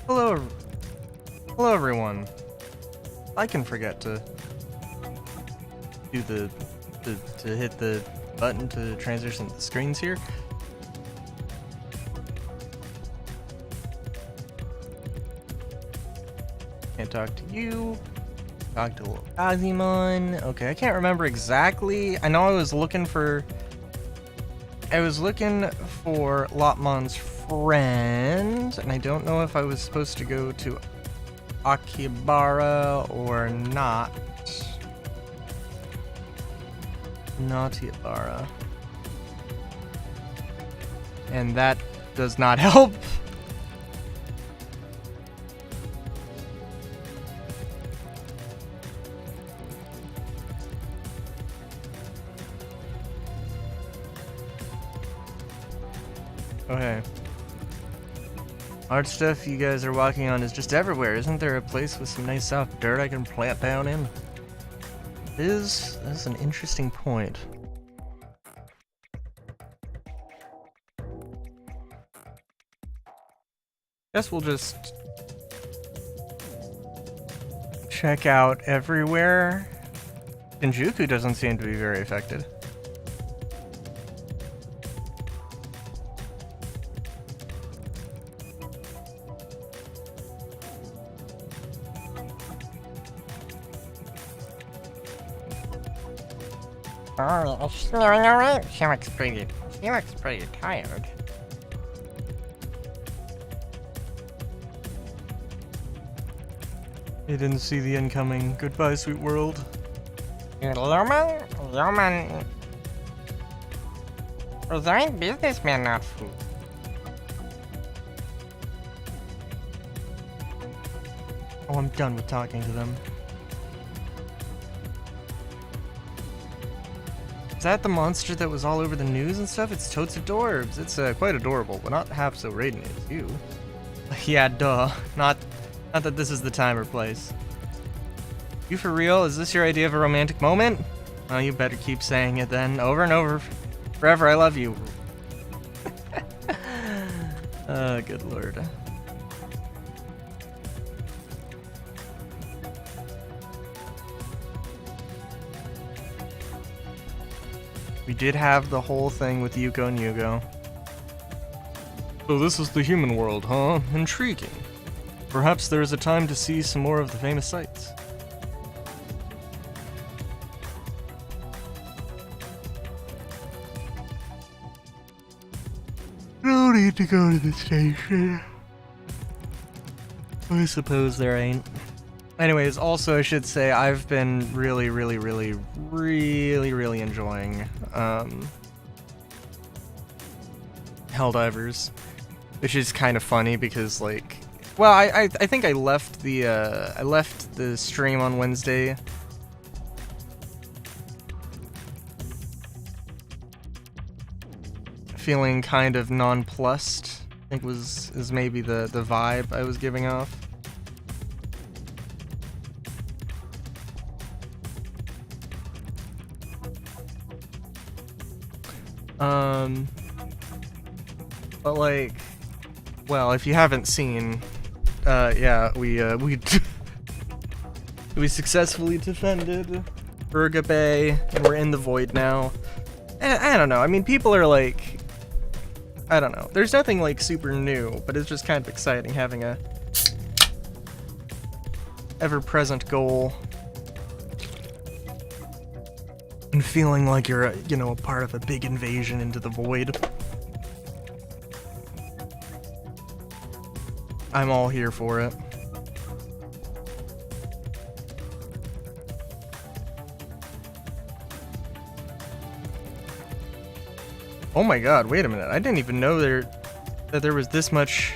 Hello, hello everyone. I can forget to do to hit the button to transition the screens here. Can't talk to you. Talk to little Digimon. Okay, I can't remember exactly. I know I was looking for Lotmon's friend, and I don't know if I was supposed to go to Akihabara or not. Akihabara. And that does not help. Okay. Art stuff you guys are walking on is just everywhere. Isn't there a place with some nice soft dirt I can plant down in? This is an interesting point. Guess we'll just check out everywhere. Shinjuku doesn't seem to be very affected. Oh, she's doing alright. She looks pretty tired. He didn't see the incoming. Goodbye, sweet world. Loman. Resigned businessman, not food. Oh, I'm done with talking to them. Is that the monster that was all over the news and stuff? It's totes adorbs. It's quite adorable, but not half so radiant as you. Yeah, duh. Not that this is the time or place. You for real? Is this your idea of a romantic moment? Oh, you better keep saying it then, over and over. Forever, I love you. Good lord. We did have the whole thing with Yuko and Yugo. So this is the human world, huh? Intriguing. Perhaps there is a time to see some more of the famous sights. No need to go to the station. I suppose there ain't. Anyways, also I should say I've been really enjoying Helldivers, which is kind of funny because like, well, I think I left the stream on Wednesday feeling kind of nonplussed. I think is maybe the vibe I was giving off. But like, well, if you haven't seen, yeah, we we successfully defended Urga Bay, and we're in the void now. I don't know. I mean, people are like, I don't know. There's nothing like super new, but it's just kind of exciting having a ever-present goal and feeling like you're, a part of a big invasion into the void. I'm all here for it. Oh my god, wait a minute. I didn't even know that there was this much.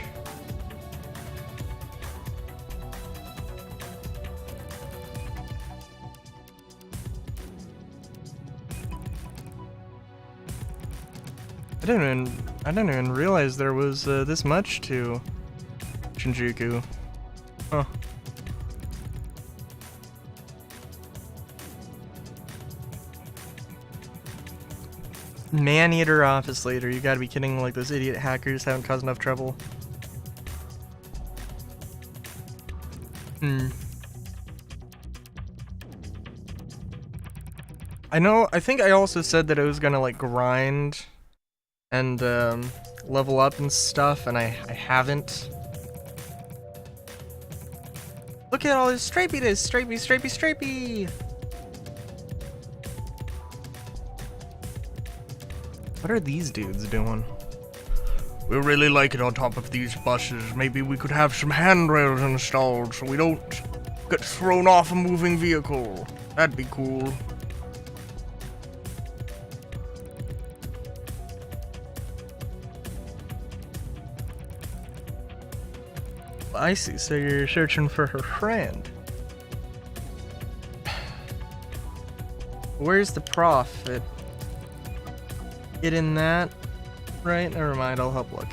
I didn't even realize there was this much to Shinjuku. Huh. Man-eater office later. You gotta be kidding, like those idiot hackers haven't caused enough trouble. Hmm. I think I also said that I was gonna like grind and level up and stuff, and I haven't. Look at all this stripiness! Stripey, stripey, stripey! What are these dudes doing? We really like it on top of these buses. Maybe we could have some handrails installed so we don't get thrown off a moving vehicle. That'd be cool. I see, so you're searching for her friend. Where's the profit? Get in that? Right? Never mind, I'll help look.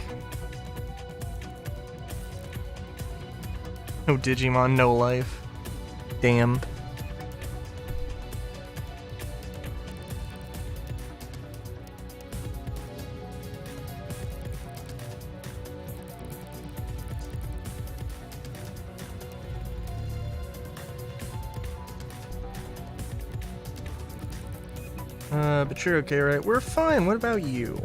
No Digimon, no life. Damn. But you're okay, right? We're fine. What about you?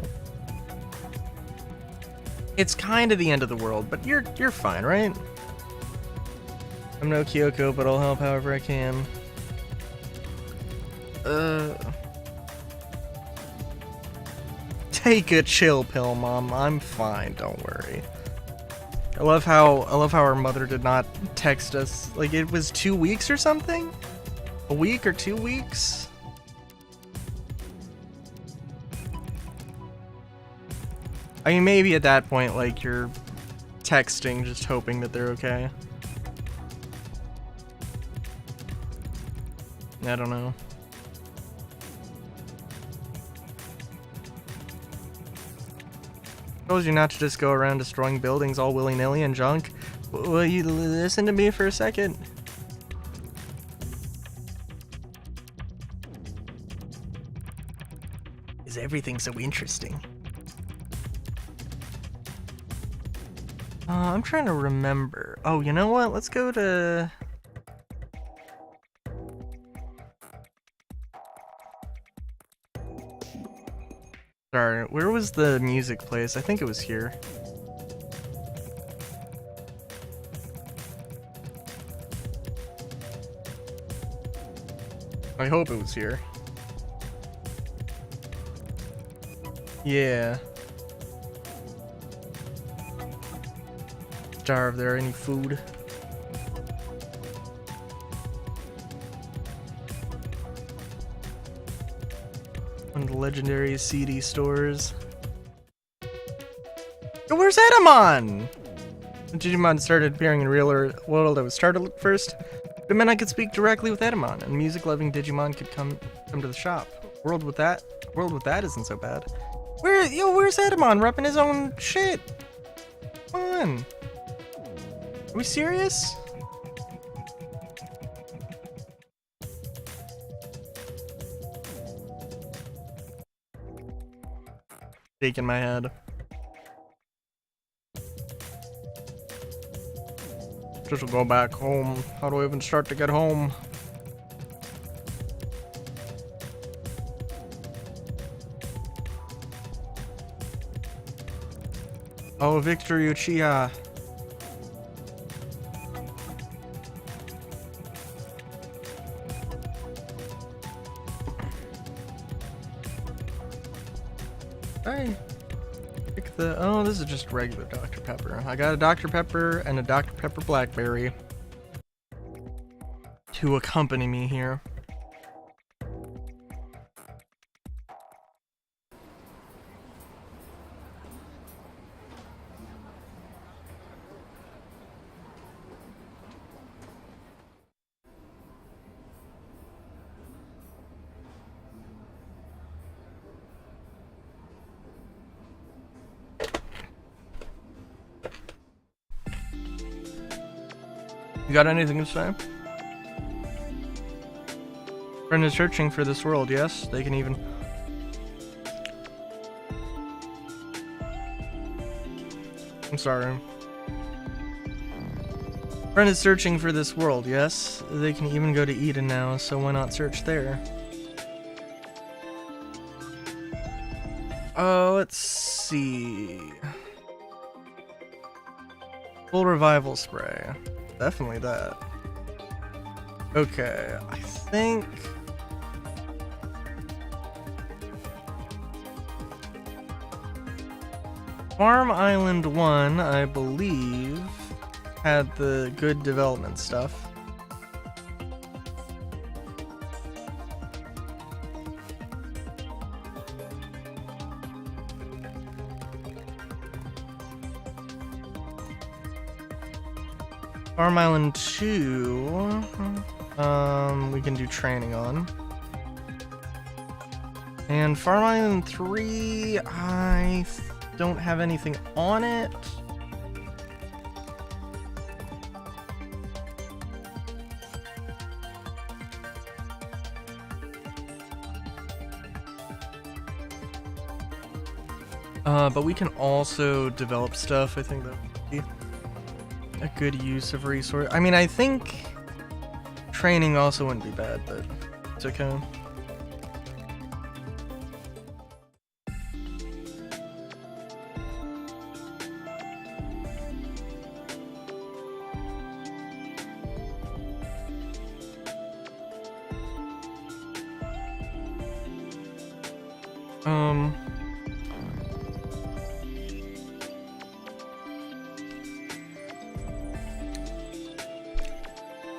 It's kind of the end of the world, but you're fine, right? I'm no Kyoko, but I'll help however I can. Take a chill pill, Mom. I'm fine, don't worry. I love how our mother did not text us. Like, it was 2 weeks or something? A week or 2 weeks? I mean, maybe at that point, like, you're texting, just hoping that they're okay. I don't know. Told you not to just go around destroying buildings all willy-nilly and junk. Will you listen to me for a second? Is everything so interesting? I'm trying to remember. Oh, you know what? Let's go to... Sorry, where was the music place? I think it was here. I hope it was here. Yeah. Starve there, any food? One of the legendary CD stores. Oh, where's Edamon? When Digimon started appearing in real world, I was startled at first. But it meant I could speak directly with Edamon, and music-loving Digimon could come to the shop. World with that isn't so bad. Where's Edamon repping his own shit? Come on. Are we serious? Shaking my head. Just go back home. How do I even start to get home? Oh, Victor Uchiha. I pick the... Oh, this is just regular Dr. Pepper. I got a Dr. Pepper and a Dr. Pepper Blackberry to accompany me here. You got anything to say? Friend is searching for this world, yes? They can even... I'm sorry. Friend is searching for this world, yes? They can even go to Eden now, so why not search there? Let's see. Full revival spray. Definitely that. Okay, I think... Farm Island 1, I believe, had the good development stuff. Farm Island 2, we can do training on. And Farm Island 3, I don't have anything on it. But we can also develop stuff. I think that would be a good use of resource. I mean, I think training also wouldn't be bad, but it's okay.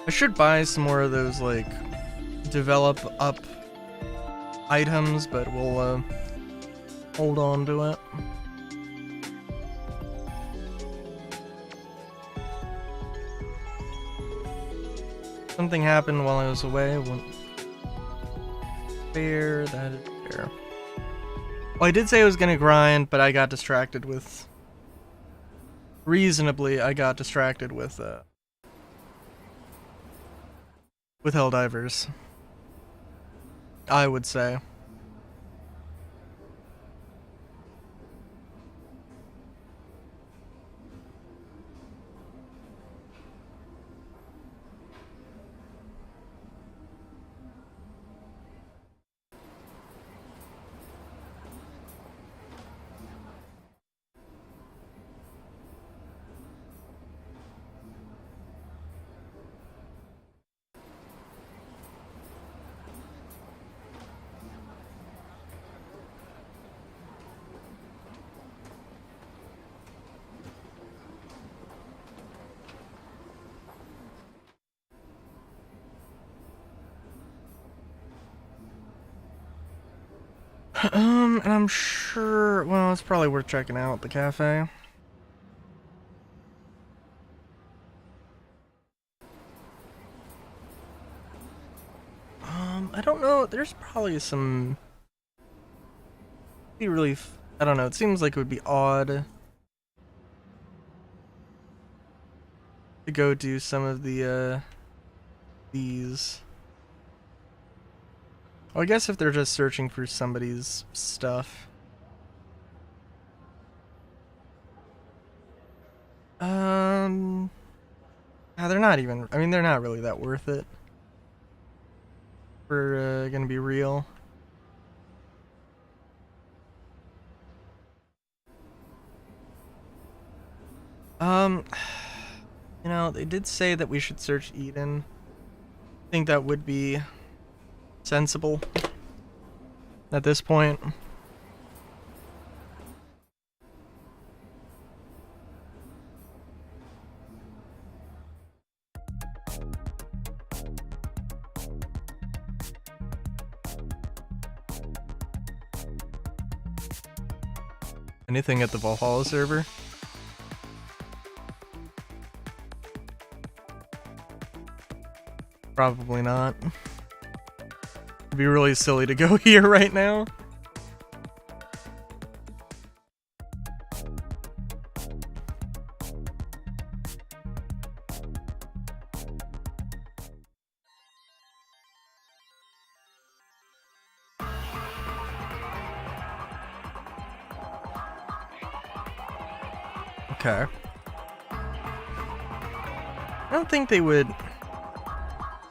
I should buy some more of those, like, develop up items, but we'll, hold on to it. Something happened while I was away. Fair, that is fair. Well, I did say I was gonna grind, but I got distracted with... Reasonably, I got distracted with Helldivers, I would say. And I'm sure, well, it's probably worth checking out the cafe. I don't know, there's probably some, be really, I don't know, it seems like it would be odd to go do some of the, these. Well, I guess if they're just searching for somebody's stuff. They're not even, I mean, they're not really that worth it. We're gonna be real. You know, they did say that we should search Eden. I think that would be sensible at this point. Anything at the Valhalla server? Probably not. It'd be really silly to go here right now. Okay. don't think they would...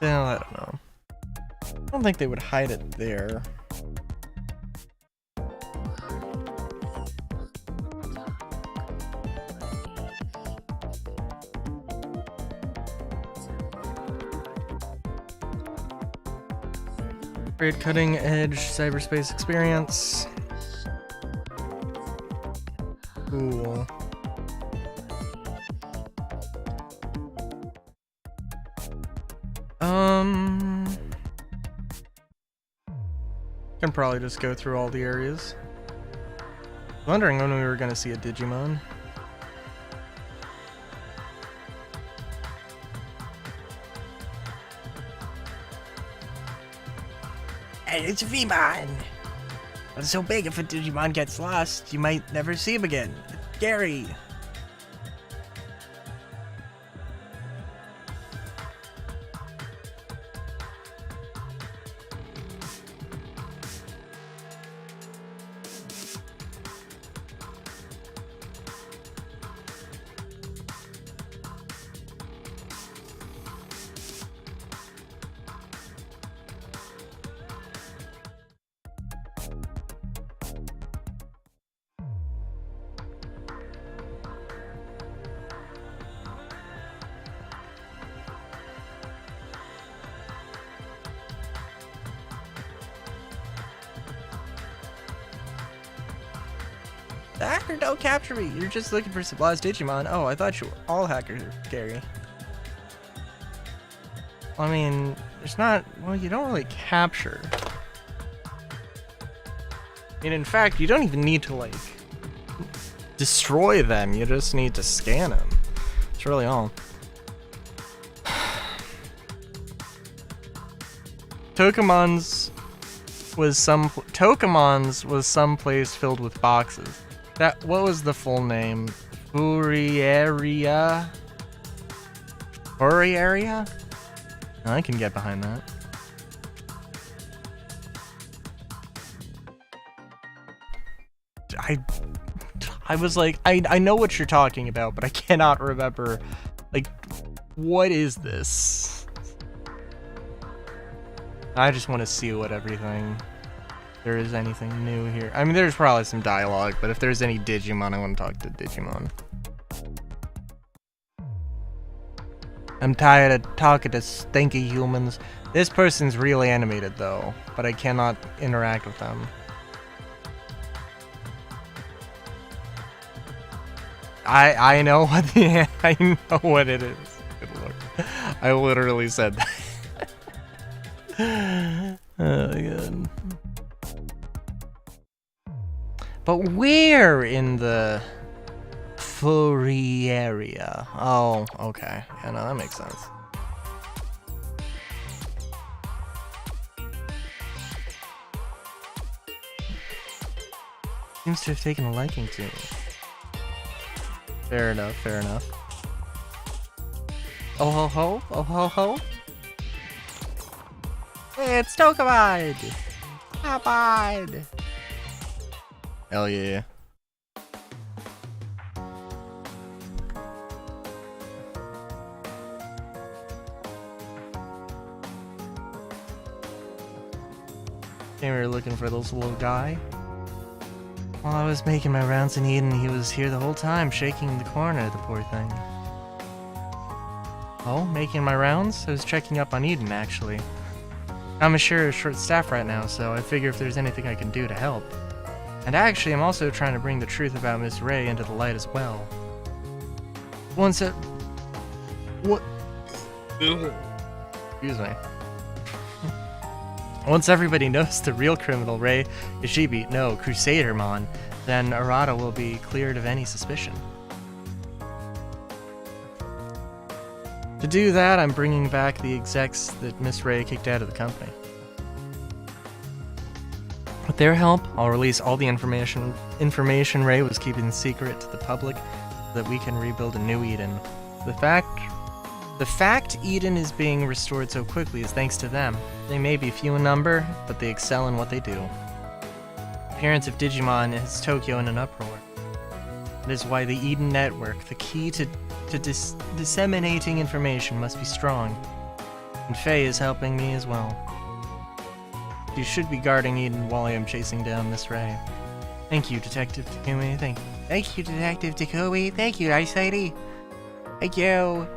Well, I don't know. I don't think they would hide it there. Great cutting edge cyberspace experience. Cool. Can probably just go through all the areas. Wondering when we were gonna see a Digimon. Hey, it's V-Man! It's so big, if a Digimon gets lost, you might never see him again. It's scary. The hacker don't capture me. You're just looking for supplies, Digimon. Oh, I thought you were all hackers are scary. I mean, there's not... Well, you don't really capture. And in fact, you don't even need to, like, destroy them. You just need to scan them. That's really all. Tokemon's was some place filled with boxes. What was the full name? Furieria? Furieria? I can get behind that. I was like, I know what you're talking about, but I cannot remember. Like, what is this? I just want to see what everything... there is anything new here. I mean, there's probably some dialogue, but if there's any Digimon, I want to talk to Digimon. I'm tired of talking to stinky humans. This person's really animated, though, but I cannot interact with them. I know what the... I know what it is. Good lord. I literally said that. Oh, my God. But where in the furry area? Oh, okay. Yeah, no, that makes sense. Seems to have taken a liking to me. Fair enough, fair enough. Oh ho ho, oh ho ho. Hey, it's Tokabide! Abide! Hell yeah. Came here looking for this little guy. While I was making my rounds in Eden, he was here the whole time, shaking the corner, the poor thing. Oh, making my rounds? I was checking up on Eden, actually. I'm sure short-staffed right now, so I figure if there's anything I can do to help. And actually, I'm also trying to bring the truth about Miss Ray into the light as well. Once it... What? Excuse me. Once everybody knows the real criminal, Ray Ishibi, no, Crusadermon, then Arata will be cleared of any suspicion. To do that, I'm bringing back the execs that Miss Ray kicked out of the company. With their help, I'll release all the information Ray was keeping secret to the public so that we can rebuild a new Eden. The fact Eden is being restored so quickly is thanks to them. They may be few in number, but they excel in what they do. The appearance of Digimon has Tokyo in an uproar. It is why the Eden Network, the key to to disseminating information must be strong. And Faye is helping me as well. You should be guarding Eden while I am chasing down Miss Ray. Thank you, Detective Takumi. Thank you, Detective Takumi. Thank you, Ice-Lady. Thank you.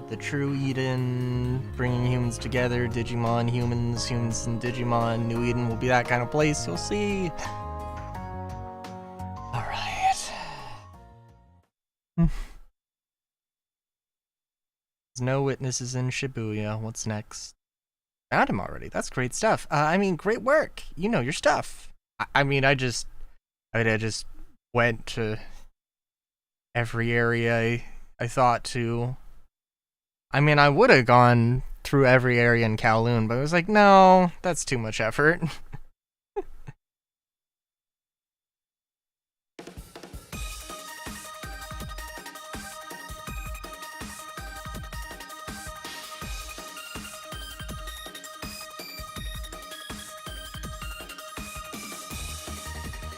The true Eden, bringing humans together, Digimon, humans and Digimon, New Eden will be that kind of place, you'll see. Alright. There's no witnesses in Shibuya. What's next? Found him already. That's great stuff. I mean, great work. You know your stuff. I just went to every area I thought to. I mean, I would have gone through every area in Kowloon, but I was like, no, that's too much effort.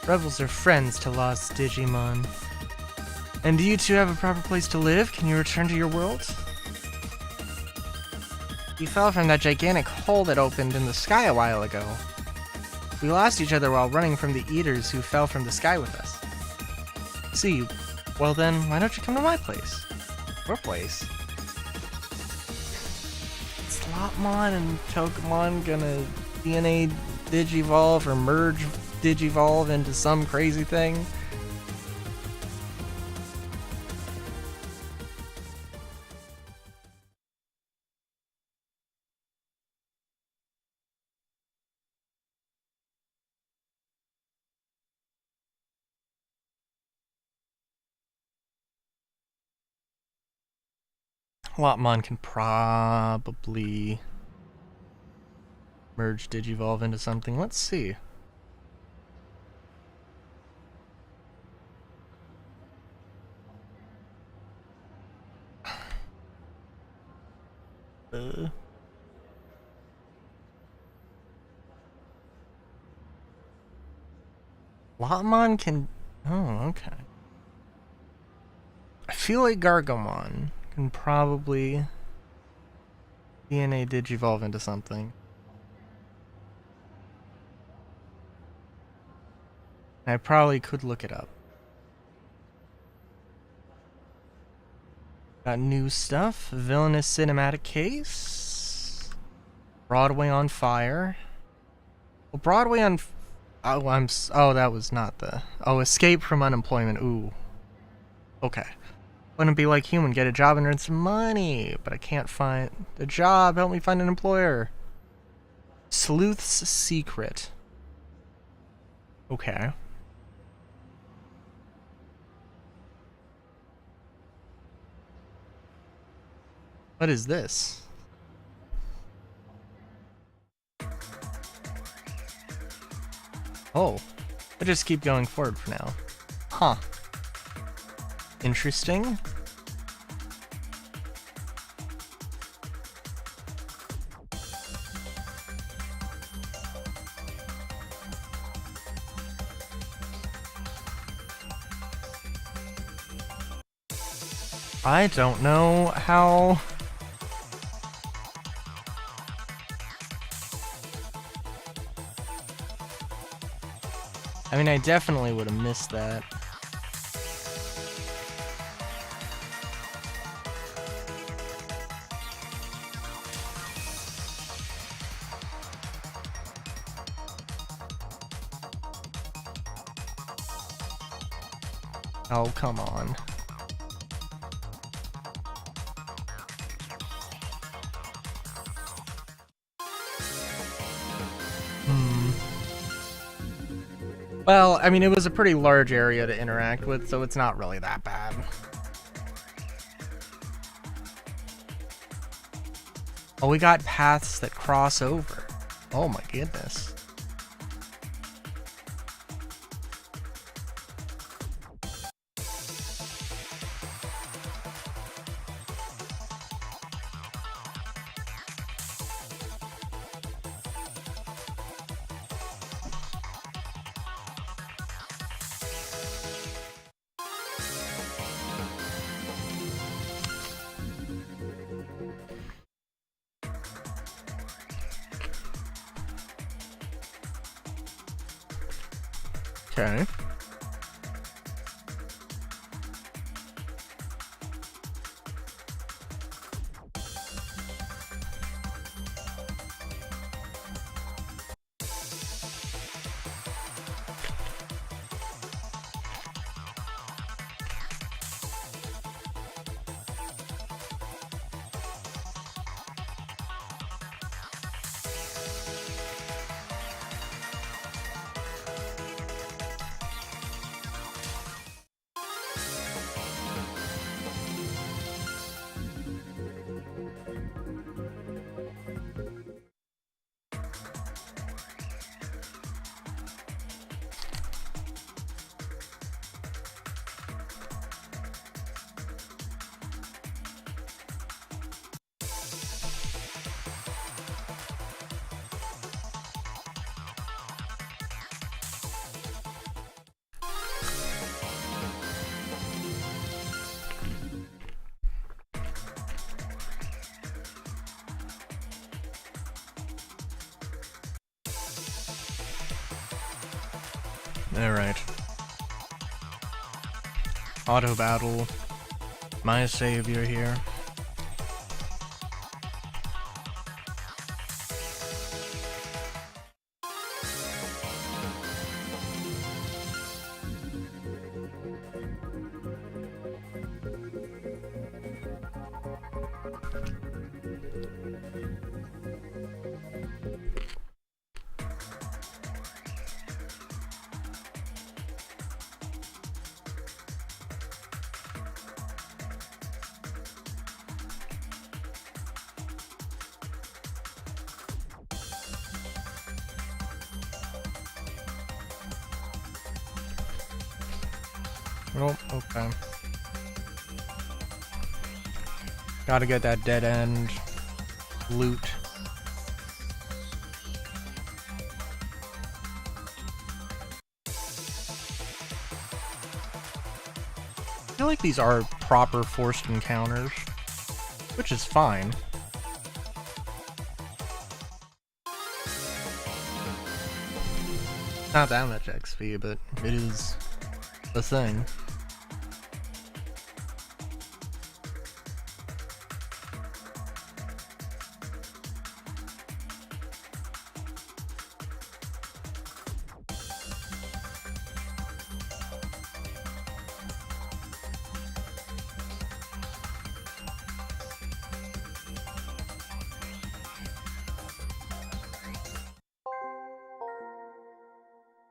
Rebels are friends to lost Digimon. And do you two have a proper place to live? Can you return to your world? You fell from that gigantic hole that opened in the sky a while ago. We lost each other while running from the eaters who fell from the sky with us. See, well then, why don't you come to my place? Your place? Slotmon and Togemon gonna DNA Digivolve or merge Digivolve into some crazy thing? Lotmon can probably merge Digivolve into something. Let's see. Lotmon can... Oh, okay. I feel like Gargomon can probably DNA Digivolve into something. I probably could look it up. Got new stuff. Villainous cinematic case. Broadway on fire. Well, Broadway on... Oh, that was not the... Oh, escape from unemployment. Ooh. Okay. Wouldn't be like human, get a job and earn some money, but I can't find a job. Help me find an employer. Sleuth's secret. Okay. What is this? Oh, I just keep going forward for now. Huh. Interesting. I don't know how... I mean, I definitely would have missed that. Oh, come on. Well, I mean, it was a pretty large area to interact with, so it's not really that bad. Oh, we got paths that cross over. Oh my goodness. Okay. Alright. Auto battle. My savior here. Oh, okay. Gotta get that dead end loot. I feel like these are proper forced encounters, which is fine. Not that much XP, but it is a thing.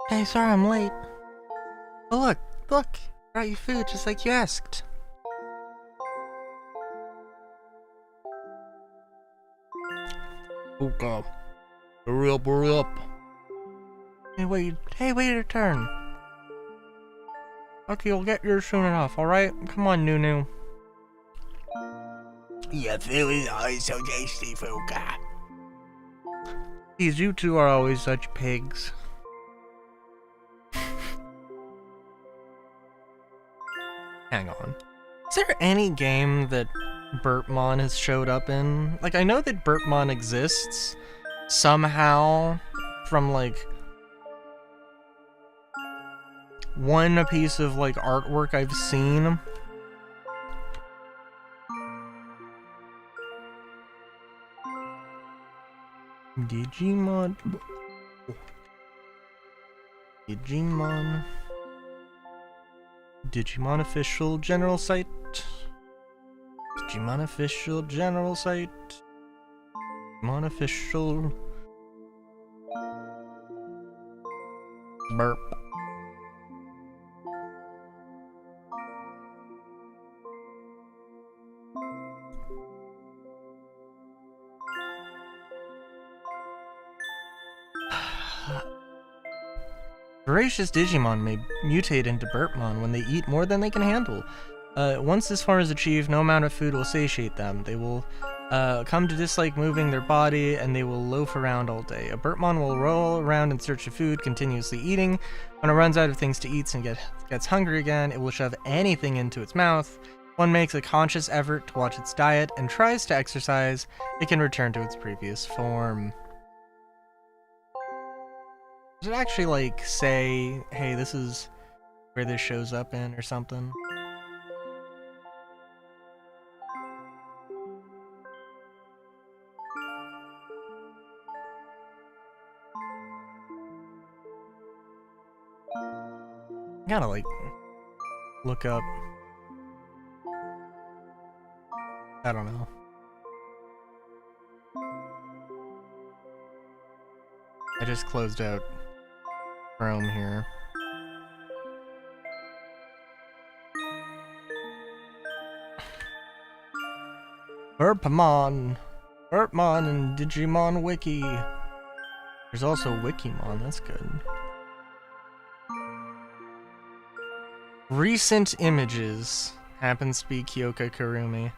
Hey, sorry I'm late. Oh, look, brought you food just like you asked. Oh god. Hurry up, hurry up. Hey, wait your turn. Okay, you'll get yours soon enough, alright? Come on, Nunu. Your food is always so tasty, Fuka. These you two are always such pigs. Hang on. Is there any game that Burpmon has showed up in? Like, I know that Burpmon exists somehow from, like, one piece of, like, artwork I've seen. Digimon. Digimon official general site. Digimon official general site. Digimon official. Burp. Voracious Digimon may mutate into Burpmon when they eat more than they can handle. Once this form is achieved, no amount of food will satiate them. They will come to dislike moving their body, and they will loaf around all day. A Burpmon will roll around in search of food, continuously eating. When it runs out of things to eat and gets hungry again, it will shove anything into its mouth. One makes a conscious effort to watch its diet and tries to exercise, it can return to its previous form. Does it actually, like, say, hey, this is where this shows up in or something? I gotta, like, look up. I don't know. I just closed out Chrome here. Burpamon and Digimon Wiki. There's also Wikimon, that's good. Recent images. Happens to be Kyoka Kurumi.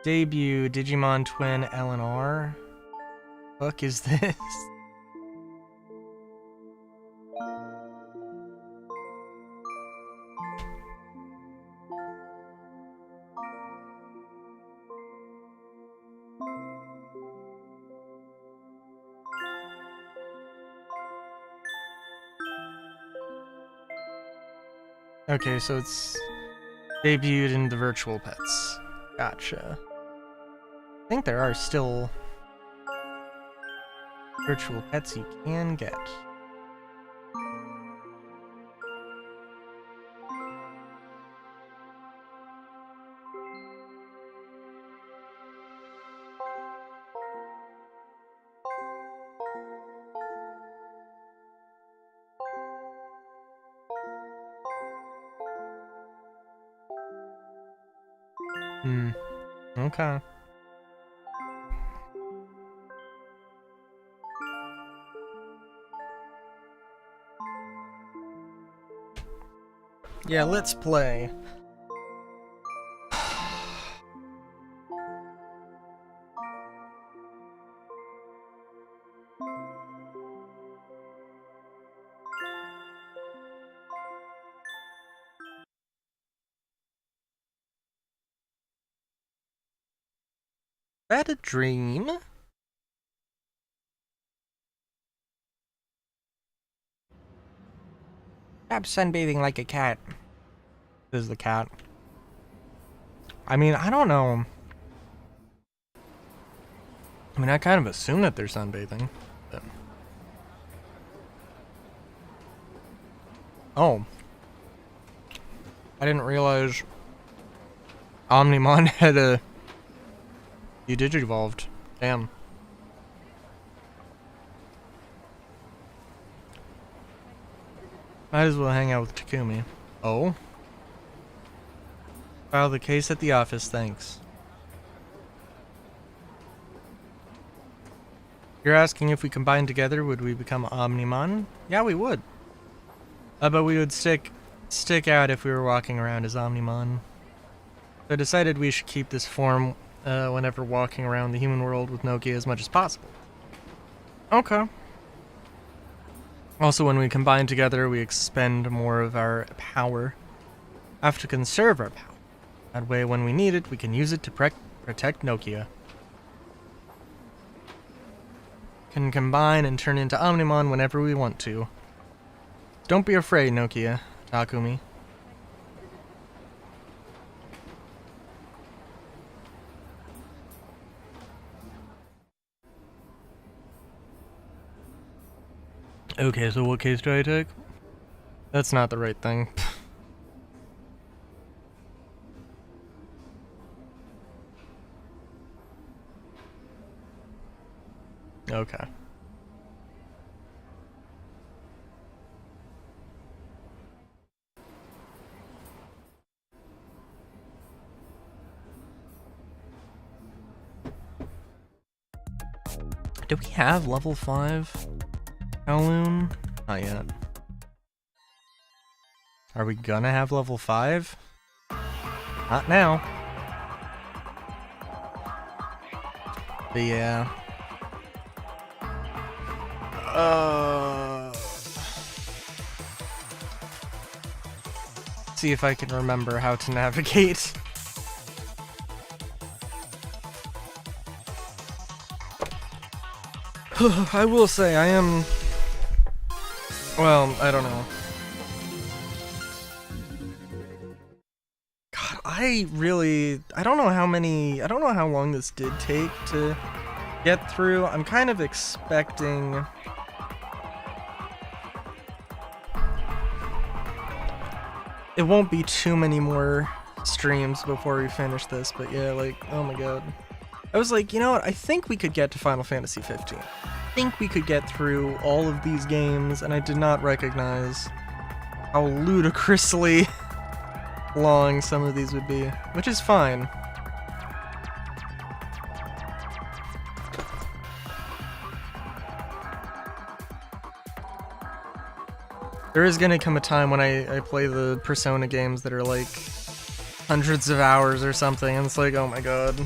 Debut Digimon twin LNR. Fuck is this? Okay, so it's debuted in the virtual pets. Gotcha. I think there are still virtual pets you can get. Okay. Yeah, let's play. That a dream? Stop sunbathing like a cat. This is the cat. I mean, I don't know. I mean, I kind of assume that they're sunbathing. But... Oh. I didn't realize Omnimon had a... You digivolved. Damn. Might as well hang out with Takumi. Oh? File the case at the office, thanks. You're asking if we combine together, would we become Omnimon? Yeah, we would. But we would stick out if we were walking around as Omnimon. So I decided we should keep this form whenever walking around the human world with Nokia as much as possible. Okay. Also, when we combine together, we expend more of our power. Have to conserve our power. That way, when we need it, we can use it to protect Nokia. Can combine and turn into Omnimon whenever we want to. Don't be afraid, Nokia, Takumi. Okay, so what case do I take? That's not the right thing. Okay. Do we have level 5 Kowloon? Not yet. Are we gonna have level 5? Not now. But yeah. See if I can remember how to navigate. I will say, I am... Well, I don't know. God, I don't know I don't know how long this did take to get through. I'm kind of expecting... It won't be too many more streams before we finish this, but yeah, like, oh my god. I was like, you know what, I think we could get to Final Fantasy 15. I think we could get through all of these games, and I did not recognize how ludicrously long some of these would be, which is fine. There is gonna come a time when I play the Persona games that are like hundreds of hours or something, and it's like, oh my god.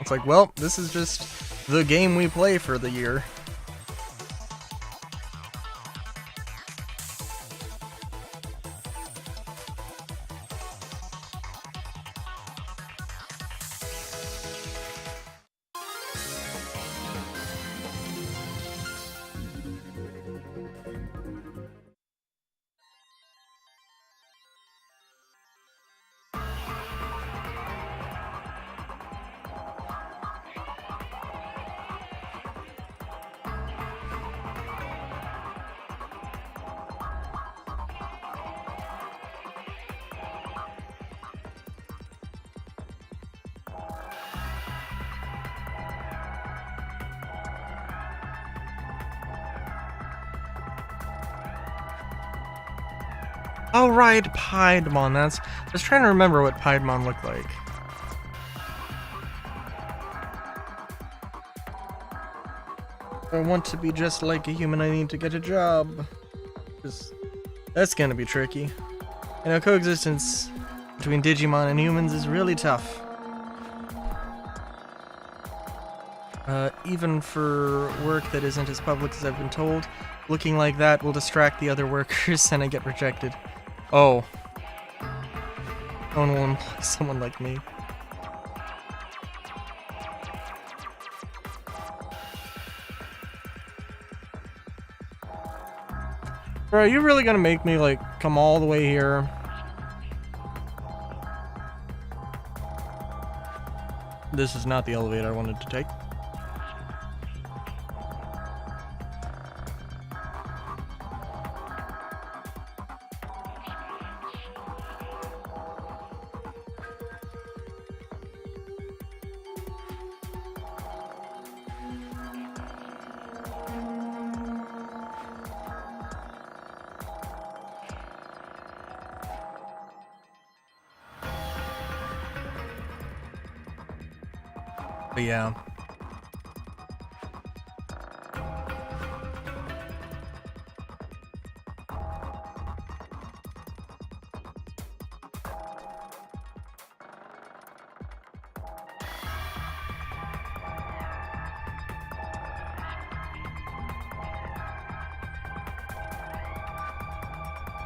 It's like, well, this is just the game we play for the year. Oh right, Piedmon, I was trying to remember what Piedmon looked like. If I want to be just like a human, I need to get a job. That's gonna be tricky. You know, coexistence between Digimon and humans is really tough. Even for work that isn't as public as I've been told, looking like that will distract the other workers and I get rejected. Oh. No one will employ someone like me. Bro, are you really gonna make me, like, come all the way here? This is not the elevator I wanted to take. But yeah.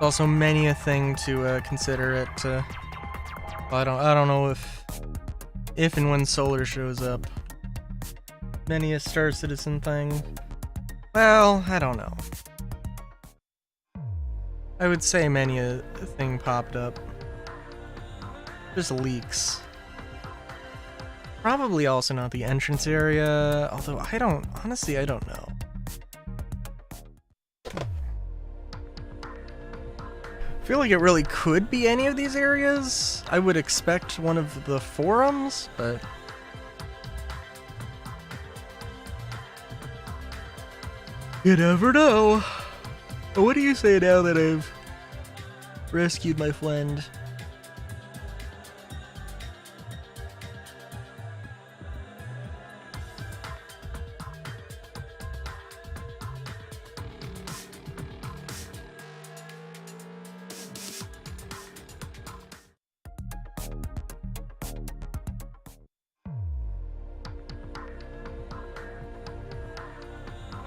Also many a thing to consider it. I don't know if and when Solar shows up. Many a Star Citizen thing. Well, I don't know. I would say many a thing popped up. Just leaks. Probably also not the entrance area, although honestly I don't know. I feel like it really could be any of these areas. I would expect one of the forums, but... You never know. But what do you say now that I've rescued my friend?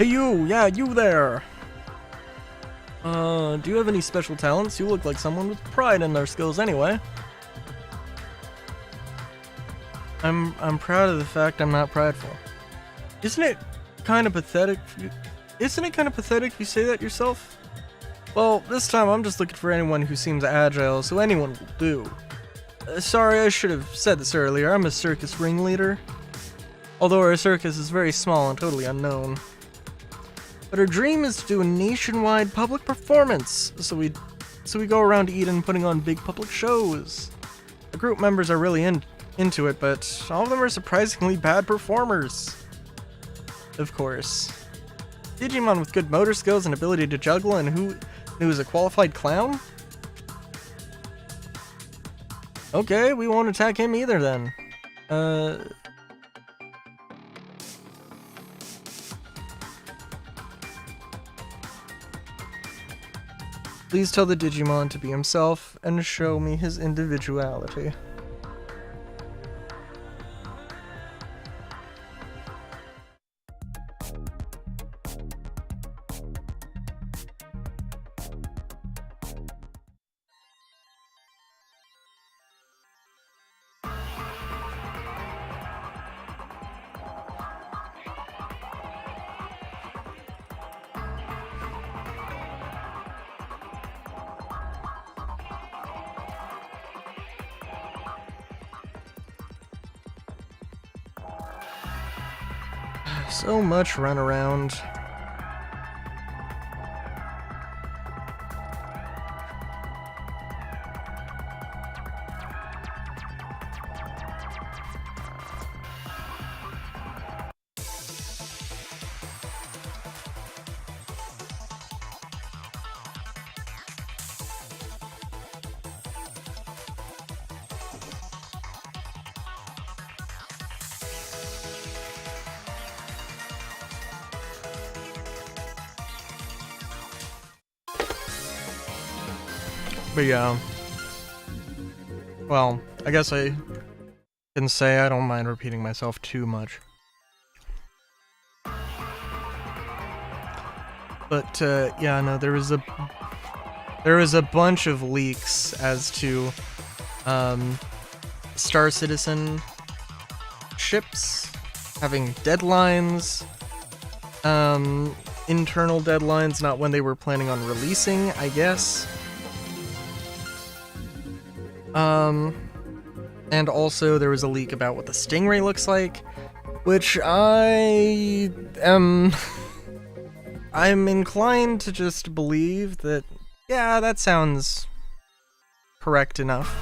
Hey you, yeah, you there. Do you have any special talents? You look like someone with pride in their skills anyway. I'm proud of the fact I'm not prideful. Isn't it kind of pathetic if you say that yourself? Well, this time I'm just looking for anyone who seems agile, so anyone will do. Sorry, I should have said this earlier. I'm a circus ringleader. Although our circus is very small and totally unknown. But our dream is to do a nationwide public performance, so we go around Eden putting on big public shows. The group members are really into it, but all of them are surprisingly bad performers. Of course. Digimon with good motor skills and ability to juggle, and who is a qualified clown? Okay, we won't attack him either then. Please tell the Digimon to be himself and show me his individuality. So much run around. But yeah. Well, I guess I can say I don't mind repeating myself too much. But yeah, no, there was a bunch of leaks as to Star Citizen ships having deadlines, internal deadlines, not when they were planning on releasing, I guess. And also there was a leak about what the Stingray looks like, which I'm inclined to just believe that, yeah, that sounds correct enough.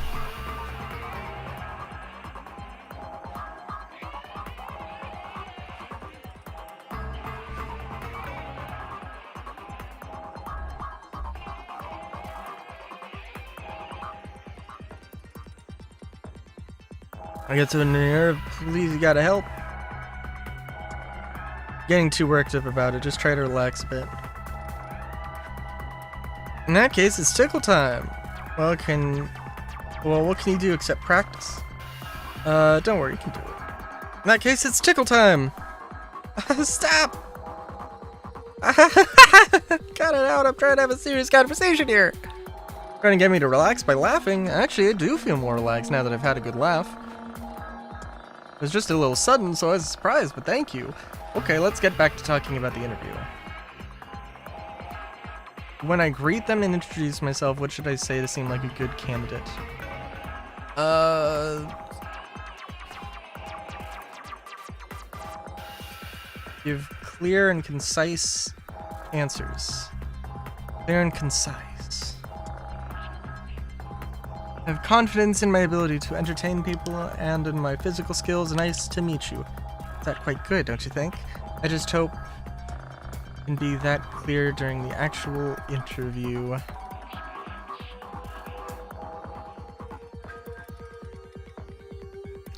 I get to an air, please, you gotta help. Getting too worked up about it, just try to relax a bit. In that case, it's tickle time. Well, what can you do except practice? Don't worry, you can do it. In that case, it's tickle time. Stop! Cut it out, I'm trying to have a serious conversation here. Trying to get me to relax by laughing. Actually, I do feel more relaxed now that I've had a good laugh. It was just a little sudden, so I was surprised, but thank you. Okay, let's get back to talking about the interview. When I greet them and introduce myself, what should I say to seem like a good candidate? Give clear and concise answers. Clear and concise. I have confidence in my ability to entertain people and in my physical skills. Nice to meet you. Is that quite good, don't you think? I just hope I can be that clear during the actual interview.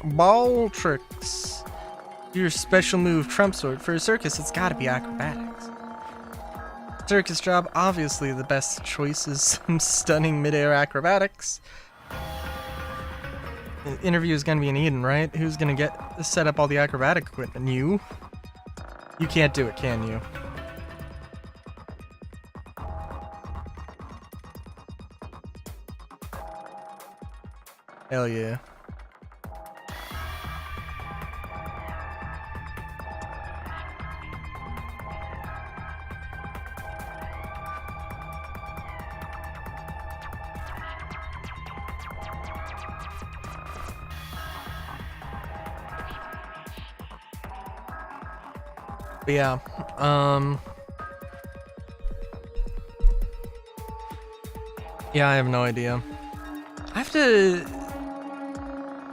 Ball tricks. Your special move, Trump Sword. For a circus, it's gotta be acrobatics. Circus job, obviously the best choice is some stunning midair acrobatics. The interview is gonna be in Eden, right? Who's gonna set up all the acrobatic equipment? You? You can't do it, can you? Hell yeah. But yeah, yeah, I have no idea. I have to.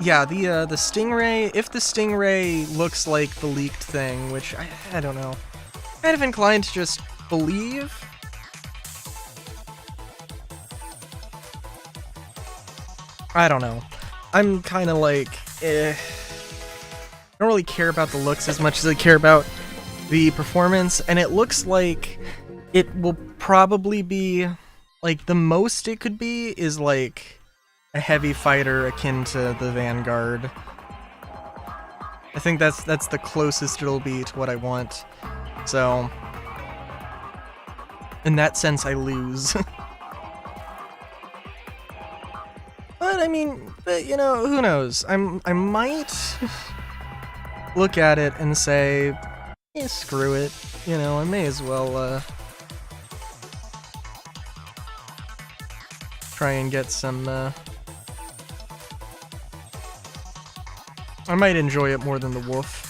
Yeah, the Stingray. If the Stingray looks like the leaked thing, which I don't know, kind of inclined to just believe. I don't know. I'm kind of like, I don't really care about the looks as much as I care about the performance, and it looks like it will probably be, like, the most it could be is like a heavy fighter akin to the Vanguard. I think that's the closest it'll be to what I want. So, in that sense, I lose. But I mean, you know, who knows? I might look at it and say, yeah, screw it. You know, I may as well try and get some. I might enjoy it more than the wolf.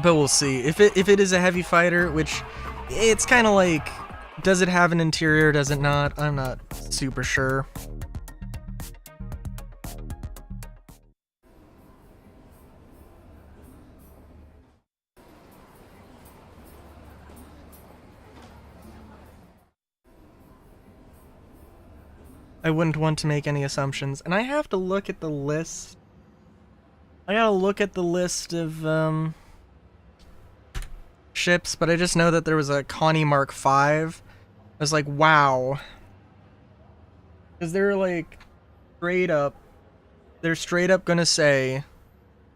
But we'll see. If it is a heavy fighter, which it's kind of like, does it have an interior, does it not? I'm not super sure. I wouldn't want to make any assumptions, and I have to look at the list. I gotta look at the list of ships, but I just know that there was a Connie Mark V. I was like, wow. Because they're like, they're straight up gonna say,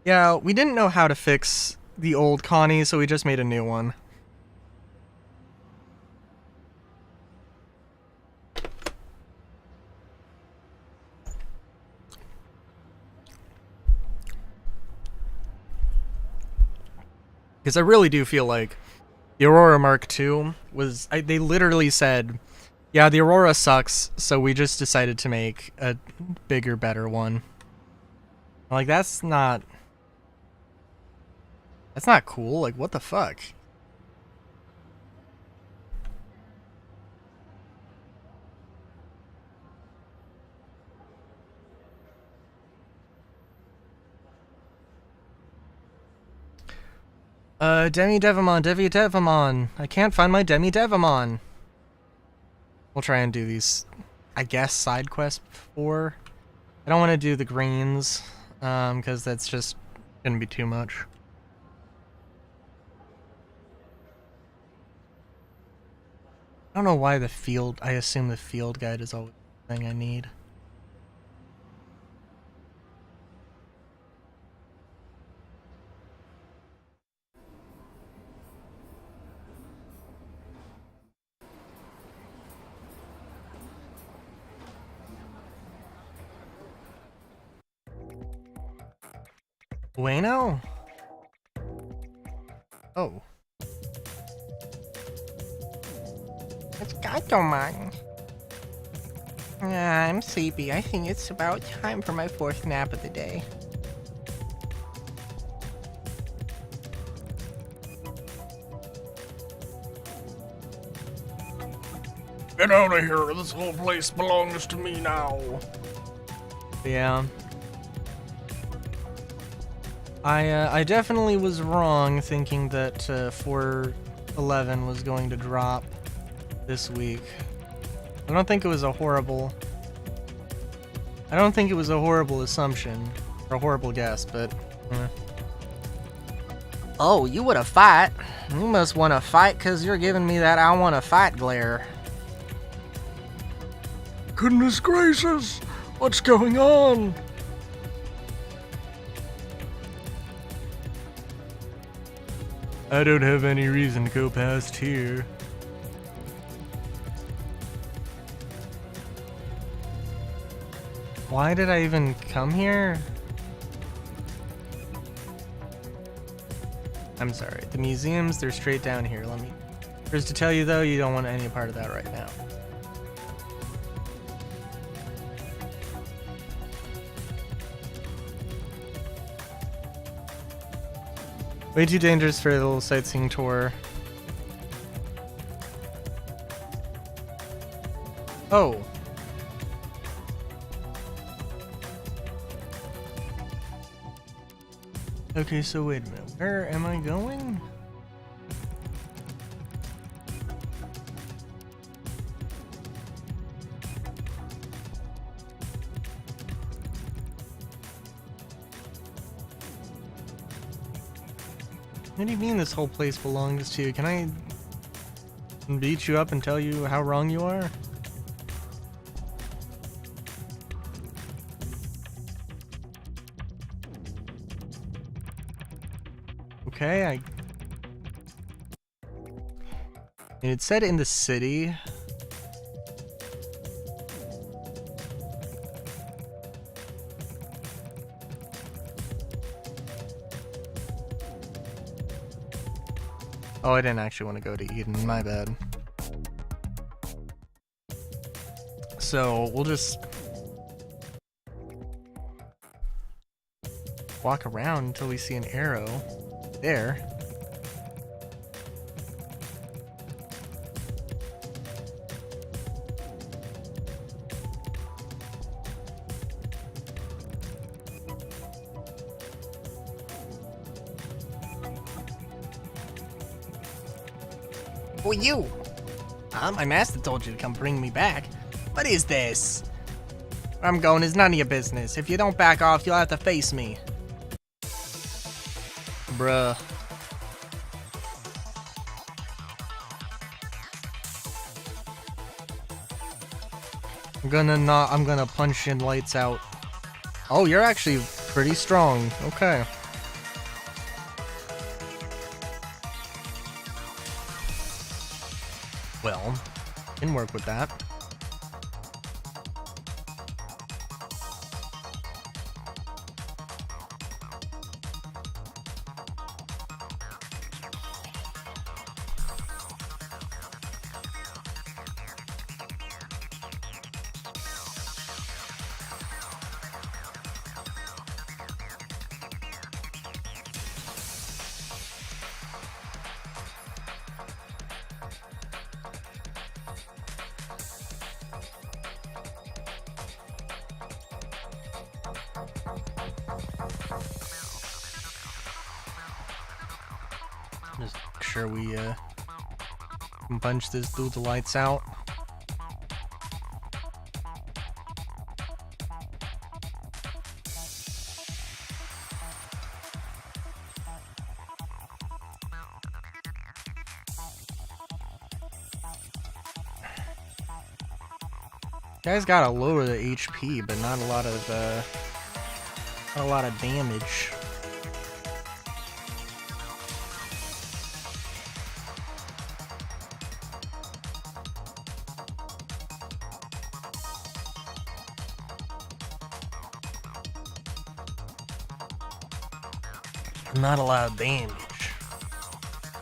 yeah, we didn't know how to fix the old Connie, so we just made a new one. Because I really do feel like the Aurora Mark II was... they literally said, yeah, the Aurora sucks, so we just decided to make a bigger, better one. Like, that's not cool. Like, what the fuck? Demi Devamon. I can't find my Demi Devamon. We'll try and do these, I guess, side quests before. I don't want to do the greens, because that's just gonna be too much. I don't know why I assume the field guide is always the thing I need. Bueno? Oh. It's Gaitomon. I'm sleepy. I think it's about time for my fourth nap of the day. Get out of here. This whole place belongs to me now. Yeah. I definitely was wrong thinking that 411 was going to drop this week. I don't think it was a horrible assumption or a horrible guess, but Oh, you wanna fight? You must wanna fight because you're giving me that I wanna fight glare. Goodness gracious! What's going on? I don't have any reason to go past here. Why did I even come here? I'm sorry. The museums, they're straight down here. Let me... Here's to tell you, though, you don't want any part of that right now. Way too dangerous for a little sightseeing tour. Oh. Okay, so wait a minute. Where am I going? What do you mean this whole place belongs to you? Can I beat you up and tell you how wrong you are? Okay, and it said in the city. Oh, I didn't actually want to go to Eden, my bad. So, we'll just walk around until we see an arrow. There. Who are you? My master told you to come bring me back. What is this? Where I'm going is none of your business. If you don't back off, you'll have to face me. Bruh. I'm gonna punch in lights out. Oh, you're actually pretty strong. Okay. Well, can work with that. Just make sure we can punch this dude the lights out. Guys gotta lower the HP, but not a lot of damage. Not a lot of damage.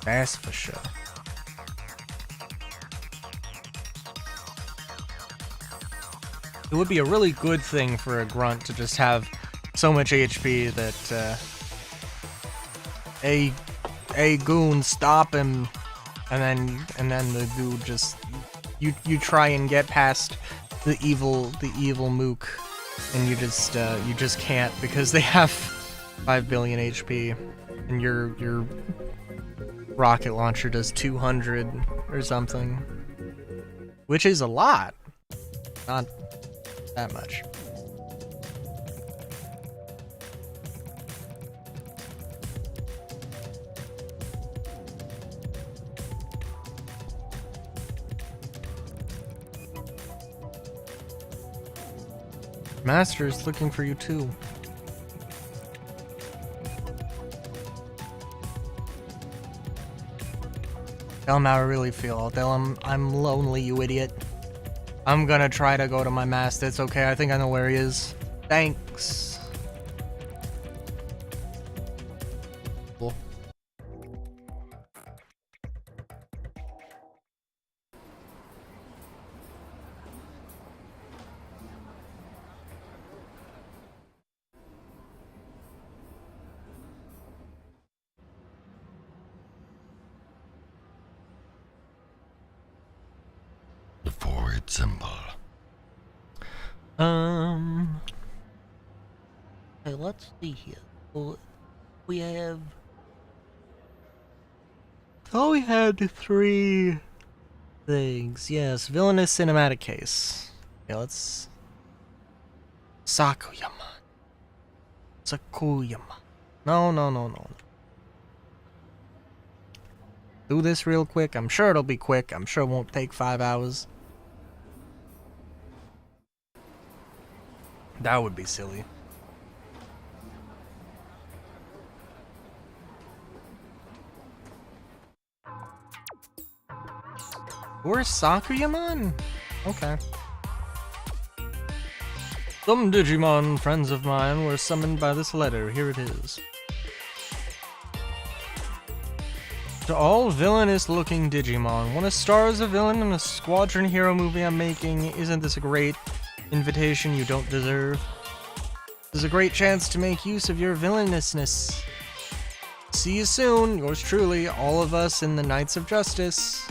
That's for sure. It would be a really good thing for a grunt to just have so much HP that a goon stop him, and then the dude just you try and get past the evil mook, and you just can't because they have 5 billion HP, and your rocket launcher does 200 or something, which is a lot. Not that much. Master's looking for you too. Tell him how I really feel. I'll tell him I'm lonely, you idiot. I'm gonna try to go to my master. It's okay. I think I know where he is. Thanks. Cool. The forward symbol. Hey, let's see here. Well, we have... Oh, we had 3 things. Yes, villainous cinematic case. Okay, let's... Sakuyama. No. Do this real quick. I'm sure it'll be quick. I'm sure it won't take 5 hours. That would be silly. Where's Sakuyama? Okay. Some Digimon friends of mine were summoned by this letter. Here it is. To all villainous-looking Digimon, want to star as a villain in a squadron hero movie I'm making? Isn't this a great invitation you don't deserve? This is a great chance to make use of your villainousness. See you soon, yours truly, all of us in the Knights of Justice.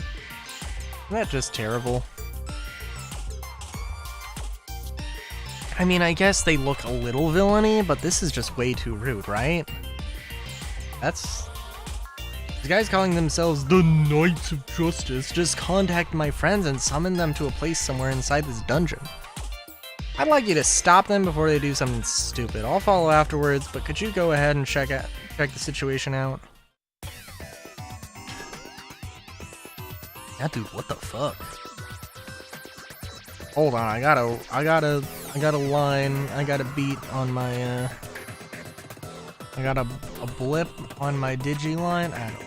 Isn't that just terrible? I mean, I guess they look a little villainy, but this is just way too rude, right? That's... These guys calling themselves the Knights of Justice just contact my friends and summon them to a place somewhere inside this dungeon. I'd like you to stop them before they do something stupid. I'll follow afterwards, but could you go ahead and check the situation out? That dude, what the fuck? Hold on, I got a line, I got a beat on my, I got a blip on my digi line. I don't.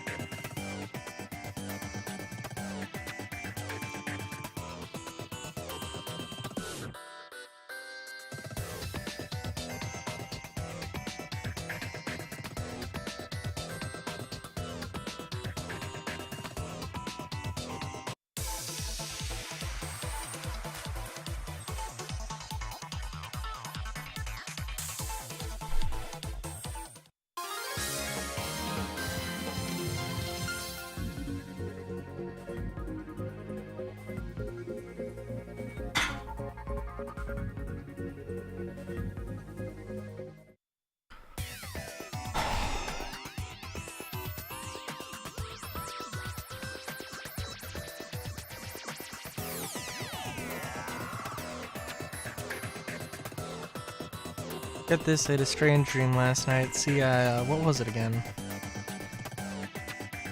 Get this, I had a strange dream last night. See, what was it again?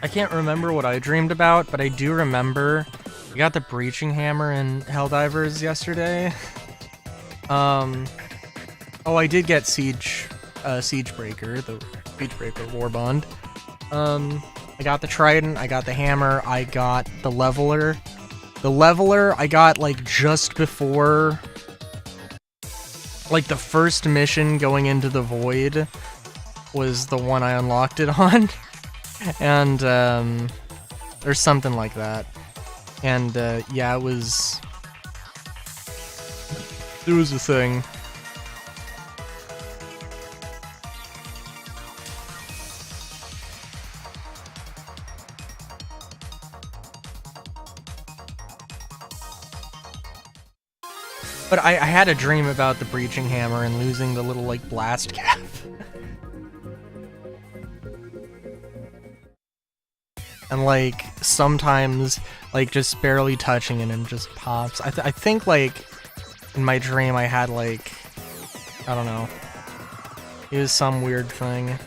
I can't remember what I dreamed about, but I do remember I got the breaching hammer in Helldivers yesterday. Oh, I did get Siegebreaker, the Siegebreaker War Bond. I got the Trident, I got the hammer, I got the Leveler. The Leveler I got, like, just before... Like, the first mission going into the Void was the one I unlocked it on. And, or something like that. And, yeah, it was a thing. But I had a dream about the breaching hammer and losing the little, like, blast cap. And, like, sometimes, like, just barely touching it and just pops. I think, like, in my dream I had, like, I don't know. It was some weird thing.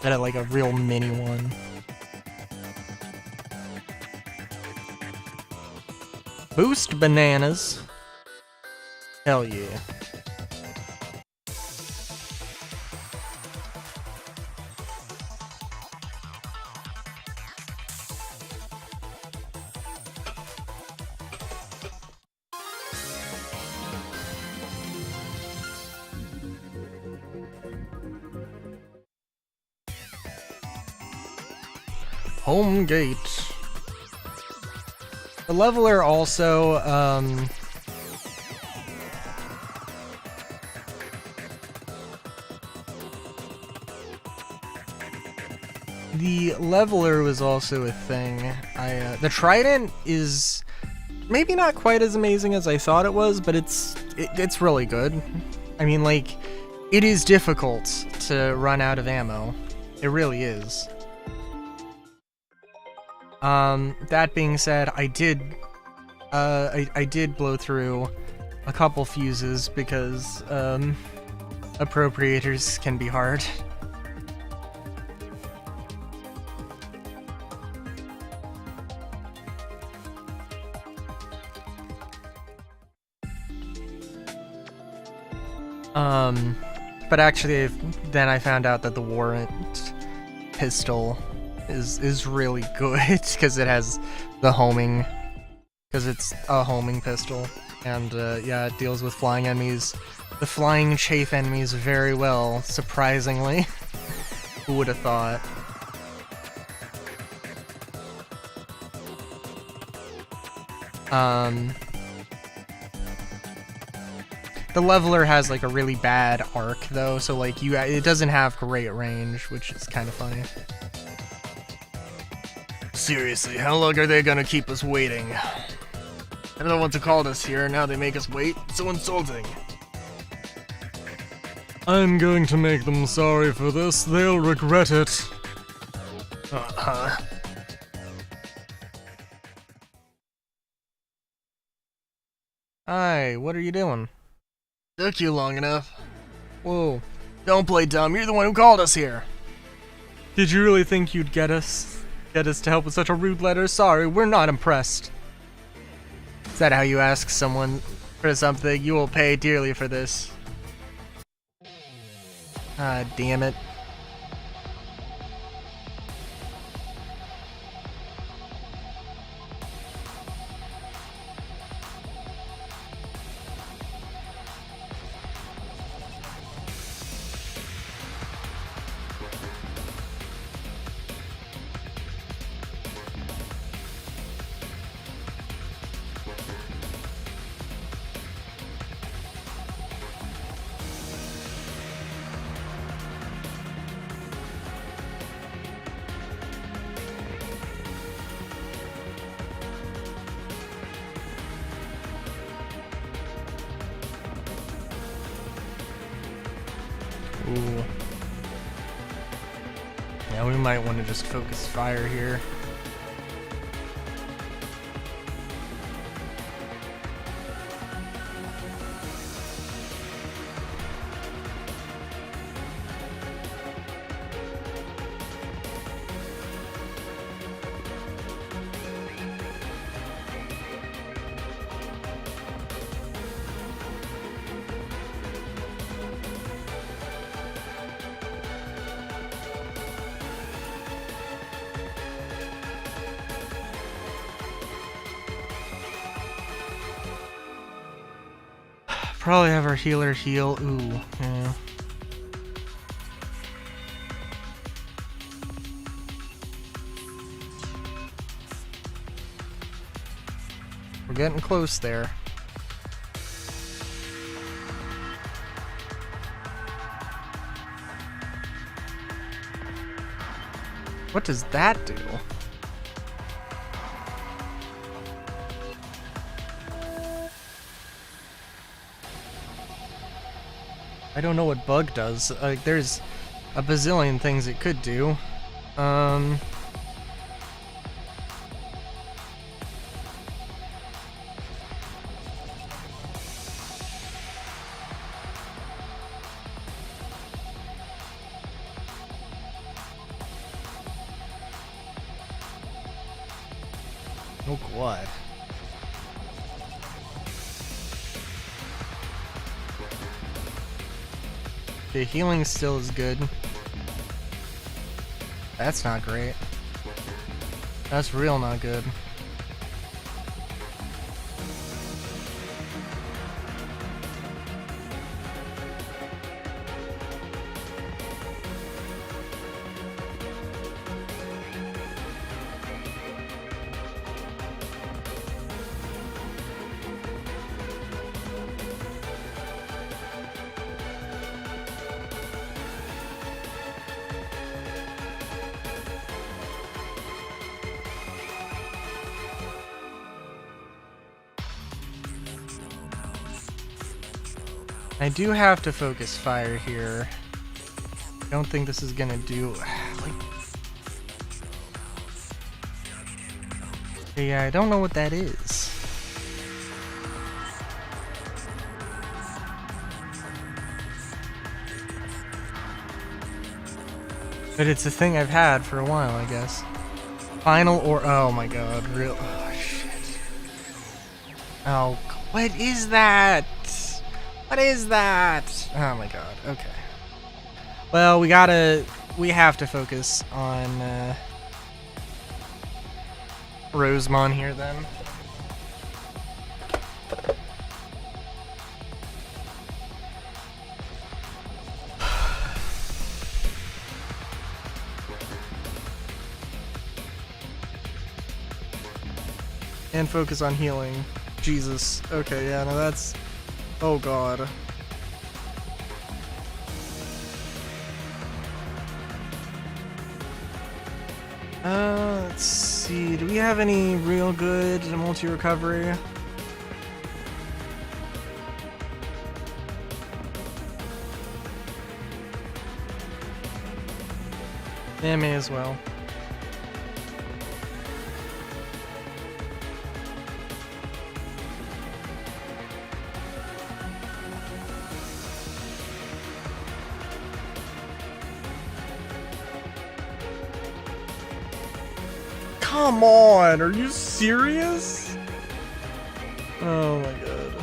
I had, like, a real mini one. Boost bananas. Hell yeah. Home gate. The leveler also, the leveler was also a thing. The trident is maybe not quite as amazing as I thought it was, but it's really good. I mean, like, it is difficult to run out of ammo. It really is. That being said, I did blow through a couple fuses because, appropriators can be hard. But actually, then I found out that the warrant pistol is really good because it has the homing, because it's a homing pistol, and yeah, it deals with flying enemies, the flying chafe enemies very well, surprisingly. Who would have thought? The leveler has like a really bad arc though, so like it doesn't have great range, which is kind of funny. Seriously, how long are they gonna keep us waiting? They're the ones who called us here, now they make us wait? So insulting. I'm going to make them sorry for this. They'll regret it. Uh-huh. Hi, what are you doing? Took you long enough. Whoa. Don't play dumb, you're the one who called us here. Did you really think you'd get us? Get us to help with such a rude letter? Sorry, we're not impressed. Is that how you ask someone for something? You will pay dearly for this. Ah, damn it. Ooh. Yeah, we might want to just focus fire here. Probably have our healer heal. Ooh, yeah. We're getting close there. What does that do? I don't know what bug does. Like, there's a bazillion things it could do. Oh, God. Okay, healing still is good. That's not great. That's real not good. I do have to focus fire here. I don't think this is gonna do like. Yeah, I don't know what that is. But it's a thing I've had for a while, I guess. Final or oh my god, real oh shit. Oh, what is that? What is that? Oh my god, okay. Well, we have to focus on Rosemon here then. And focus on healing. Jesus. Okay, yeah, no, that's... Oh god. Let's see. Do we have any real good multi-recovery? Yeah, may as well. Come on, are you serious? Oh my god.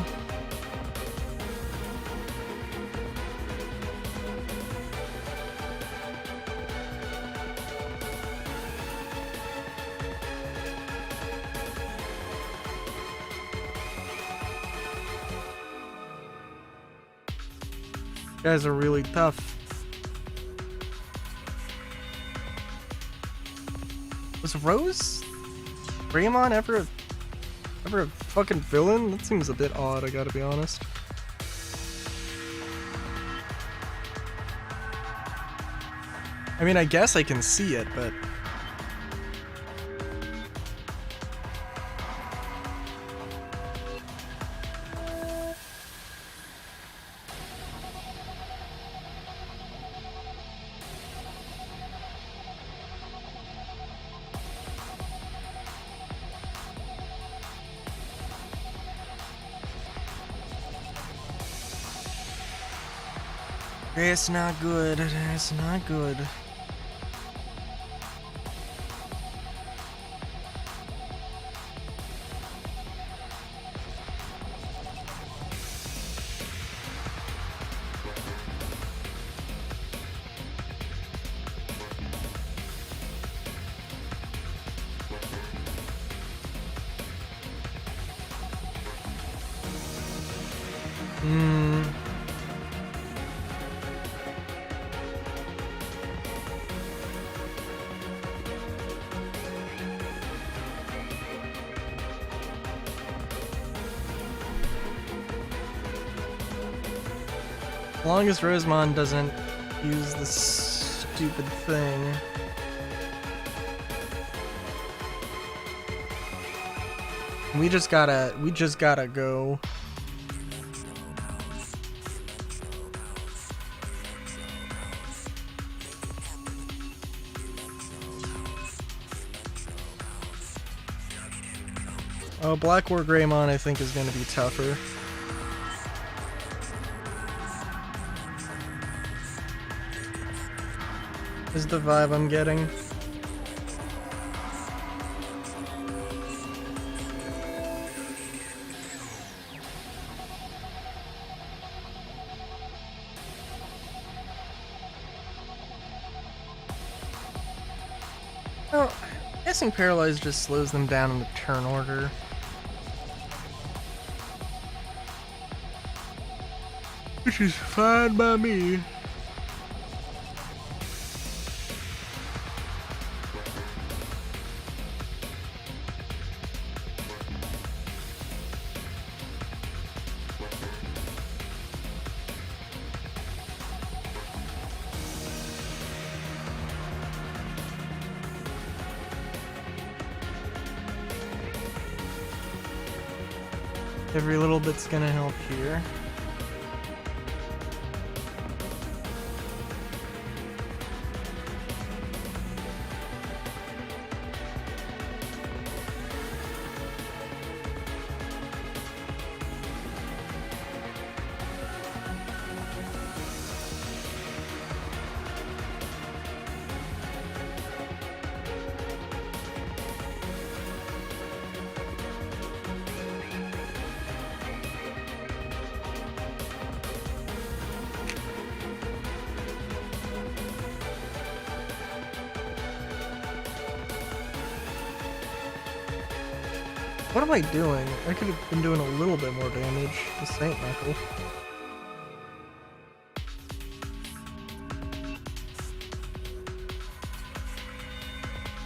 You guys are really tough. Was Greymon ever a fucking villain? That seems a bit odd, I gotta be honest. I mean, I guess I can see it, but... It's not good. It's not good. As long as Rosemon doesn't use this stupid thing. We just gotta go. Oh, Black War Greymon I think is gonna be tougher. Is the vibe I'm getting. Well, I'm guessing paralyzed just slows them down in the turn order. Which is fine by me. Every little bit's gonna help here. What am I doing? I could have been doing a little bit more damage. This ain't Knuckle.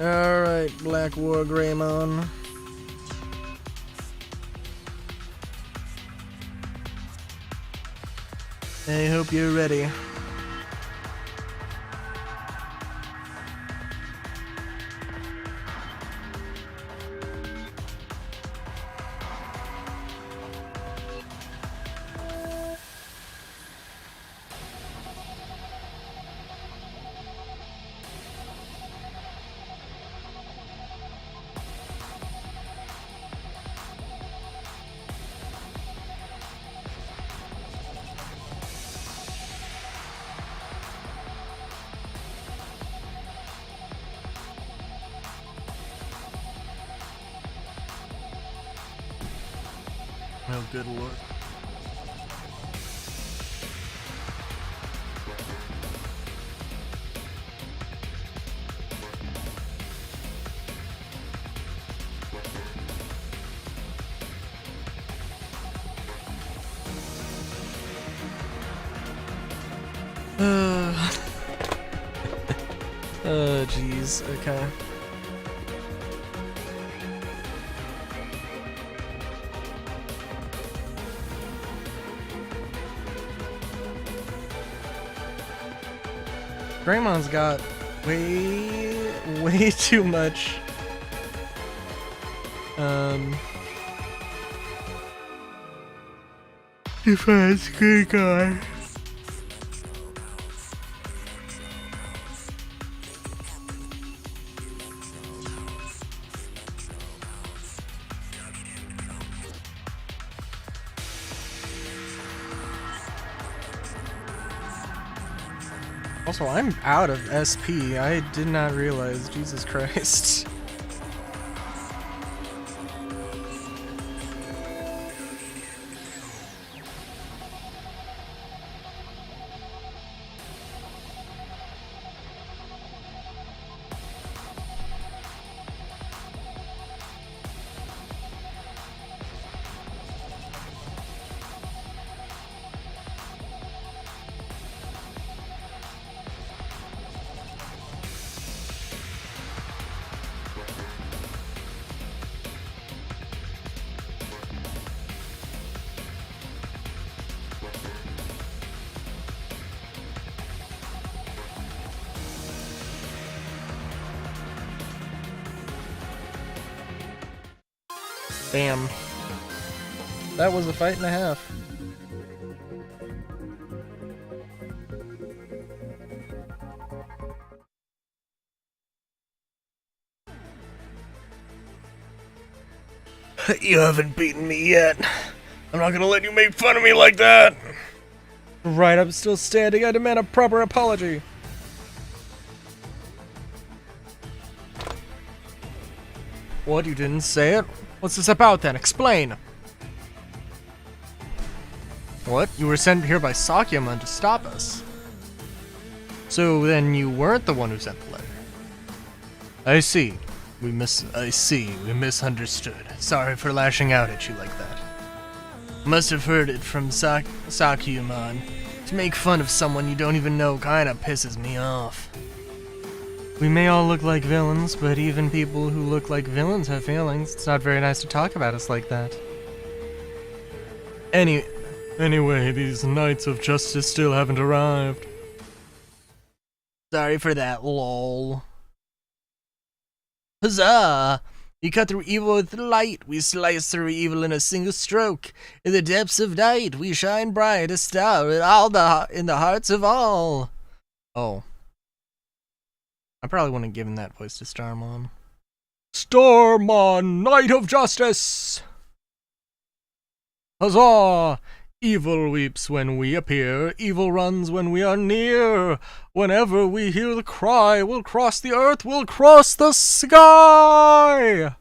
Alright, Black War Greymon. I hope you're ready. Oh, good lord. Oh, jeez. Okay. Greymon's got way too much. Defense, good guy. Also, I'm out of SP. I did not realize. Jesus Christ. Damn. That was a fight and a half. You haven't beaten me yet. I'm not gonna let you make fun of me like that. Right, I'm still standing. I demand a proper apology. What, you didn't say it? What's this about then? Explain! What? You were sent here by Sakyamon to stop us. So then you weren't the one who sent the letter. I see. We misunderstood. Sorry for lashing out at you like that. Must have heard it from Sakyamon. To make fun of someone you don't even know kinda pisses me off. We may all look like villains, but even people who look like villains have feelings. It's not very nice to talk about us like that. Anyway, these Knights of Justice still haven't arrived. Sorry for that, lol. Huzzah! We cut through evil with light. We slice through evil in a single stroke. In the depths of night, we shine bright, a star in the hearts of all. Oh. I probably wouldn't have given that voice to Starmon. Starmon, Knight of Justice! Huzzah! Evil weeps when we appear, evil runs when we are near. Whenever we hear the cry, we'll cross the earth, we'll cross the sky!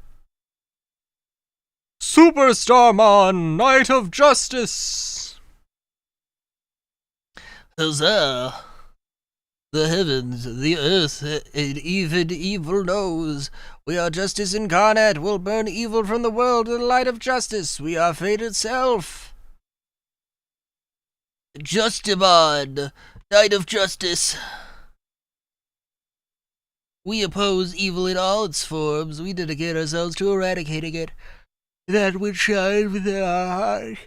Super Starmon, Knight of Justice! Huzzah! The heavens, the earth, and even evil knows. We are justice incarnate, we'll burn evil from the world with the light of justice. We are fate itself. Justimon, Knight of Justice. We oppose evil in all its forms. We dedicate ourselves to eradicating it. That which shines within our hearts.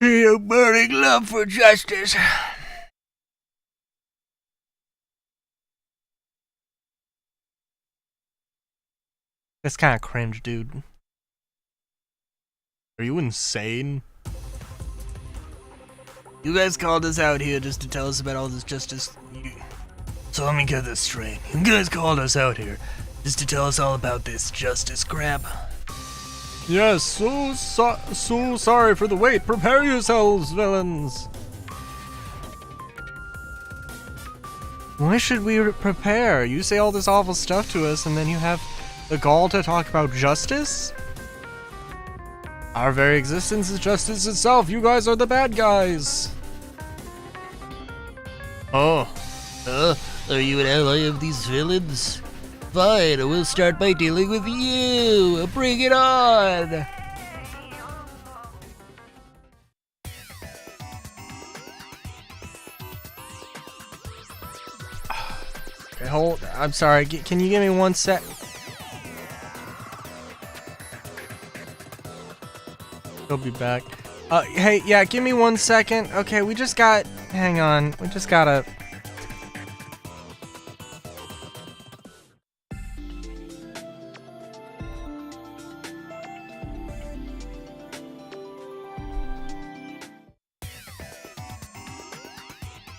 A burning love for justice. That's kind of cringe, dude. Are you insane? You guys called us out here just to tell us about all this justice. So let me get this straight. You guys called us out here just to tell us all about this justice crap. Yes, so sorry for the wait. Prepare yourselves, villains. Why should we prepare? You say all this awful stuff to us and then you have the gall to talk about justice? Our very existence is justice itself. You guys are the bad guys. Oh. Are you an ally of these villains? Fine, we'll start by dealing with you. Bring it on. Okay, hold. I'm sorry. Can you give me 1 sec? He'll be back. Hey, yeah, give me 1 second. Okay, we just got... Hang on. We just gotta...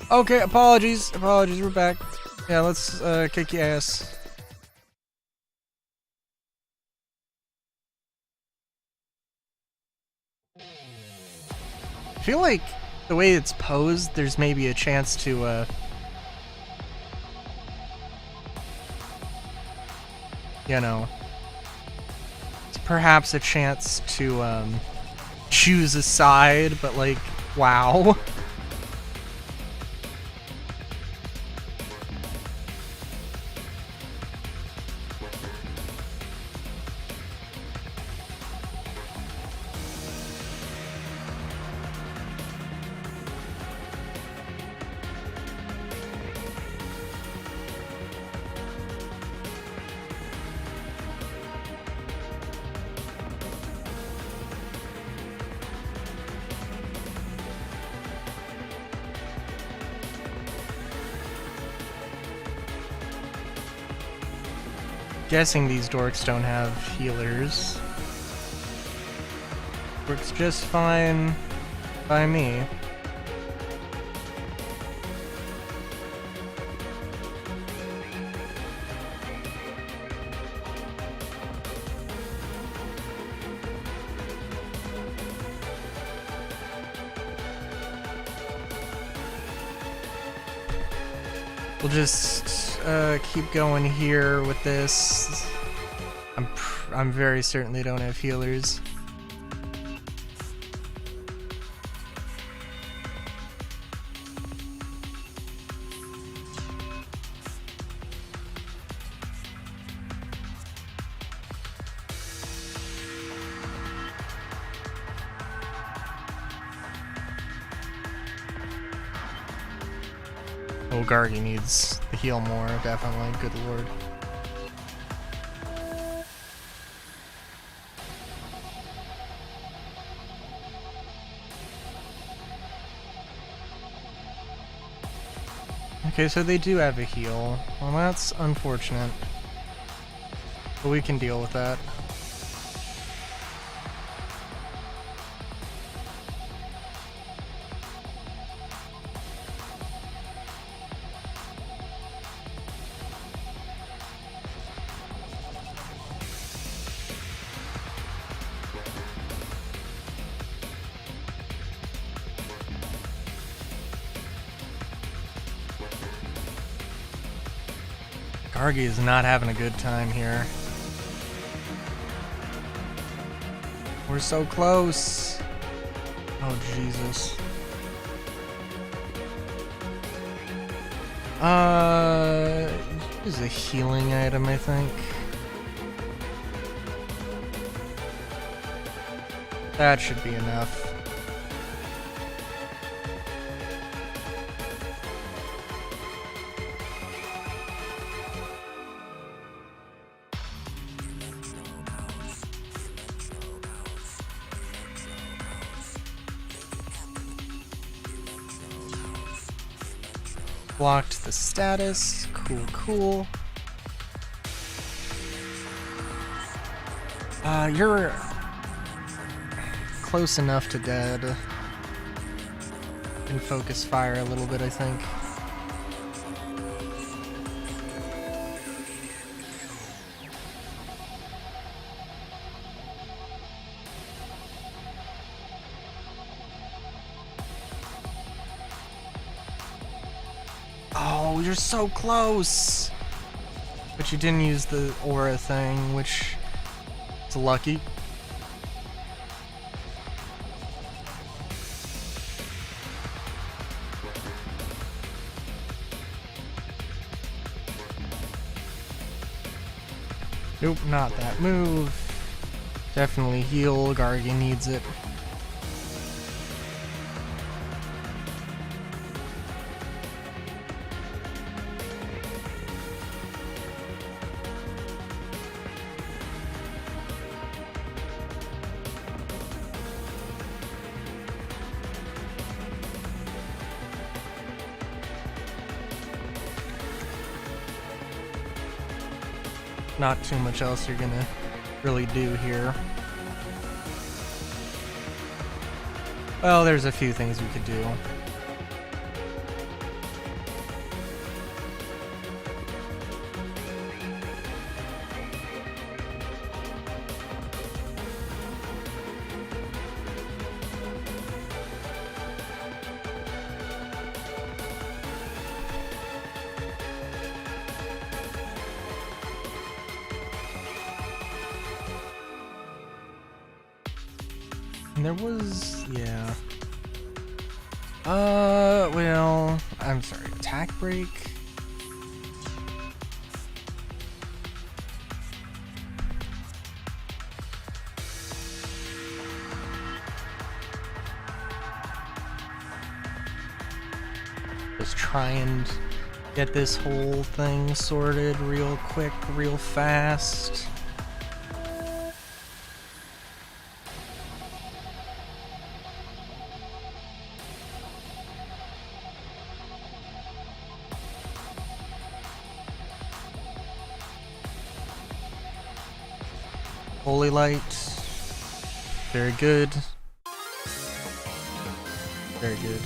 Okay, apologies. We're back. Yeah, let's kick your ass. I feel like the way it's posed, there's maybe a chance to, you know, it's perhaps a chance to, choose a side, but like, wow. Guessing these dorks don't have healers. Works just fine by me. We'll just keep going here with this. I'm very certain they don't have healers. Oh, Gargi needs the heal more, definitely. Good lord. Okay, so they do have a heal. Well, that's unfortunate. But we can deal with that. Gargi is not having a good time here. We're so close. Oh, Jesus. Use a healing item, I think. That should be enough. Blocked the status. Cool, cool. You're close enough to dead. Can focus fire a little bit, I think. Oh, you're so close! But you didn't use the aura thing, which is lucky. Nope, not that move. Definitely heal, Gargi needs it. Not too much else you're gonna really do here. Well, there's a few things we could do. And there was, yeah. Well, I'm sorry, attack break? Just try and get this whole thing sorted real quick, real fast. Holy light. Very good. Very good.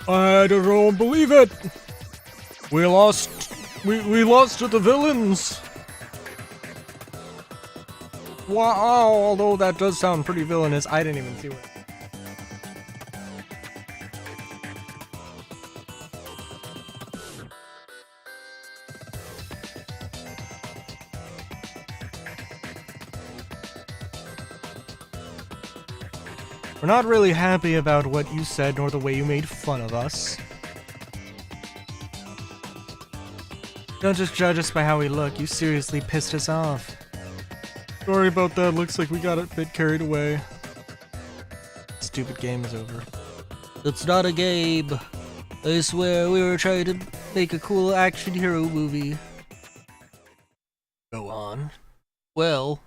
I don't believe it. We lost. We lost to the villains. Wow, although that does sound pretty villainous, I didn't even see what. We're not really happy about what you said nor the way you made fun of us. Don't just judge us by how we look. You seriously pissed us off. Sorry about that. Looks like we got a bit carried away. Stupid game is over. It's not a game. I swear we were trying to make a cool action hero movie. Go on. Well,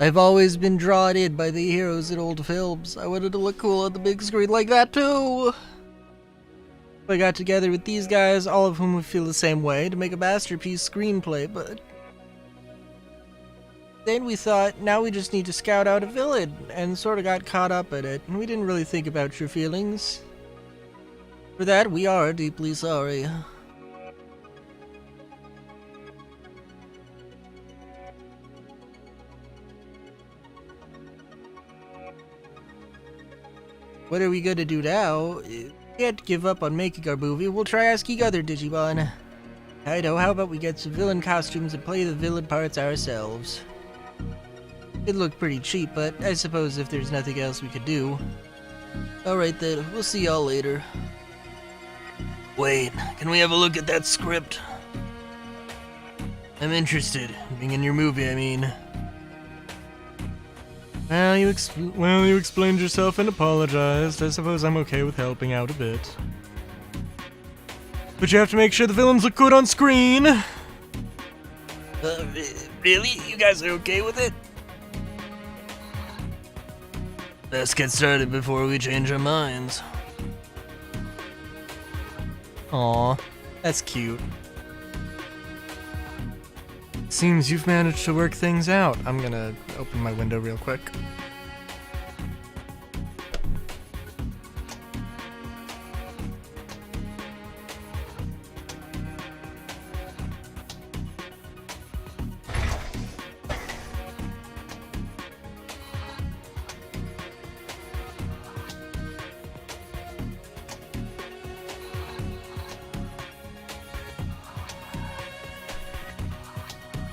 I've always been drawn in by the heroes in old films. I wanted to look cool on the big screen like that too. I got together with these guys, all of whom would feel the same way, to make a masterpiece screenplay, but then we thought, now we just need to scout out a villain, and sort of got caught up in it, and we didn't really think about your feelings. For that, we are deeply sorry. What are we gonna do now? We can't give up on making our movie. We'll try asking other Digimon. I know, how about we get some villain costumes and play the villain parts ourselves? It'd look pretty cheap, but I suppose if there's nothing else we could do. Alright then, we'll see y'all later. Wait, can we have a look at that script? I'm interested. Being in your movie, I mean. Well, you explained yourself and apologized. I suppose I'm okay with helping out a bit. But you have to make sure the villains look good on screen! Really? You guys are okay with it? Let's get started before we change our minds. Aw, that's cute. Seems you've managed to work things out. I'm gonna open my window real quick.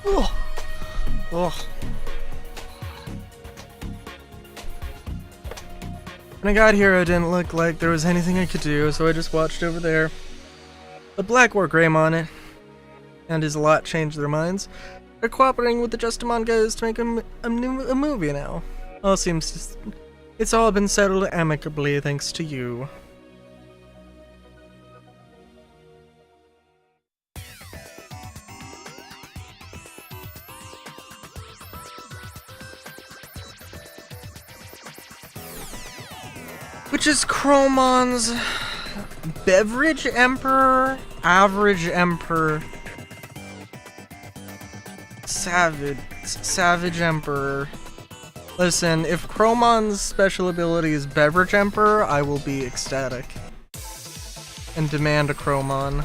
Oh. Oh. When I got here, it didn't look like there was anything I could do, so I just watched over there. But Black wore Greymon, and his lot changed their minds. They're cooperating with the Justimon guys to make a movie now. All seems just... It's all been settled amicably thanks to you. Which is Chromon's Beverage Emperor, Average Emperor, Savage Emperor. Listen, if Chromon's special ability is Beverage Emperor, I will be ecstatic and demand a Chromon.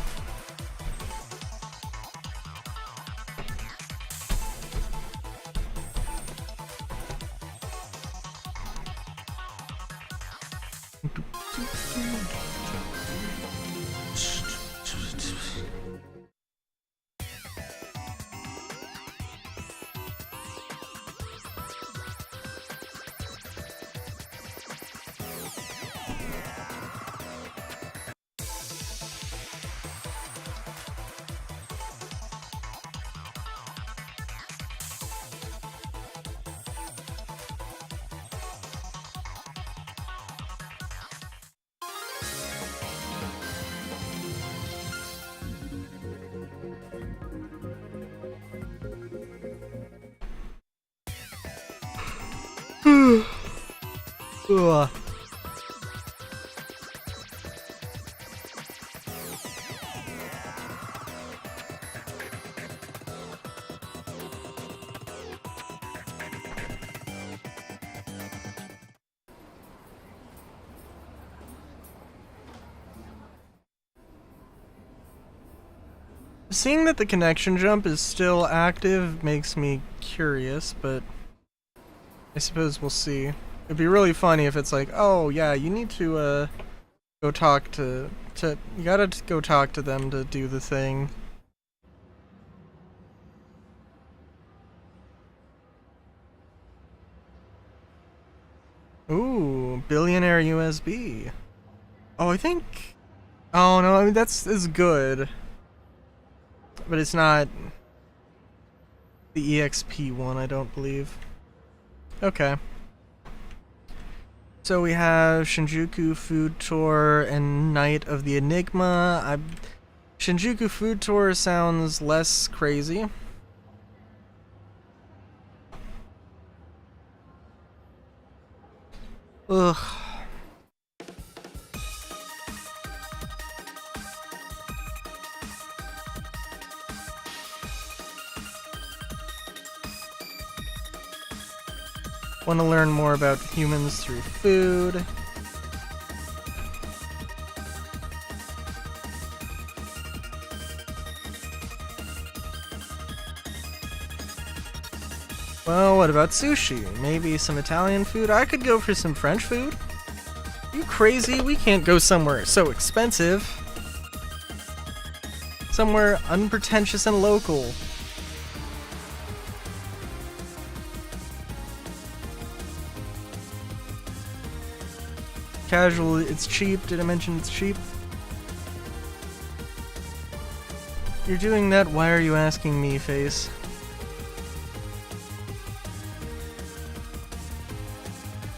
Ugh. Seeing that the connection jump is still active makes me curious, but I suppose we'll see. It'd be really funny if it's like, oh yeah, you need to go talk to you gotta go talk to them to do the thing. Ooh, billionaire USB. Oh, I think Oh no, I mean that's good. But it's not the EXP one, I don't believe. Okay. So we have Shinjuku Food Tour and Night of the Enigma. Shinjuku Food Tour sounds less crazy. Ugh. Want to learn more about humans through food. Well, what about sushi? Maybe some Italian food? I could go for some French food. You crazy? We can't go somewhere so expensive. Somewhere unpretentious and local. Casual, it's cheap. Did I mention it's cheap? You're doing that, why are you asking me, face?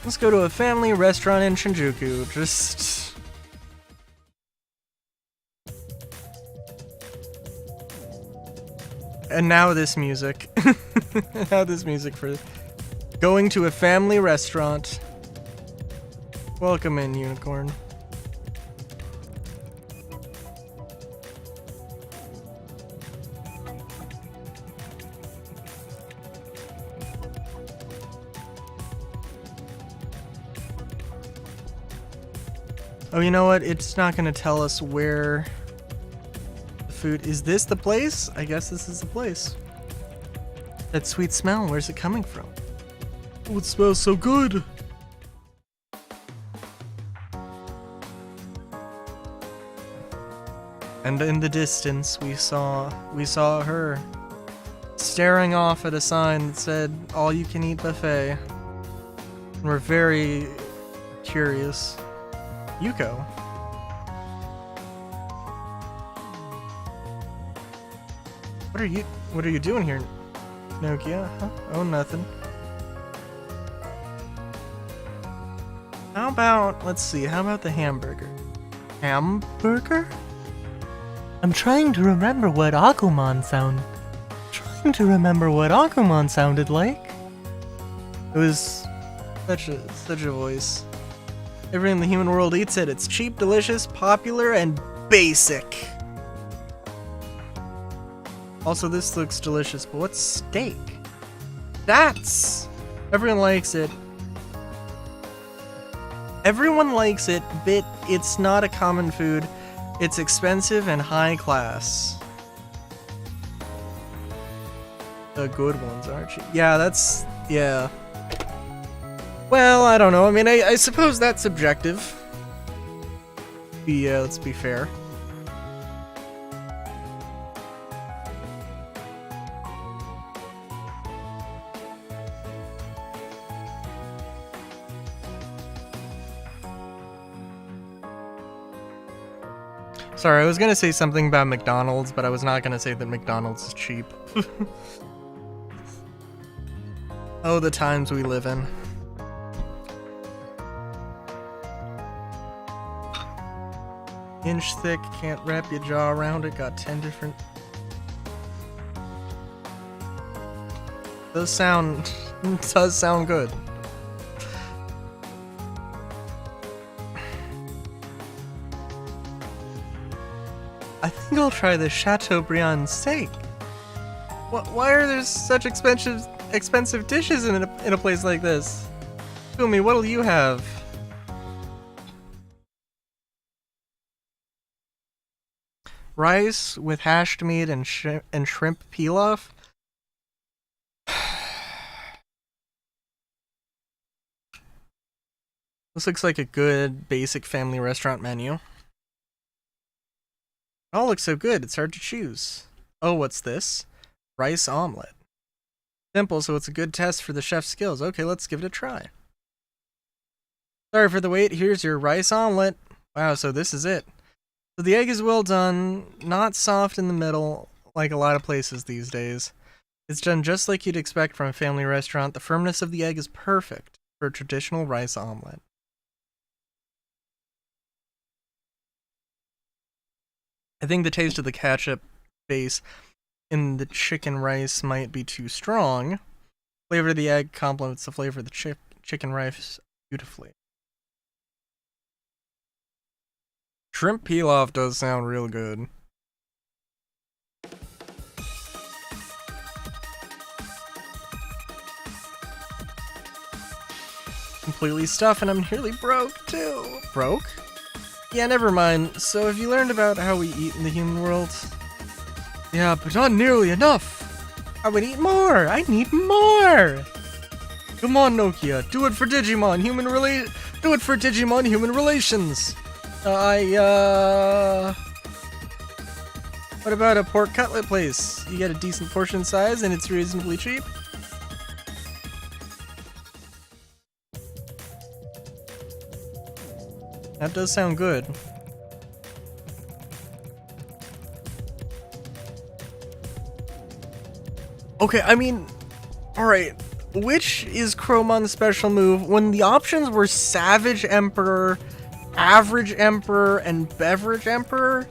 Let's go to a family restaurant in Shinjuku. Just... And now this music. Now this music for going to a family restaurant. Welcome in, unicorn. Oh, you know what? It's not gonna tell us where the food... Is this the place? I guess this is the place. That sweet smell, where's it coming from? Oh, it smells so good! And in the distance, we saw her staring off at a sign that said, all-you-can-eat buffet. And we're very curious. Yuko. What are you doing here, Nokia? Huh? Oh, nothing. How about, let's see, how about the hamburger? Hamburger? I'm trying to remember what Agumon sounded like. It was such a voice. Everyone in the human world eats it. It's cheap, delicious, popular, and basic. Also, this looks delicious, but what's steak? Everyone likes it. Everyone likes it, but it's not a common food. It's expensive and high class. The good ones are cheap. Yeah, yeah. Well, I don't know. I mean, I suppose that's subjective. Let's be fair. Sorry, I was gonna say something about McDonald's, but I was not gonna say that McDonald's is cheap. Oh, the times we live in. Inch thick, can't wrap your jaw around it, got 10 different... does sound good. I think I'll try the Chateaubriand steak. Why are there such expensive dishes in a place like this? Fumi, what'll you have? Rice with hashed meat and shrimp pilaf? This looks like a good basic family restaurant menu. It all looks so good, it's hard to choose. Oh, what's this? Rice omelet. Simple, so it's a good test for the chef's skills. Okay, let's give it a try. Sorry for the wait, here's your rice omelet. Wow, so this is it. So the egg is well done, not soft in the middle like a lot of places these days. It's done just like you'd expect from a family restaurant. The firmness of the egg is perfect for a traditional rice omelet. I think the taste of the ketchup base in the chicken rice might be too strong. Flavor of the egg complements the flavor of the chicken rice beautifully. Shrimp pilaf does sound real good. Completely stuffed and I'm nearly broke too. Broke? Yeah, never mind. So have you learned about how we eat in the human world? Yeah, but not nearly enough. I would eat more. I need more. Come on, Nokia. Do it for Digimon Do it for Digimon human relations. What about a pork cutlet place? You get a decent portion size and it's reasonably cheap. That does sound good. Okay, I mean, alright. Which is Chromon's special move when the options were Savage Emperor, Average Emperor, and Beverage Emperor?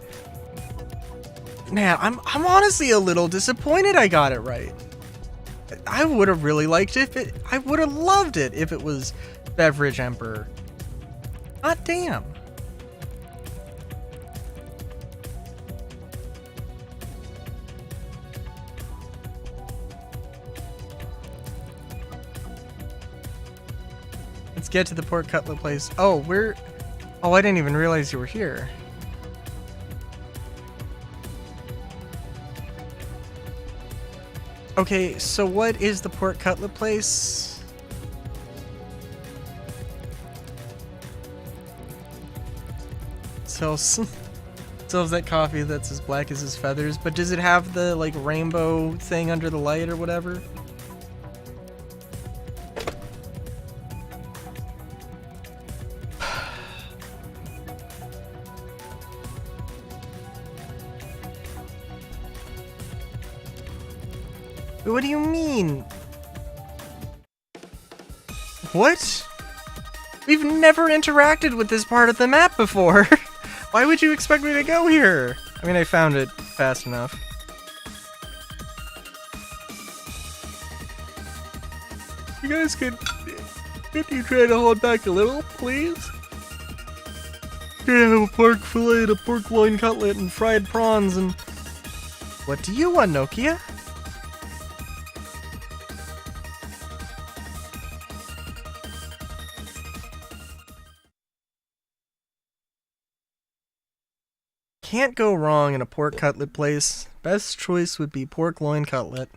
Man, I'm honestly a little disappointed I got it right. I would have really liked it I would have loved it if it was Beverage Emperor. God damn. Let's get to the pork cutlet place. Oh, I didn't even realize you were here. Okay, so what is the pork cutlet place? Sells that coffee that's as black as his feathers, but does it have the like rainbow thing under the light or whatever? What do you mean? What? We've never interacted with this part of the map before. Why would you expect me to go here? I mean, I found it fast enough. You guys could you try to hold back a little, please? Can I have a pork fillet, a pork loin cutlet, and fried prawns, and... What do you want, Nokia? Can't go wrong in a pork cutlet place. Best choice would be pork loin cutlet.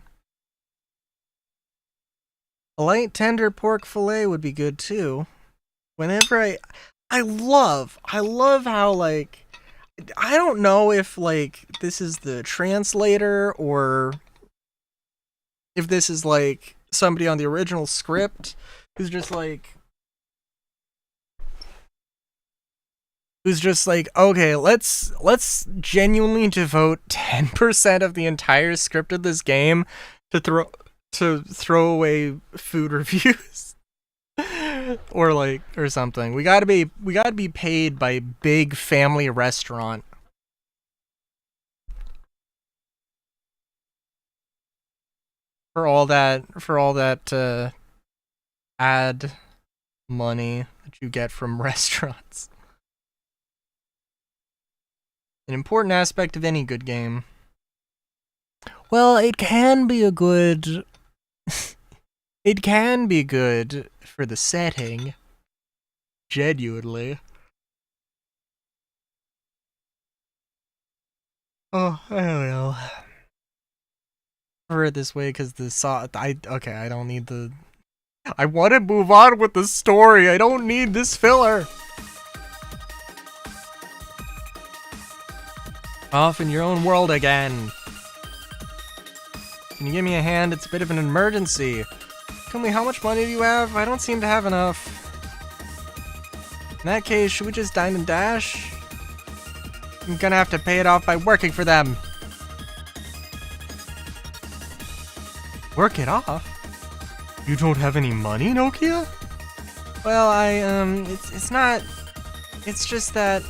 A light tender pork fillet would be good too. Whenever I love how like, I don't know if like this is the translator or if this is like somebody on the original script who's just like, okay, let's genuinely devote 10% of the entire script of this game to throw away food reviews. or something. We gotta be paid by big family restaurant. For all that ad money that you get from restaurants. An important aspect of any good game. Well, it can be good for the setting. Genuinely. Oh, I don't know. I prefer it this way because I don't need the... I want to move on with the story. I don't need this filler. Off in your own world again. Can you give me a hand? It's a bit of an emergency. Tell me, how much money do you have? I don't seem to have enough. In that case, should we just dine and dash? I'm gonna have to pay it off by working for them. Work it off? You don't have any money, Nokia? Well, it's not... It's just that,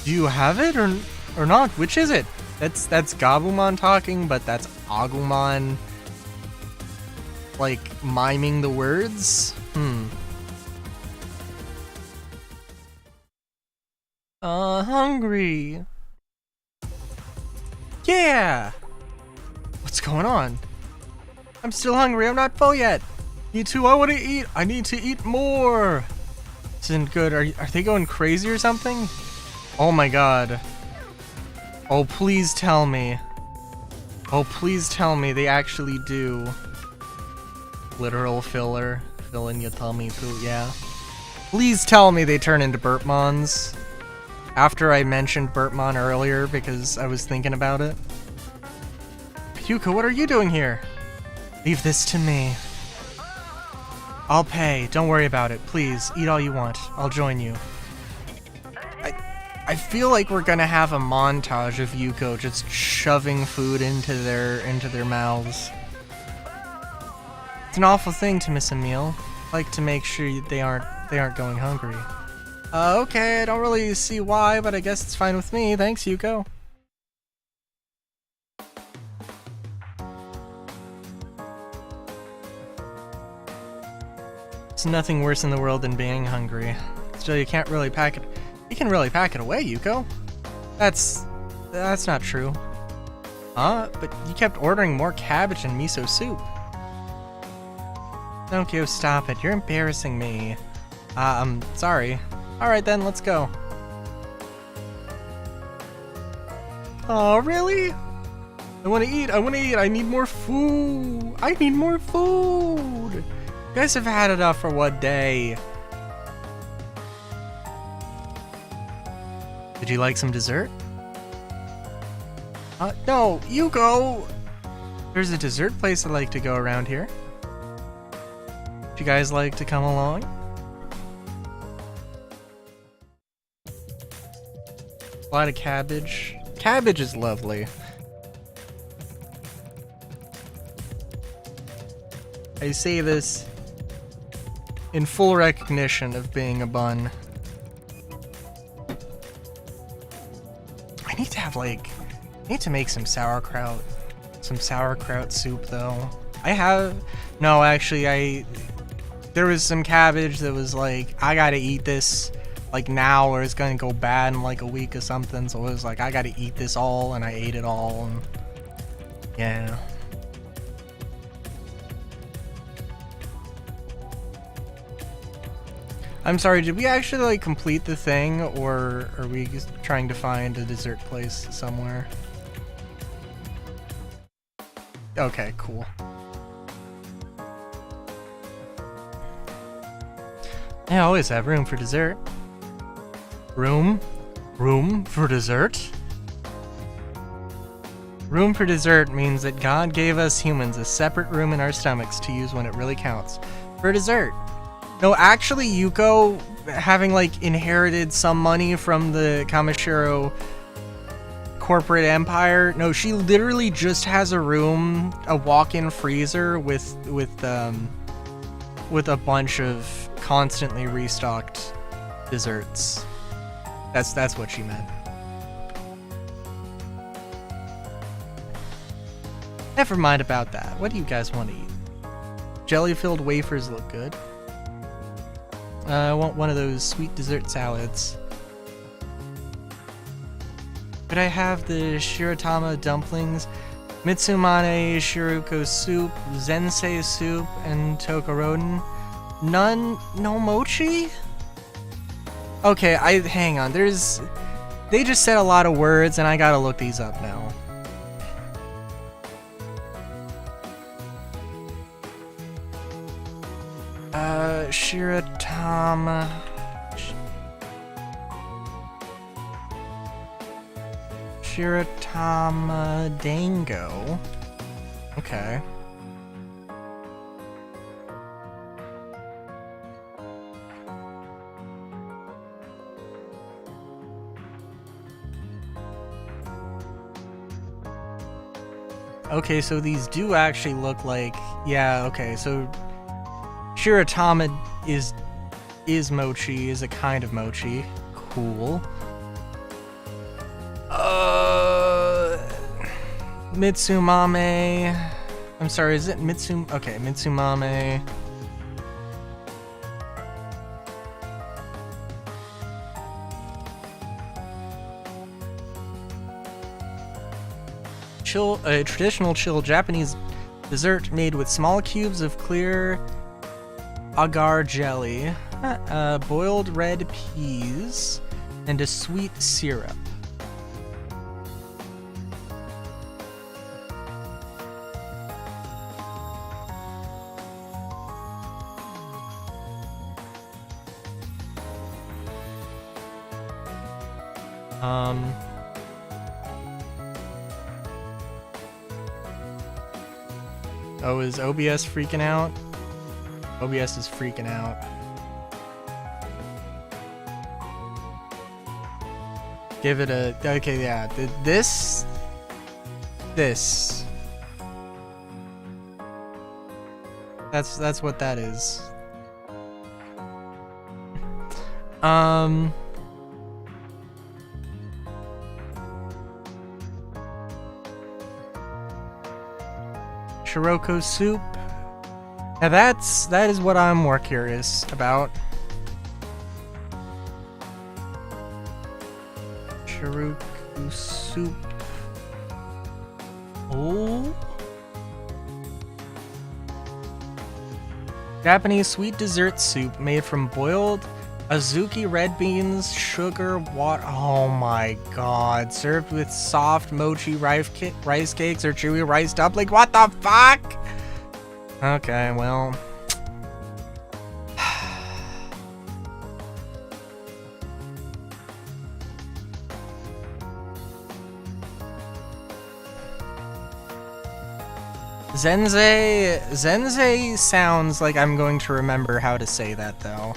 do you have it or not? Which is it? That's Gabumon talking, but that's Agumon, like, miming the words? Hungry. Yeah! What's going on? I'm still hungry, I'm not full yet. Me too, I want to eat. I need to eat more. This isn't good. Are they going crazy or something? Oh my god. Oh, please tell me. Oh, please tell me they actually do. Literal filler. Fill in your tummy too, yeah. Please tell me they turn into Burpmons. After I mentioned Burpmon earlier because I was thinking about it. Yuka, what are you doing here? Leave this to me. I'll pay. Don't worry about it. Please, eat all you want. I'll join you. I feel like we're gonna have a montage of Yuko just shoving food into their mouths. It's an awful thing to miss a meal. I like to make sure they aren't going hungry. Okay, I don't really see why, but I guess it's fine with me. Thanks, Yuko. There's nothing worse in the world than being hungry. Still, you can't really pack it. You can really pack it away, Yuko. That's not true. Huh? But you kept ordering more cabbage and miso soup. Pinocchio, stop it. You're embarrassing me. I'm sorry. Alright then, let's go. Oh, really? I wanna eat, I need more food. I need more food. You guys have had enough for one day. Would you like some dessert? No, you go! There's a dessert place I like to go around here. Would you guys like to come along? A lot of cabbage. Cabbage is lovely. I say this in full recognition of being a bun. I need to have I need to make some sauerkraut. Some sauerkraut soup though. No, actually there was some cabbage that was like, I gotta eat this now or it's gonna go bad in like a week or something, so it was like, I gotta eat this all, and I ate it all, and yeah. I'm sorry, did we actually complete the thing, or are we just trying to find a dessert place somewhere? Okay, cool. I always have room for dessert. Room for dessert? Room for dessert means that God gave us humans a separate room in our stomachs to use when it really counts. For dessert. No, actually, Yuko, having inherited some money from the Kamishiro corporate empire, no, she literally just has a room, a walk-in freezer with a bunch of constantly restocked desserts. That's what she meant. Never mind about that. What do you guys want to eat? Jelly-filled wafers look good. I want one of those sweet dessert salads. Could I have the shiratama dumplings, mitsumane shiruko soup, zensei soup, and tokaroden? None? No mochi? Okay, hang on. They just said a lot of words, and I gotta look these up now. Shiratama. Shiratama Dango. Okay. Okay, so these do actually look like... Yeah, okay, so... Shiratama is mochi, is a kind of mochi. Cool. Mitsumame... I'm sorry, is it Okay, Mitsumame... A traditional chill Japanese dessert made with small cubes of clear agar jelly, boiled red peas, and a sweet syrup. Oh, is OBS freaking out? OBS is freaking out. Give it a... Okay, yeah. This... That's what that is. Shiroko soup. Now that is what I'm more curious about. Shiroko soup. Oh. Japanese sweet dessert soup made from boiled azuki red beans, sugar, water. Oh my god. Served with soft mochi rice cakes or chewy rice dumpling. What the fuck? Okay, well. Zenze sounds like I'm going to remember how to say that though.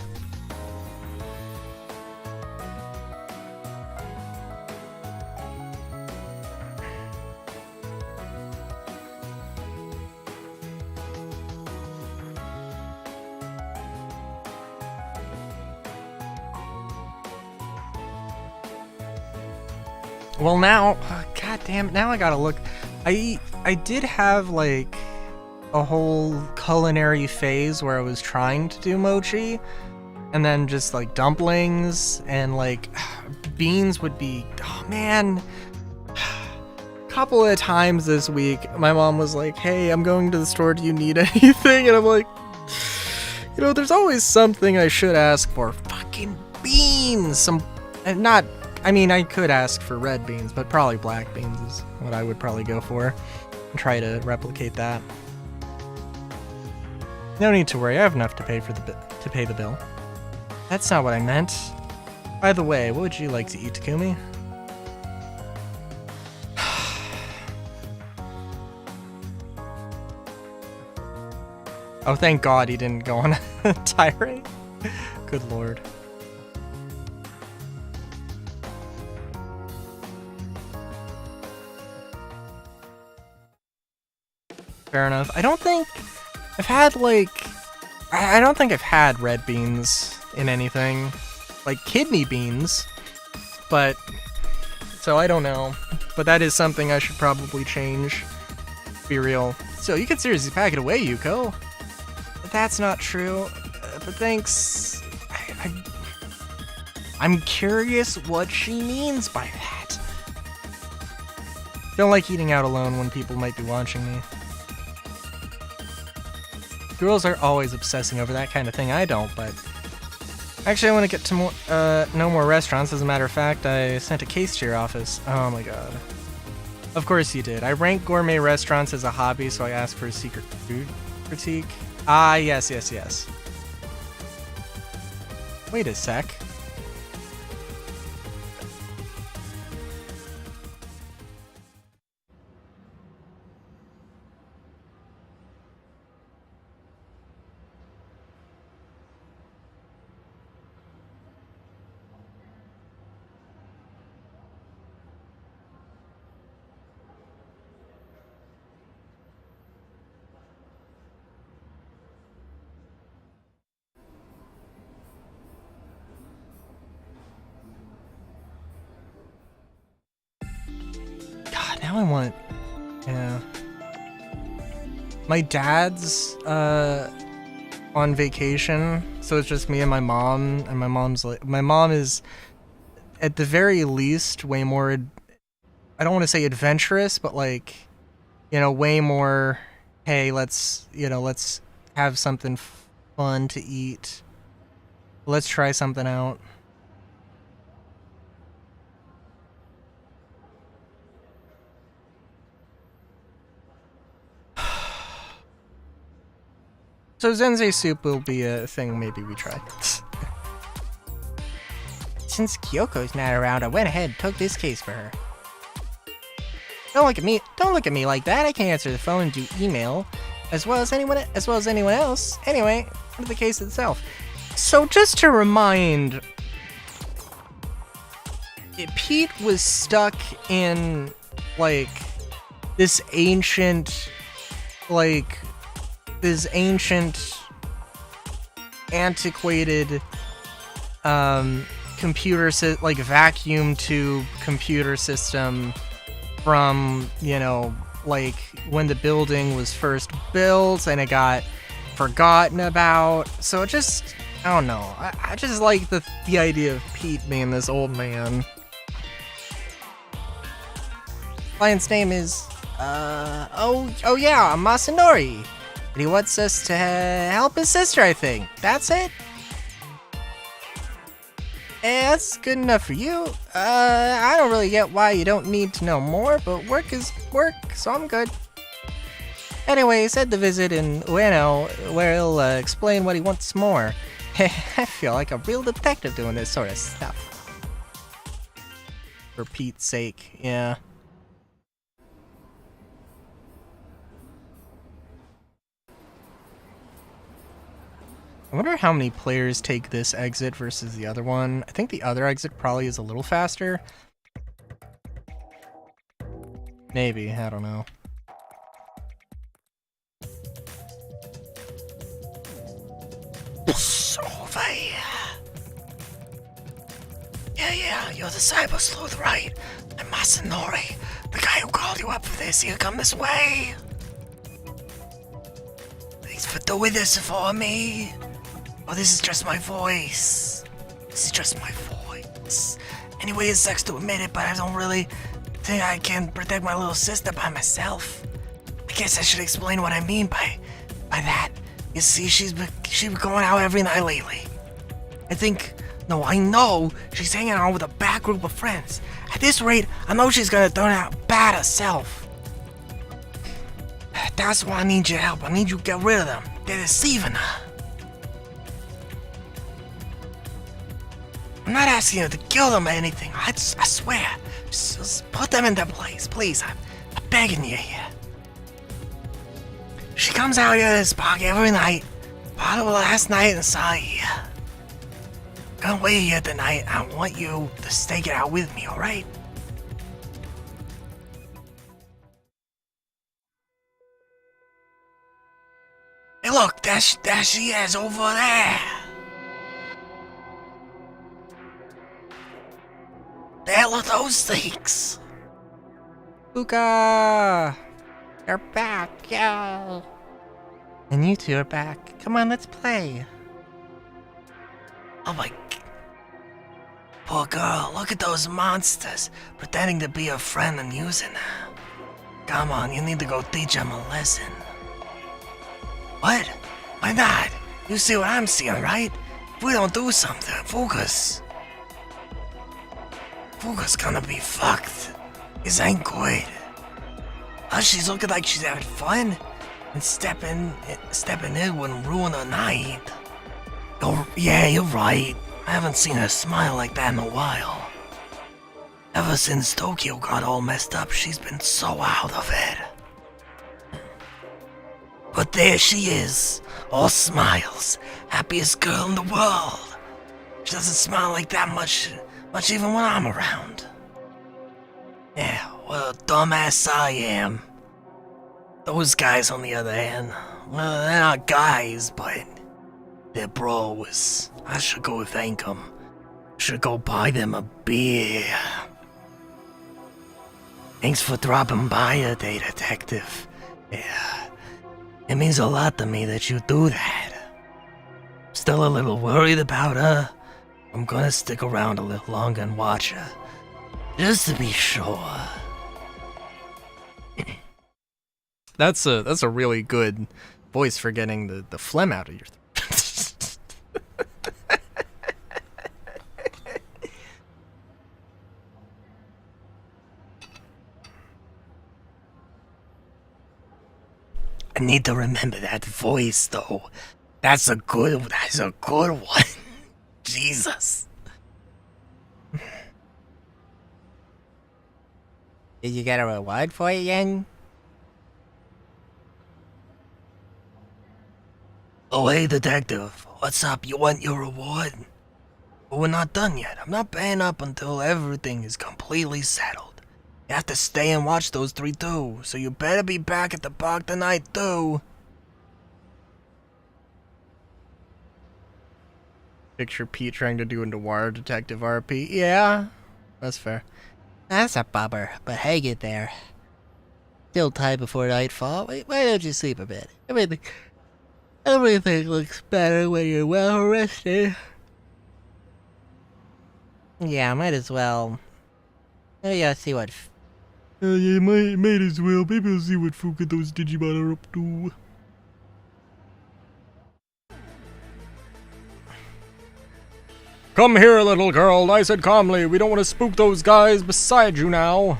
Well now, god damn it, now I gotta look. I did have like a whole culinary phase where I was trying to do mochi, and then just like dumplings and like beans would be, oh man. Couple of times this week, my mom was like, hey, I'm going to the store, do you need anything? And I'm like, you know, there's always something I should ask for. Fucking beans! I mean, I could ask for red beans, but probably black beans is what I would probably go for. And try to replicate that. No need to worry, I have enough to pay the bill. That's not what I meant. By the way, what would you like to eat, Takumi? Oh, thank God he didn't go on a tirade. Good lord. Fair enough. I don't think I've had like... I don't think I've had red beans in anything. Like kidney beans. But... So I don't know. But that is something I should probably change. Be real. So you can seriously pack it away, Yuko. But that's not true. But thanks. I'm curious what she means by that. Don't like eating out alone when people might be watching me. Girls are always obsessing over that kind of thing. I don't, but... Actually, I want to get to more, no more restaurants. As a matter of fact, I sent a case to your office. Oh my god. Of course you did. I rank gourmet restaurants as a hobby, so I asked for a secret food critique. Ah, yes. Wait a sec. Now I want... Yeah. My dad's on vacation, so it's just me and my mom, and my mom is at the very least way more, I don't want to say adventurous, but like, you know, way more, hey, let's have something fun to eat. Let's try something out. So Zensei soup will be a thing maybe we try. Since Kyoko's not around, I went ahead and took this case for her. Don't look at me like that. I can answer the phone and do email as well as anyone else. Anyway, onto the case itself. So just to remind, Pete was stuck in like this ancient antiquated vacuum tube computer system from, you know, like when the building was first built and it got forgotten about. So it just, I don't know. I just like the idea of Pete being this old man. Client's name is oh yeah, Masanori. And he wants us to help his sister, I think. That's it? That's good enough for you. I don't really get why you don't need to know more, but work is work, so I'm good. Anyway, he said to visit in Ueno, where he'll explain what he wants more. I feel like a real detective doing this sort of stuff. For Pete's sake, yeah. I wonder how many players take this exit versus the other one. I think the other exit probably is a little faster. Maybe, I don't know. Over here. Yeah, you're the cyber sleuth, right? I'm Masanori, the guy who called you up for this. You come this way. Thanks for doing this for me. Oh, this is just my voice. Anyway, it sucks to admit it, but I don't really think I can protect my little sister by myself. I guess I should explain what I mean by that. You see, she's been going out every night lately. I know she's hanging out with a bad group of friends. At this rate, I know she's gonna turn out bad herself. That's why I need your help. I need you to get rid of them. They're deceiving her. I'm not asking you to kill them or anything. I swear. Just put them in their place, please. I'm begging you here. She comes out here to this park every night. Part of last night and saw you. Gonna wait here tonight. I want you to stake it out with me, alright? Hey look, there she is over there. The hell are those things? Buka! You're back, yo! And you two are back. Come on, let's play. Oh my... Poor girl, look at those monsters, pretending to be her friend and using her. Come on, you need to go teach them a lesson. What? Why not? You see what I'm seeing, right? If we don't do something, Fuka's gonna be fucked. This ain't good. She's looking like she's having fun, and stepping in wouldn't ruin her night. Oh, yeah, you're right. I haven't seen her smile like that in a while. Ever since Tokyo got all messed up, she's been so out of it. But there she is, all smiles, happiest girl in the world. She doesn't smile like that much even when I'm around. Yeah, what a dumbass I am. Those guys, on the other hand, well, they're not guys, but they're bros. I should go thank them. Should go buy them a beer. Thanks for dropping by today, Detective. Yeah, it means a lot to me that you do that. Still a little worried about her. I'm gonna stick around a little longer and watch her. Just to be sure. That's a really good voice for getting the phlegm out of your throat. I need to remember that voice, though. That's a good one. Jesus. Did you get a reward for it, Yen? Oh, hey, Detective. What's up? You want your reward? But we're not done yet. I'm not paying up until everything is completely settled. You have to stay and watch those 3 too, so you better be back at the park tonight too. Picture Pete trying to do a noir detective RP. Yeah, that's fair. That's a bummer, but hang it there. Still time before nightfall. Why don't you sleep a bit? Everything looks better when you're well rested. Yeah, might as well. Maybe I'll see what. Yeah, might as well. Maybe I'll see what Fuka those Digimon are up to. Come here, little girl. I said calmly. We don't want to spook those guys beside you now.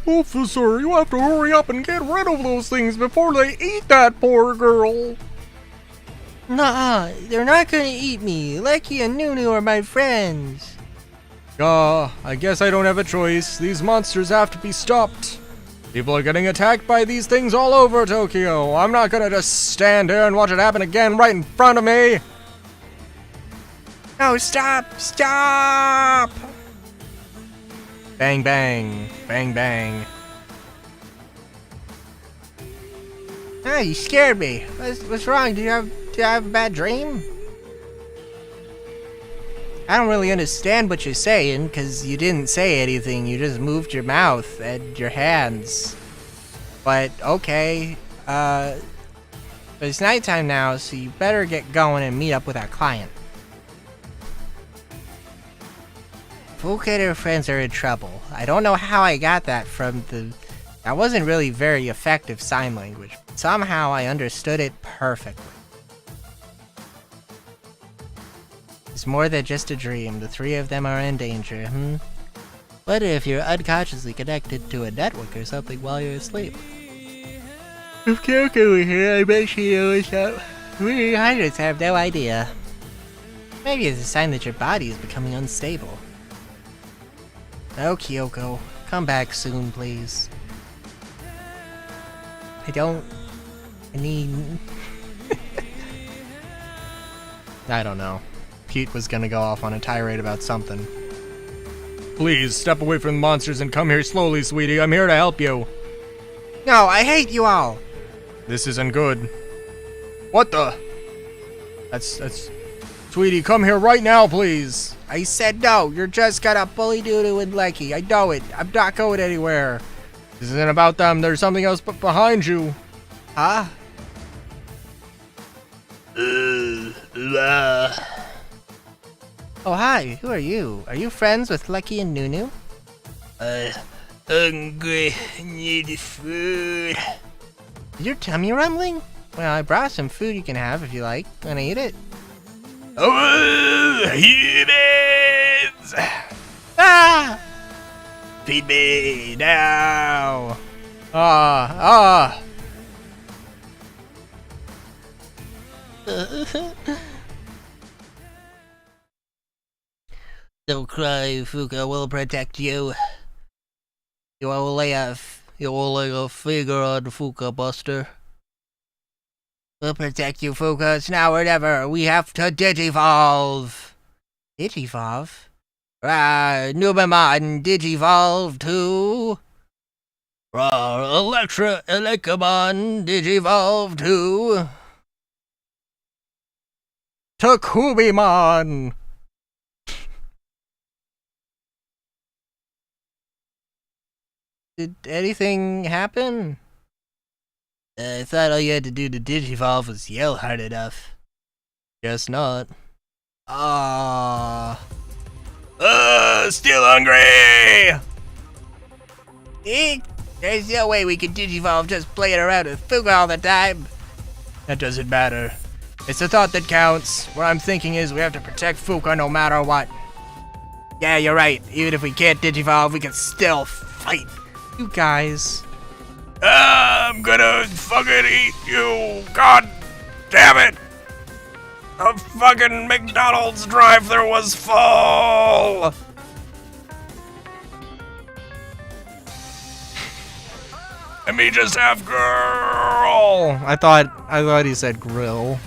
Officer, you have to hurry up and get rid of those things before they eat that poor girl. Nuh-uh, they're not gonna eat me. Lecky and Nunu are my friends. I guess I don't have a choice. These monsters have to be stopped. People are getting attacked by these things all over Tokyo. I'm not gonna just stand here and watch it happen again right in front of me. No, stop! Stop! Bang, bang. Bang, bang. Ah, you scared me. What's wrong? Did you have a bad dream? I don't really understand what you're saying, because you didn't say anything. You just moved your mouth and your hands. But, okay. But it's nighttime now, so you better get going and meet up with our client. Fuka and her friends are in trouble. I don't know how I got that from the... That wasn't really very effective sign language. Somehow I understood it perfectly. It's more than just a dream. The 3 of them are in danger, What if you're unconsciously connected to a network or something while you're asleep? If Kyoko were here, I bet she knows that. We hundreds have no idea. Maybe it's a sign that your body is becoming unstable. Oh, Kyoko, come back soon, please. I need... I don't know. Pete was gonna go off on a tirade about something. Please, step away from the monsters and come here slowly, sweetie. I'm here to help you. No, I hate you all! This isn't good. What the? That's... Sweetie, come here right now, please. I said no, you're just gonna bully Nunu and Lecky. I know it. I'm not going anywhere. This isn't about them. There's something else behind you. Huh? Oh, hi. Who are you? Are you friends with Lecky and Nunu? Hungry. Need food. Is your tummy rumbling? Well, I brought some food you can have if you like. Wanna eat it? Oh, humans! Ah! Feed me now! Don't cry, Fuka will protect you. You will lay a finger on Fuka, Buster. We'll protect you, Fuka. It's now or never. We have to digivolve. Digivolve? Numemon, digivolve to... Electromon, digivolve to... Takubimon! Did anything happen? I thought all you had to do to digivolve was yell hard enough. Guess not. Still hungry! Eek! There's no way we can digivolve just playing around with Fuga all the time. That doesn't matter. It's the thought that counts. What I'm thinking is we have to protect Fuka no matter what. Yeah, you're right. Even if we can't digivolve, we can still fight. You guys. I'm gonna fucking eat you! God damn it! The fucking McDonald's drive-thru was full! Let me just have girl! I thought he said grill.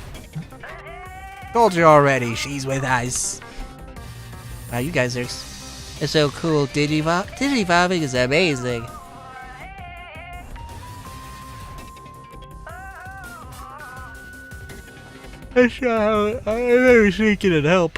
Told you already, she's with us. Wow, you guys are so cool. Digivolving is amazing. I better sneak in and help.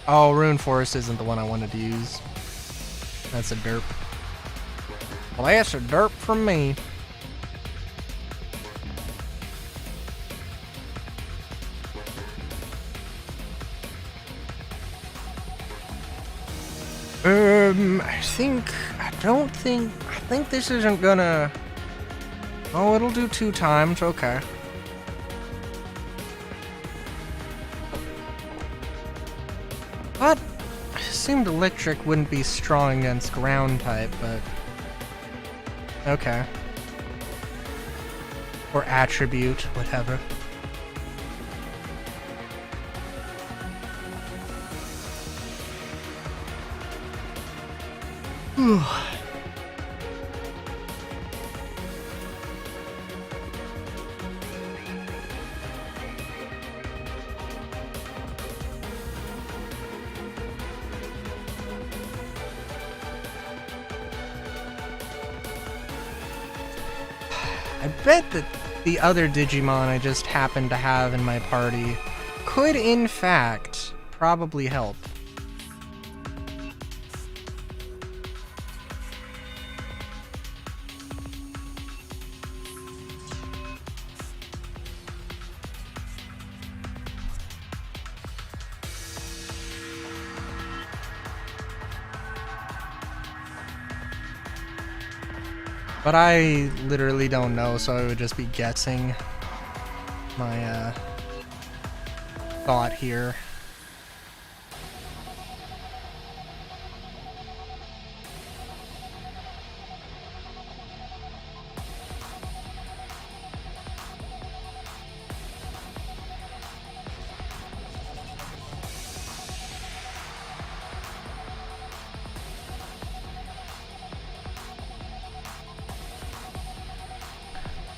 Oh, Rune Forest isn't the one I wanted to use. That's a derp. Well, that's a derp from me. I think this isn't gonna... Oh, it'll do 2 times, okay. But I assumed electric wouldn't be strong against ground type, but... Okay. Or attribute, whatever. Whew. I bet that the other Digimon I just happened to have in my party could, in fact, probably help. But I literally don't know, so I would just be guessing my thought here.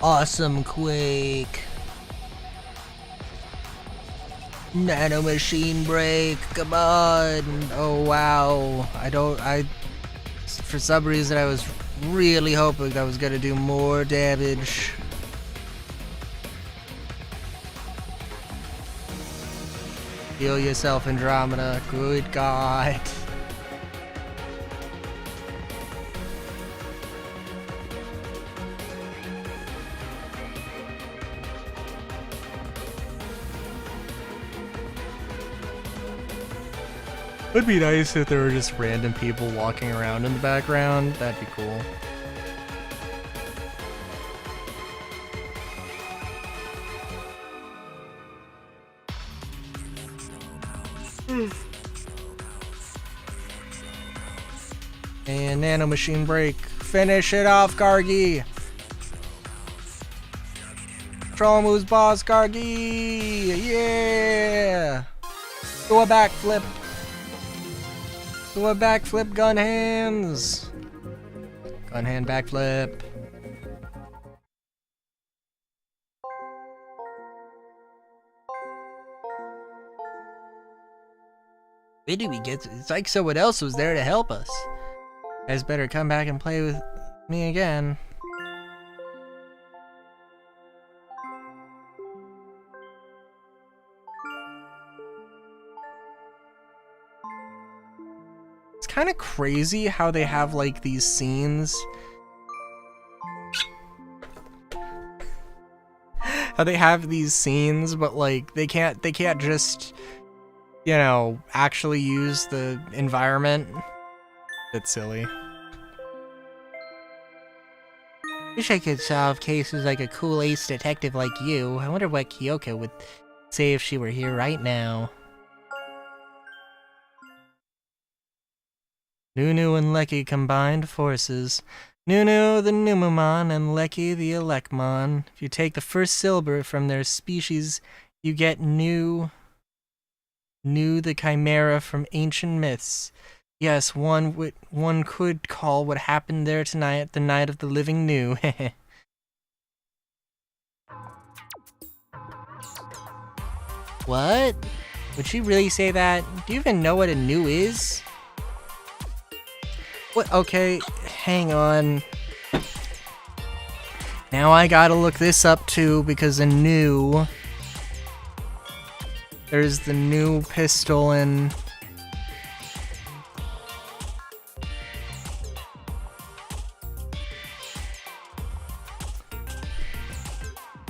Awesome Quake. Nano Machine Break, come on. Oh wow, for some reason I was really hoping that was gonna do more damage. Heal yourself, Andromeda, good god. Would be nice if there were just random people walking around in the background. That'd be cool. And Nano Machine Break. Finish it off, Gargi! Control moves, boss, Gargi! Yeah! Do a backflip! Do a backflip, gun hands! Gun hand backflip. Where did we get to? It's like someone else was there to help us. Guys better come back and play with Me again. It's kind of crazy how they have like these scenes. How they have these scenes, but like they can't just, you know, actually use the environment. It's silly. Wish I could solve cases like a cool ace detective like you. I wonder what Kyoko would say if she were here right now. Nunu and Lecky combined forces. Nunu the Numemon and Lecky the Elecmon. If you take the first syllable from their species, you get Nu the Chimera from ancient myths. Yes, one could call what happened there tonight the night of the living Nu. What? Would she really say that? Do you even know what a Nu is? What? Okay, hang on. Now I gotta look this up too, because a Nu... There's the Nu pistol in...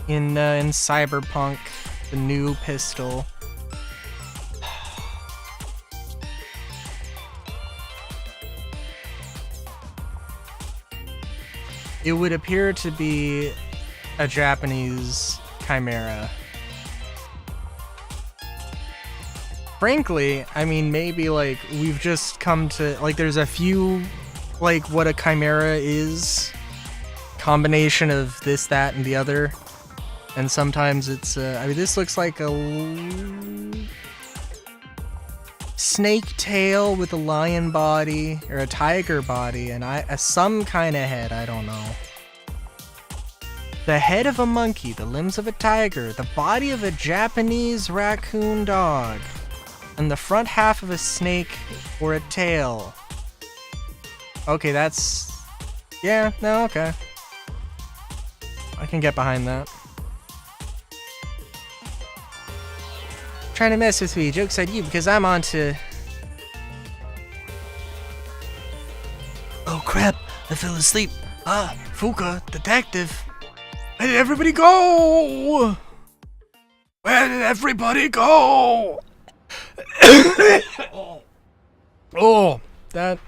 In Cyberpunk, the Nu pistol. It would appear to be a Japanese chimera. Frankly, I mean, maybe like we've just come to like there's a few like what a chimera is, combination of this, that, and the other, and sometimes it's I mean this looks like a snake tail with a lion body or a tiger body and some kind of head, I don't know. The head of a monkey, the limbs of a tiger, the body of a Japanese raccoon dog, and the front half of a snake or a tail. Okay, that's... yeah, no, okay. I can get behind that. Trying to mess with me, joke's on you, because I'm on to... Oh crap, I fell asleep. Ah, Fuka, detective. Where did everybody go? Where did everybody go? Oh, that...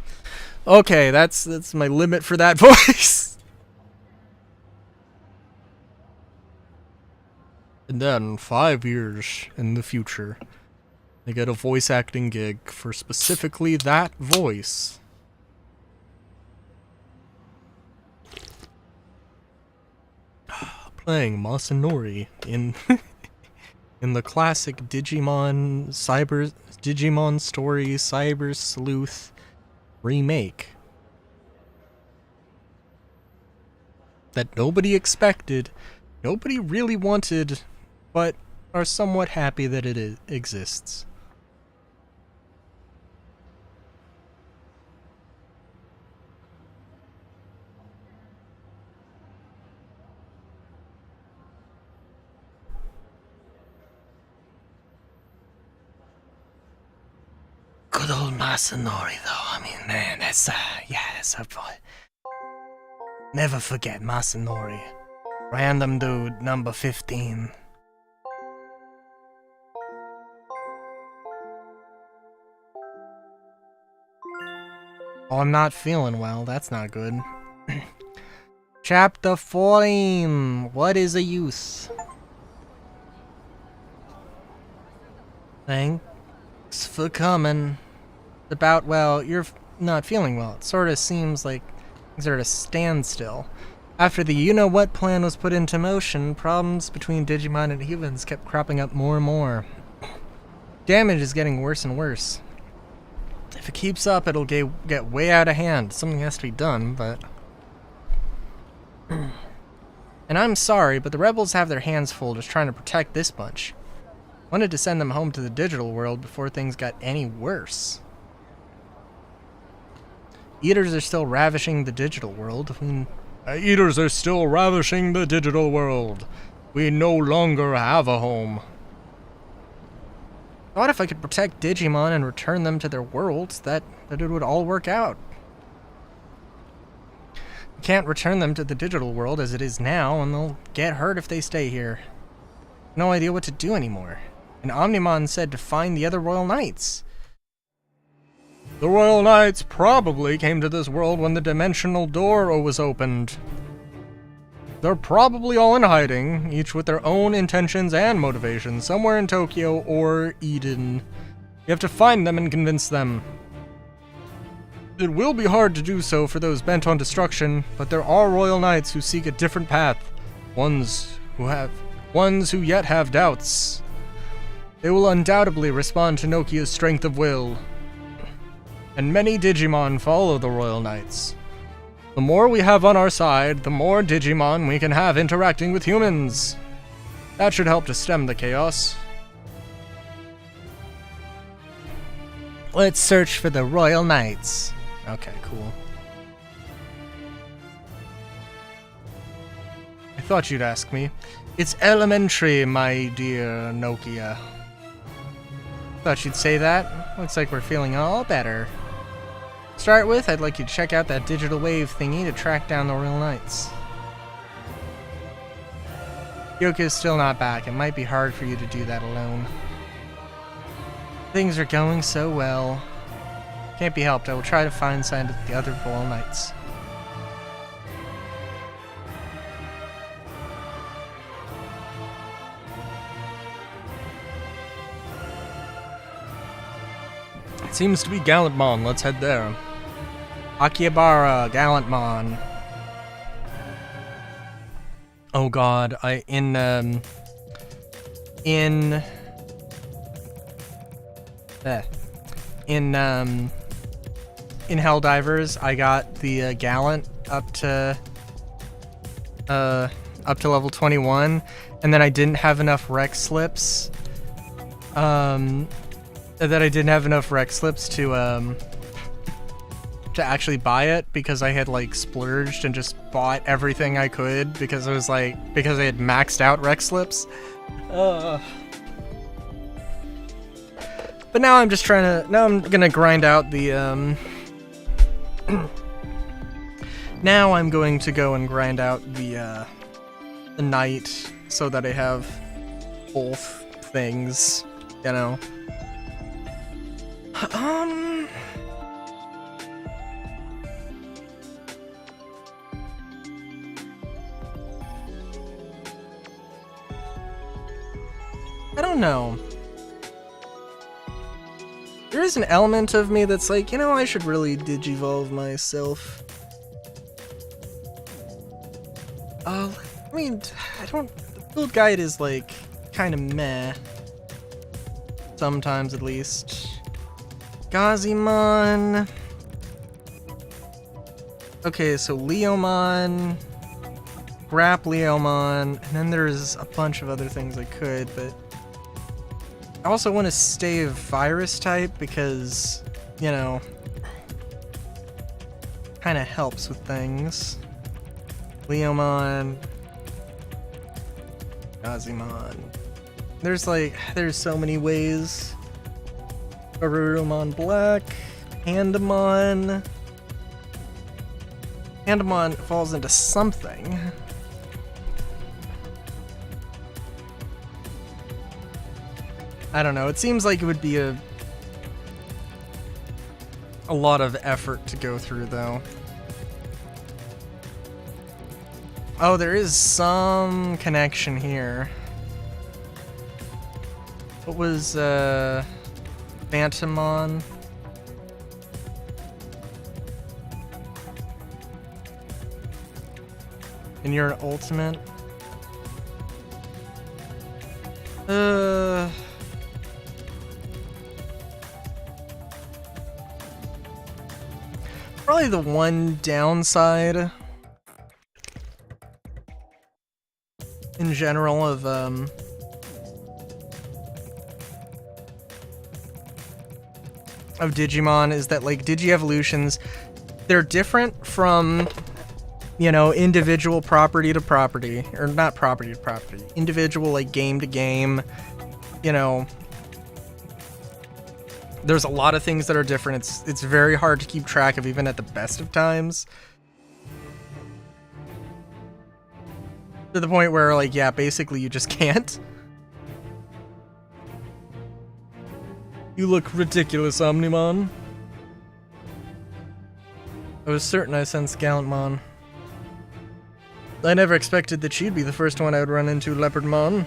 okay, that's my limit for that voice. And then 5 years in the future, they get a voice acting gig for specifically that voice. Playing Masanori in in the classic Digimon Story Cyber Sleuth remake that nobody expected, nobody really wanted, but are somewhat happy that it exists. good old Masanori, though. I mean, man, that's, yeah, that's a boy. Never forget Masanori. Random dude number 15. Oh, I'm not feeling well. That's not good. Chapter 14. What is a youth? Thanks for coming. About, well, you're not feeling well. It sort of seems like things are at a standstill. After the you-know-what plan was put into motion, problems between Digimon and humans kept cropping up more and more. Damage is getting worse and worse. If it keeps up, it'll get way out of hand. Something has to be done, but... And I'm sorry, but the rebels have their hands full just trying to protect this bunch. Wanted to send them home to the digital world before things got any worse. Eaters are still ravishing the digital world. Eaters are still ravishing the digital world. We no longer have a home. Thought if I could protect Digimon and return them to their worlds, that it would all work out. Can't return them to the digital world as it is now, and they'll get hurt if they stay here. No idea what to do anymore. And Omnimon said to find the other Royal Knights. The Royal Knights probably came to this world when the dimensional door was opened. They're probably all in hiding, each with their own intentions and motivations, somewhere in Tokyo or Eden. You have to find them and convince them. It will be hard to do so for those bent on destruction, but there are Royal Knights who seek a different path, ones who yet have doubts. They will undoubtedly respond to Nokia's strength of will. And many Digimon follow the Royal Knights. The more we have on our side, the more Digimon we can have interacting with humans. That should help to stem the chaos. Let's search for the Royal Knights. Okay, cool. I thought you'd ask me. It's elementary, my dear Nokia. Thought you'd say that. Looks like we're feeling all better. Start with, I'd like you to check out that digital wave thingy to track down the Royal Knights. Yoko's still not back. It might be hard for you to do that alone. Things are going so well. Can't be helped. I will try to find signs of the other Royal Knights. It seems to be Gallantmon. Let's head there. Akihabara, Gallantmon. Oh god, in Helldivers, I got the Gallant up to level 21, and then I didn't have enough Rex slips. To actually buy it, because I had like splurged and just bought everything I could because I had maxed out Rex slips. But now I'm just now I'm gonna grind out the now I'm going to go and grind out the knight so that I have both things, you know. I don't know. There is an element of me that's like, you know, I should really digivolve myself. I mean, the build guide is like kind of meh. Sometimes at least. Gazimon. Okay, so Leomon. Grap Leomon. And then there's a bunch of other things I could, but I also want to stay a virus type because, you know, kind of helps with things. Leomon. Gazimon. There's so many ways. Garurumon Black. Pandamon. Pandamon falls into something. I don't know, it seems like it would be a lot of effort to go through, though. Oh, there is some connection here. What was, Phantomon? In your ultimate? Probably the one downside in general of Digimon is that, like, Digi-Evolutions, they're different from, you know, individual property to property, or not property to property, individual like game to game, you know. There's a lot of things that are different. It's very hard to keep track of even at the best of times. To the point where, like, yeah, basically you just can't. You look ridiculous, Omnimon. I was certain I sensed Gallantmon. I never expected that she'd be the first one I would run into, Leopardmon.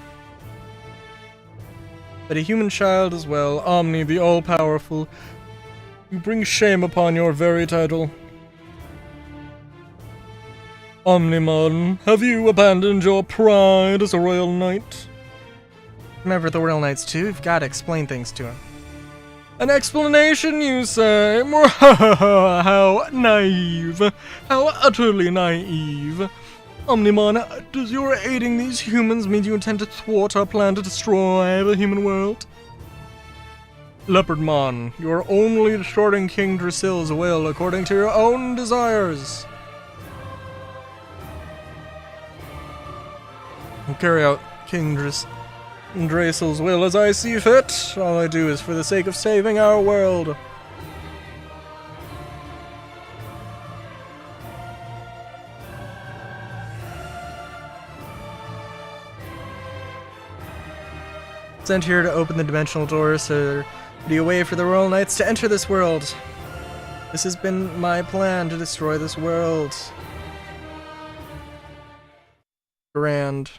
But a human child as well, Omni the all-powerful. You bring shame upon your very title. Omnimon, have you abandoned your pride as a royal knight? Remember the royal knights too? You've got to explain things to him. An explanation, you say? How naive. How utterly naive. Omnimon, does your aiding these humans mean you intend to thwart our plan to destroy the human world? Leopardmon, you are only destroying King Drasil's will according to your own desires. I'll carry out King Drasil's will as I see fit. All I do is for the sake of saving our world. Sent here to open the dimensional door so there would be a way for the Royal Knights to enter this world. This has been my plan to destroy this world. Grand.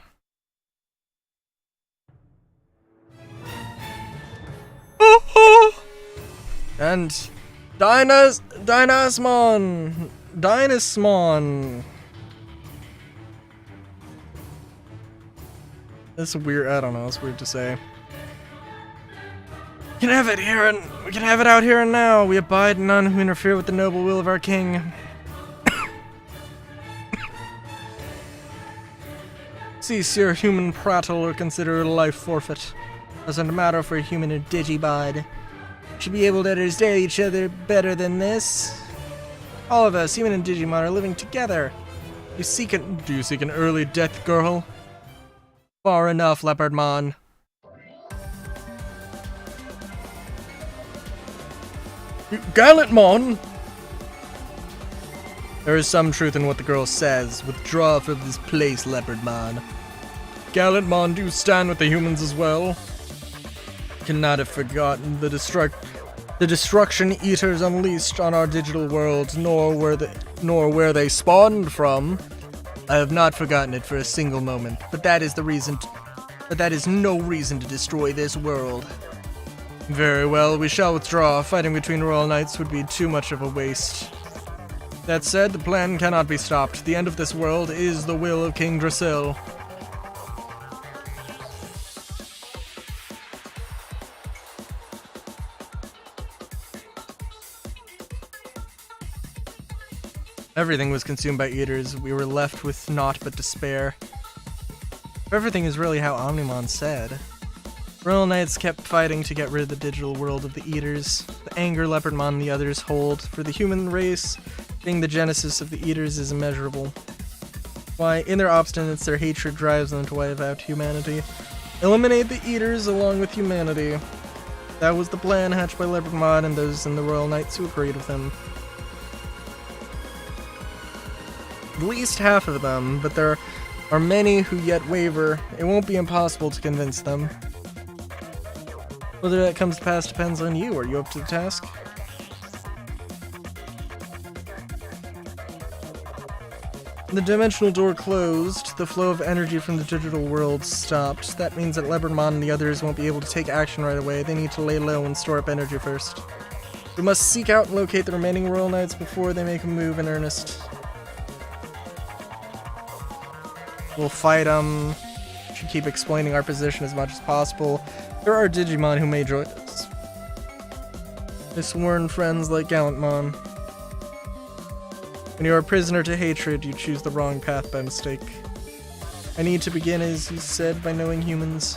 And Dynasmon! That's weird, I don't know, it's weird to say. We can have it here and we can have it out here and now. We abide none who interfere with the noble will of our king. Cease your human prattle or consider life forfeit. Doesn't matter for a human or Digibod. Should be able to understand each other better than this. All of us, human and Digimon, are living together. Do you seek an early death, girl? Far enough, Leopardmon. Gallantmon! There is some truth in what the girl says. Withdraw from this place, Leopardmon. Gallantmon, do you stand with the humans as well? Cannot have forgotten the destruction eaters unleashed on our digital world, nor where they spawned from. I have not forgotten it for a single moment, but that is no reason to destroy this world. Very well, we shall withdraw. Fighting between royal knights would be too much of a waste. That said, the plan cannot be stopped. The end of this world is the will of King Drasil. Everything was consumed by eaters. We were left with naught but despair. Everything is really how Omnimon said. Royal Knights kept fighting to get rid of the digital world of the eaters. The anger Leopardmon and the others hold for the human race, being the genesis of the eaters, is immeasurable. Why, in their obstinance, their hatred drives them to wipe out humanity. Eliminate the eaters along with humanity. That was the plan hatched by Leopardmon and those in the Royal Knights who agreed with him. At least half of them, but there are many who yet waver. It won't be impossible to convince them. Whether that comes to pass depends on you. Are you up to the task? The dimensional door closed. The flow of energy from the digital world stopped. That means that Leopardmon and the others won't be able to take action right away. They need to lay low and store up energy first. We must seek out and locate the remaining Royal Knights before they make a move in earnest. We'll fight them. Should keep explaining our position as much as possible. There are Digimon who may join us. My sworn friends like Gallantmon. When you are a prisoner to hatred, you choose the wrong path by mistake. I need to begin, as you said, by knowing humans.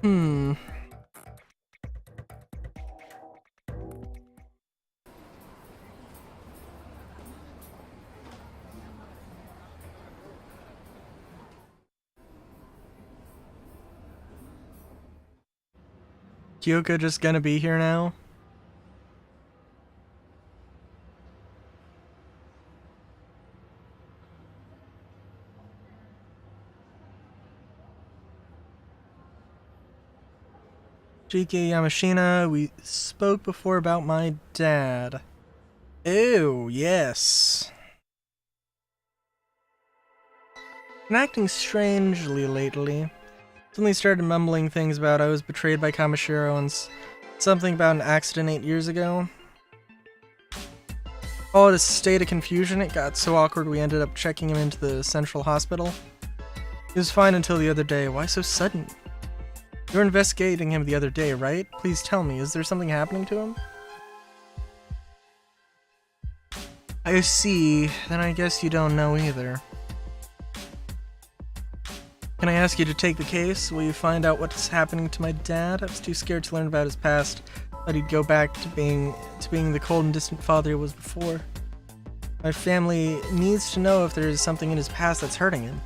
Hmm. Kyoko just gonna be here now? GK Yamashina, we spoke before about my dad. Ew, yes. Been acting strangely lately. Suddenly started mumbling things about I was betrayed by Kamashiro and something about an accident 8 years ago. Oh, a state of confusion. It got so awkward we ended up checking him into the central hospital. He was fine until the other day. Why so sudden? You were investigating him the other day, right? Please tell me, is there something happening to him? I see. Then I guess you don't know either. Can I ask you to take the case? Will you find out what's happening to my dad? I was too scared to learn about his past. Thought he'd go back to being the cold and distant father he was before. My family needs to know if there is something in his past that's hurting him.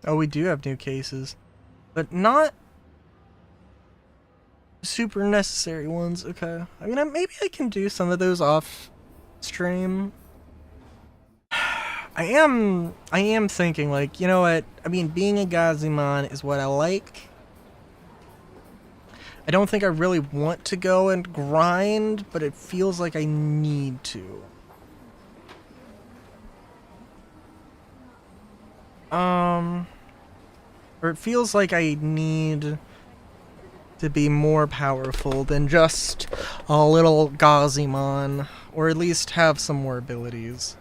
Oh, we do have new cases, but not super necessary ones. Okay. I mean, maybe I can do some of those off stream. I am thinking, like, you know what? I mean, being a Gazimon is what I like. I don't think I really want to go and grind, but it feels like I need to. Or it feels like I need to be more powerful than just a little Gazimon, or at least have some more abilities.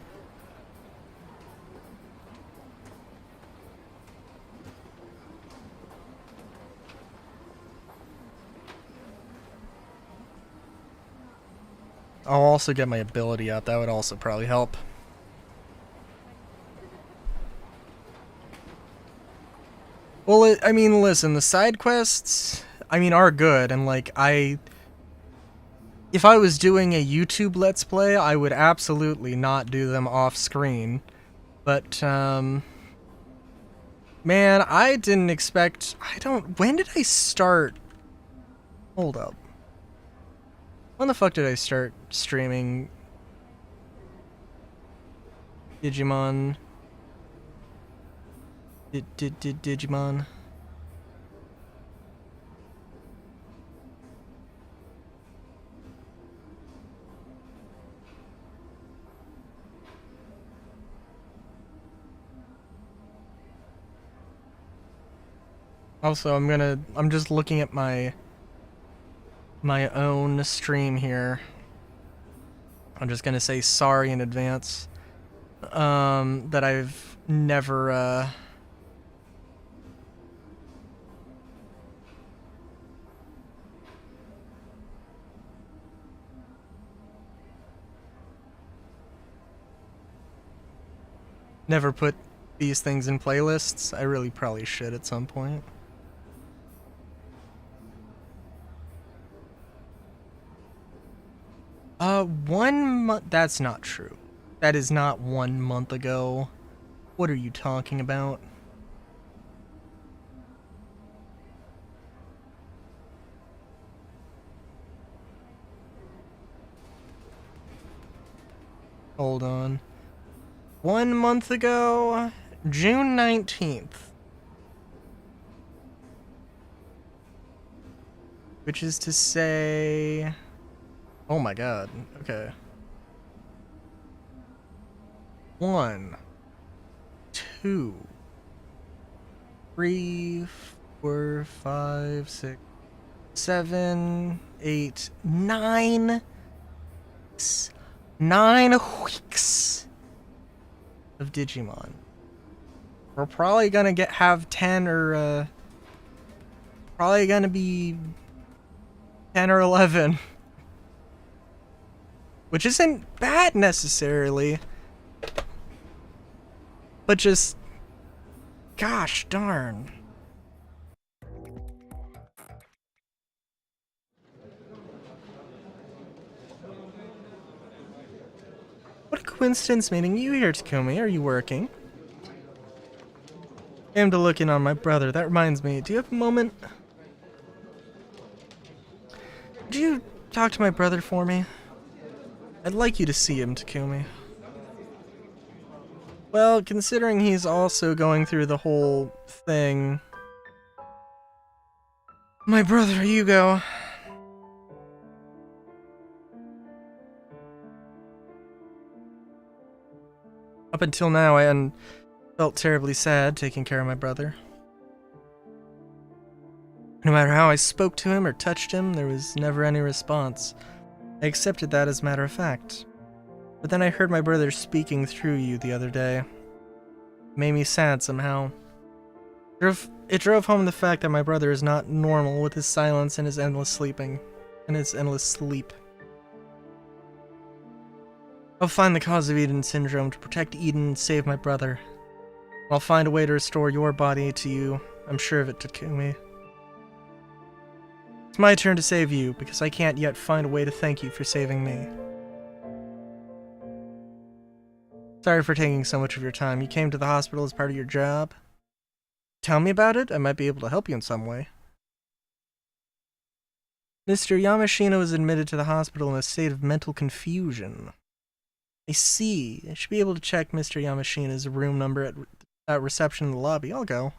I'll also get my ability up, that would also probably help. Well, I mean, listen, the side quests, I mean, are good, and like, if I was doing a YouTube Let's Play, I would absolutely not do them off screen. But, man, I didn't expect, when did I start? Hold up. When the fuck did I start streaming Digimon? Digimon? Also, I'm just looking at my own stream here. I'm just gonna say sorry in advance. That I've never, never put these things in playlists. I really probably should at some point. That's not true. That is not 1 month ago. What are you talking about? Hold on. 1 month ago, June 19th. Which is to say... Oh my god, okay. 1, 2, 3, 4, 5, 6, 7, 8, 9. 9 weeks of Digimon. We're probably gonna have 10 or probably gonna be 10 or 11. Which isn't bad necessarily. But just, gosh darn. What a coincidence meeting you here, Takumi. Are you working? I am to look in on my brother. That reminds me, do you have a moment? Would you talk to my brother for me? I'd like you to see him, Takumi. Well, considering he's also going through the whole thing... My brother, Hugo. Up until now, I hadn't felt terribly sad taking care of my brother. No matter how I spoke to him or touched him, there was never any response. I accepted that as a matter of fact. But then I heard my brother speaking through you the other day. It made me sad somehow. It drove home the fact that my brother is not normal with his silence and his endless sleeping. And his endless sleep. I'll find the cause of Eden syndrome to protect Eden and save my brother. I'll find a way to restore your body to you. I'm sure of it, Takumi. It's my turn to save you, because I can't yet find a way to thank you for saving me. Sorry for taking so much of your time. You came to the hospital as part of your job. Tell me about it. I might be able to help you in some way. Mr. Yamashina was admitted to the hospital in a state of mental confusion. I see. I should be able to check Mr. Yamashina's room number at reception in the lobby. I'll go.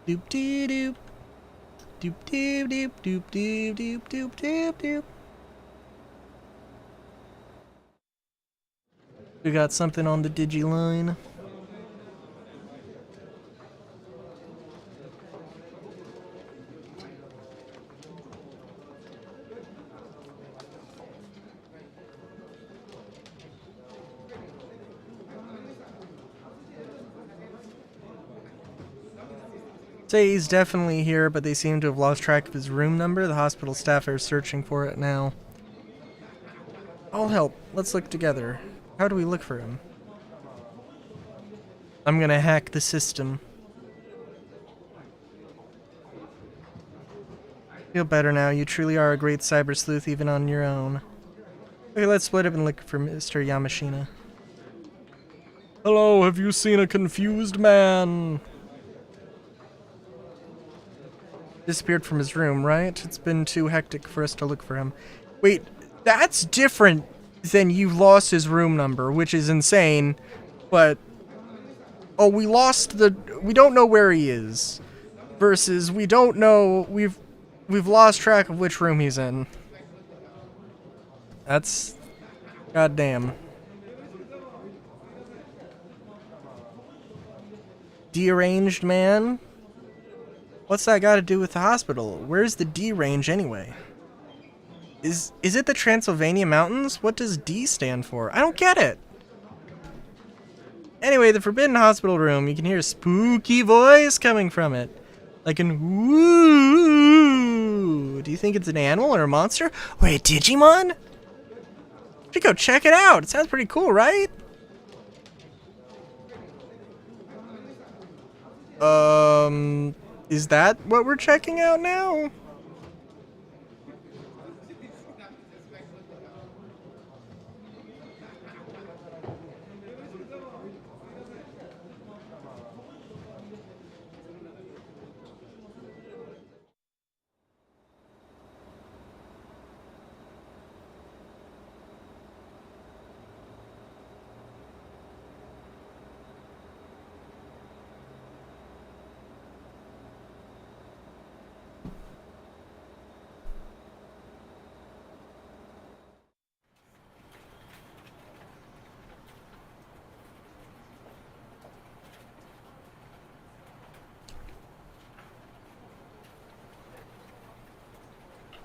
Doop dee doop. Doop doop doop doop doop doop doop doop doop. We got something on the Digiline. Say he's definitely here, but they seem to have lost track of his room number. The hospital staff are searching for it now. I'll help. Let's look together. How do we look for him? I'm gonna hack the system. Feel better now. You truly are a great cyber sleuth even on your own. Okay, let's split up and look for Mr. Yamashina. Hello, have you seen a confused man? Disappeared from his room, right? It's been too hectic for us to look for him. Wait, that's different than you lost his room number, which is insane, but... Oh, we don't know where he is. Versus, we don't know... We've lost track of which room he's in. That's... goddamn. Deranged man? What's that got to do with the hospital? Where's the D range anyway? Is it the Transylvania Mountains? What does D stand for? I don't get it. Anyway, the Forbidden Hospital room. You can hear a spooky voice coming from it. Like an woo. Do you think it's an animal or a monster? Or a Digimon? Should go check it out. It sounds pretty cool, right? Is that what we're checking out now?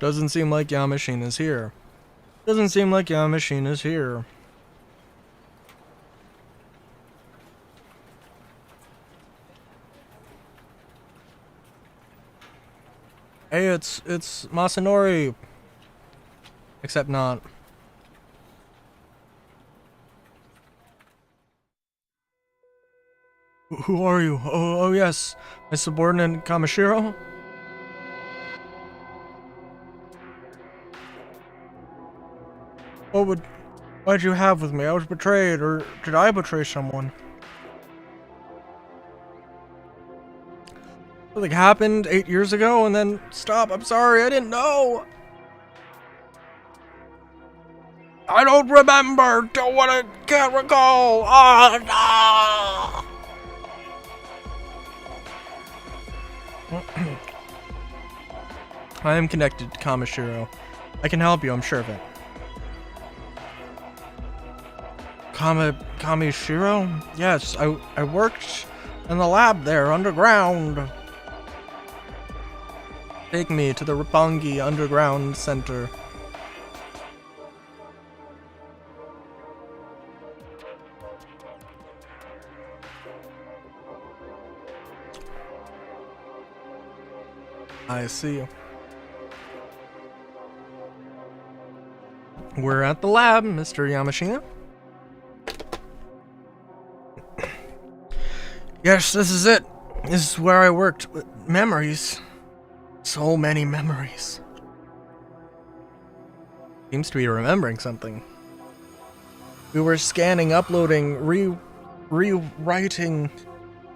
Doesn't seem like Yamashina's here. Doesn't seem like Yamashina's here. Hey, it's Masanori. Except not. Who are you? Oh yes, my subordinate Kamashiro? What'd you have with me? I was betrayed, or did I betray someone? Something happened 8 years ago and then stop, I'm sorry, I didn't know! I don't remember! Can't recall! Oh no! I am connected to Kamashiro. I can help you, I'm sure of it. Kamishiro? Yes, I worked in the lab there, underground. Take me to the Roppongi Underground Center. I see. We're at the lab, Mr. Yamashina. Yes, this is it. This is where I worked. Memories. So many memories. Seems to be remembering something. We were scanning, uploading, rewriting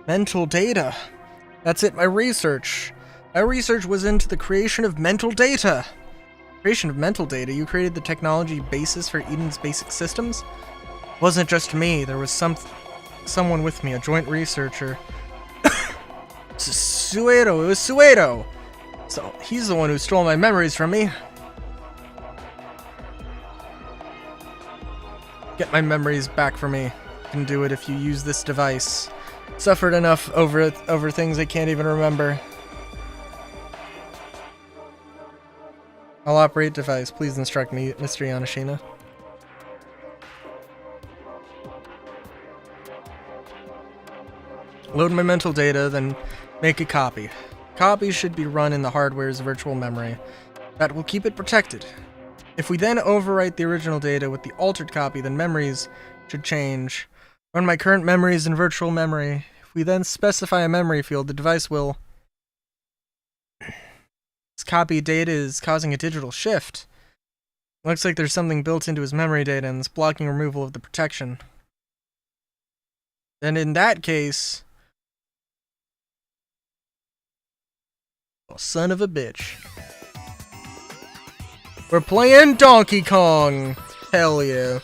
mental data. That's it, my research. My research was into the creation of mental data. Creation of mental data? You created the technology basis for Eden's basic systems? It wasn't just me, there was someone with me, a joint researcher. Suedo, it was Suedo! So, he's the one who stole my memories from me. Get my memories back from me. You can do it if you use this device. Suffered enough over things I can't even remember. I'll operate device. Please instruct me, Mr. Yamashina. Load my mental data, then make a copy. Copies should be run in the hardware's virtual memory. That will keep it protected. If we then overwrite the original data with the altered copy, then memories should change. Run my current memories in virtual memory. If we then specify a memory field, the device will... This copy data is causing a digital shift. Looks like there's something built into his memory data and it's blocking removal of the protection. Then in that case... Oh, son of a bitch. We're playing Donkey Kong! Hell yeah.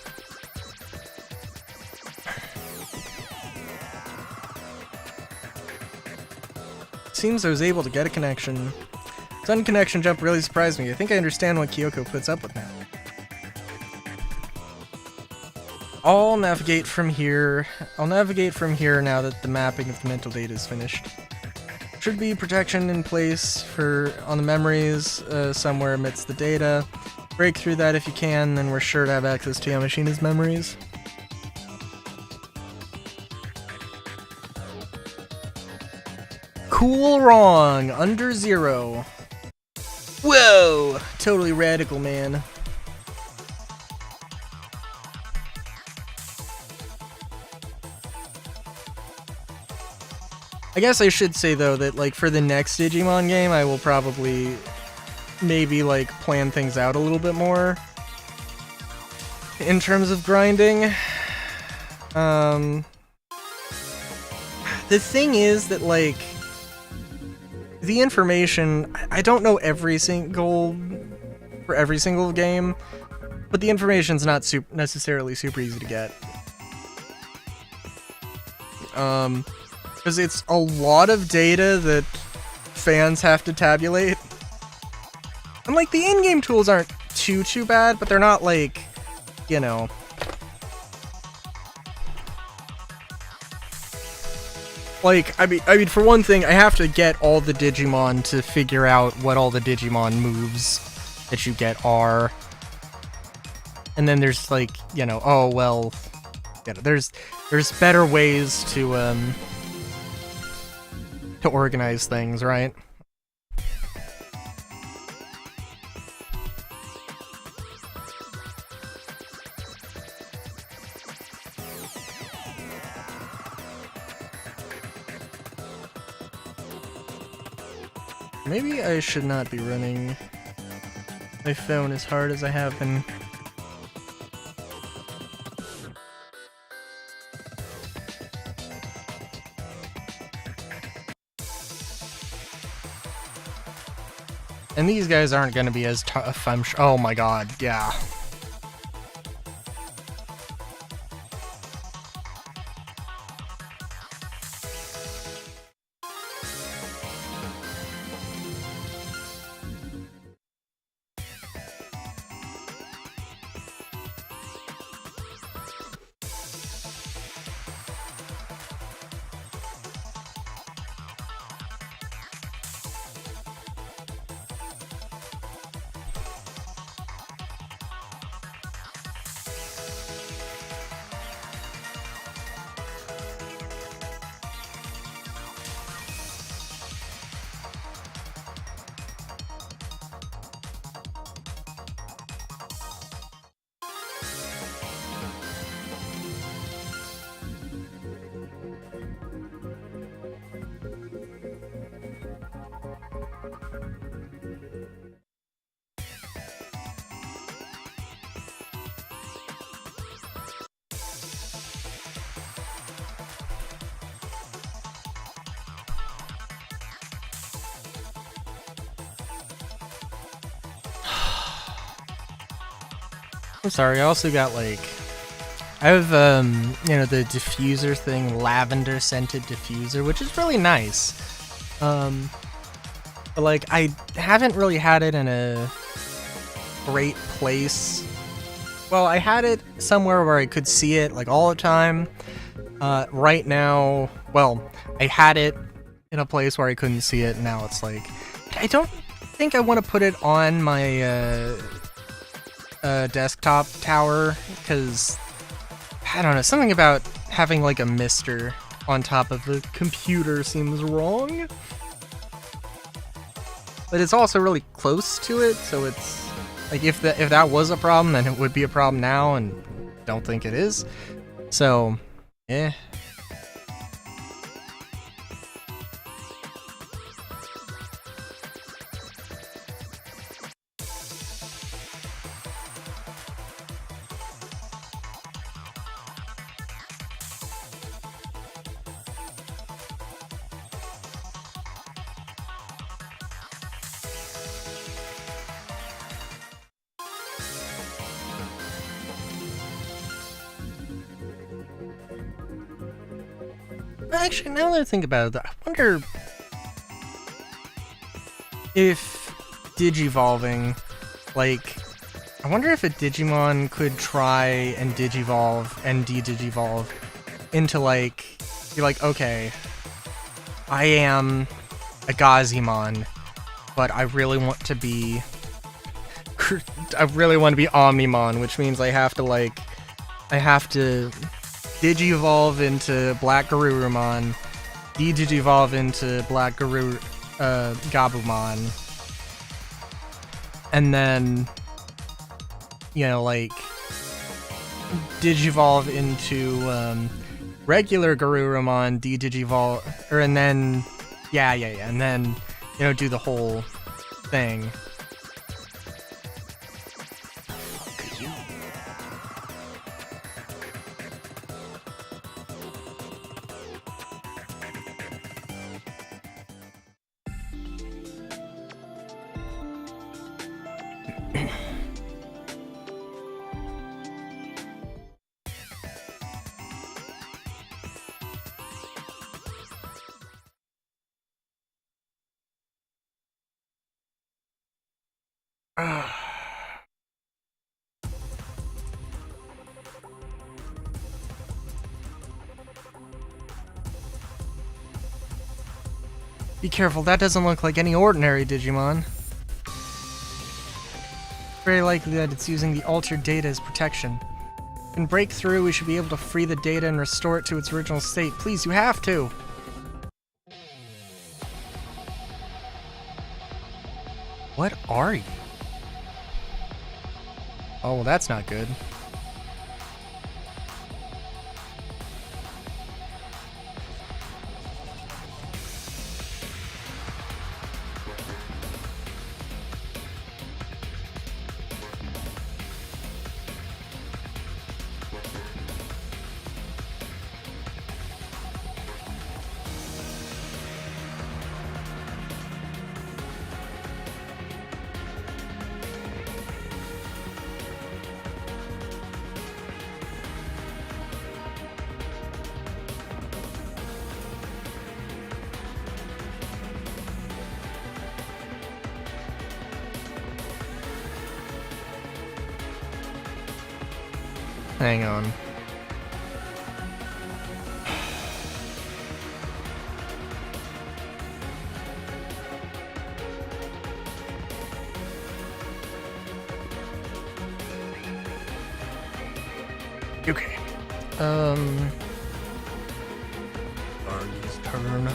Seems I was able to get a connection. Sudden connection jump really surprised me. I think I understand what Kyoko puts up with now. I'll navigate from here. I'll navigate from here now that the mapping of the mental data is finished. Should be protection in place on the memories somewhere amidst the data. Break through that if you can, then we're sure to have access to Yamashina's memories. Cool wrong, under 0. Whoa! Totally radical, man. I guess I should say, though, that, like, for the next Digimon game, I will probably maybe, like, plan things out a little bit more in terms of grinding. The thing is that, like, the information, I don't know every single, for every single game, but the information's not necessarily super easy to get. Because it's a lot of data that fans have to tabulate. And, like, the in-game tools aren't too bad, but they're not, like, you know... Like, I mean, for one thing, I have to get all the Digimon to figure out what all the Digimon moves that you get are, and then there's like, you know, oh well, you know, there's better ways to organize things, right? Maybe I should not be running my phone as hard as I have been. And these guys aren't going to be as tough, I'm sure. Oh my god, yeah. I'm sorry, I also got like, I have, you know, the diffuser thing, lavender scented diffuser, which is really nice. But like, I haven't really had it in a great place. Well, I had it somewhere where I could see it like all the time. Right now, well, I had it in a place where I couldn't see it, and now it's like, I don't think I want to put it on my, desktop tower, because I don't know, something about having like a mister on top of the computer seems wrong. But it's also really close to it, so it's like if that was a problem, then it would be a problem now, and don't think it is. So, eh. Actually, now that I think about it, I wonder if Digivolving, like, I wonder if a Digimon could try and Digivolve and de-Digivolve into, like, be like, okay, I am a Gazimon, but I really want to be Omnimon, which means I have to Digivolve into Black Garurumon, de-Digivolve into Black Gabumon, and then, you know, like, Digivolve into regular Garurumon, de-Digivolve, and then, and then, you know, do the whole thing. Be careful, that doesn't look like any ordinary Digimon. Very likely that it's using the altered data as protection. When break through, we should be able to free the data and restore it to its original state. Please, you have to! What are you? Oh, well, that's not good. Hang on. Okay. Argie's turn.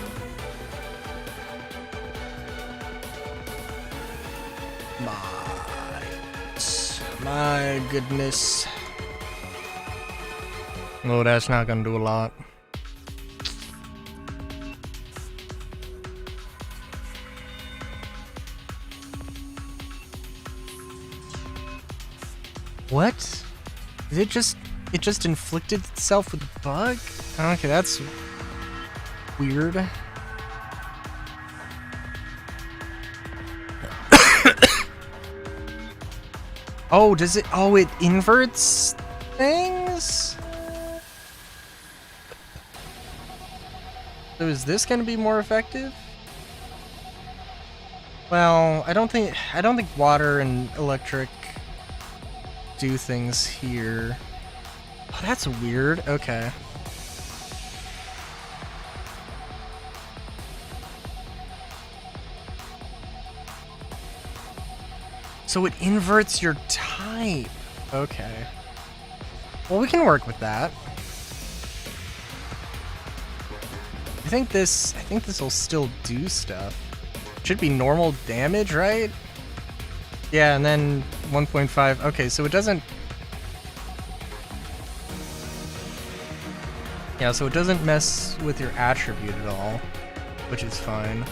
My goodness. Oh, that's not gonna do a lot. What? Did it just inflicted itself with a bug? Okay, that's weird. Oh, does it? Oh, it inverts things? So is this going to be more effective? Well, I don't think water and electric do things here. Oh, that's weird. Okay. So it inverts your type. Okay. Well, we can work with that. I think this will still do stuff. Should be normal damage, right? Yeah, and then 1.5. Okay, so it doesn't... Yeah, so it doesn't mess with your attribute at all, which is fine.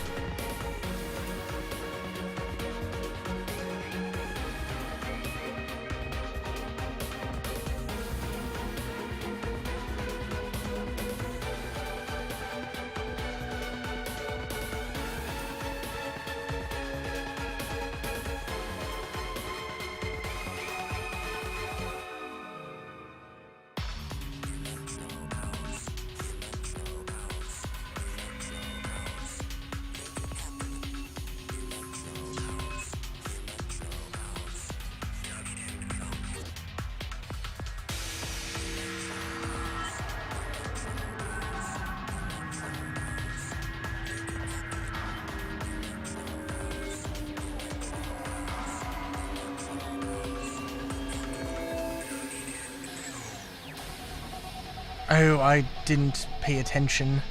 Oh, I didn't pay attention.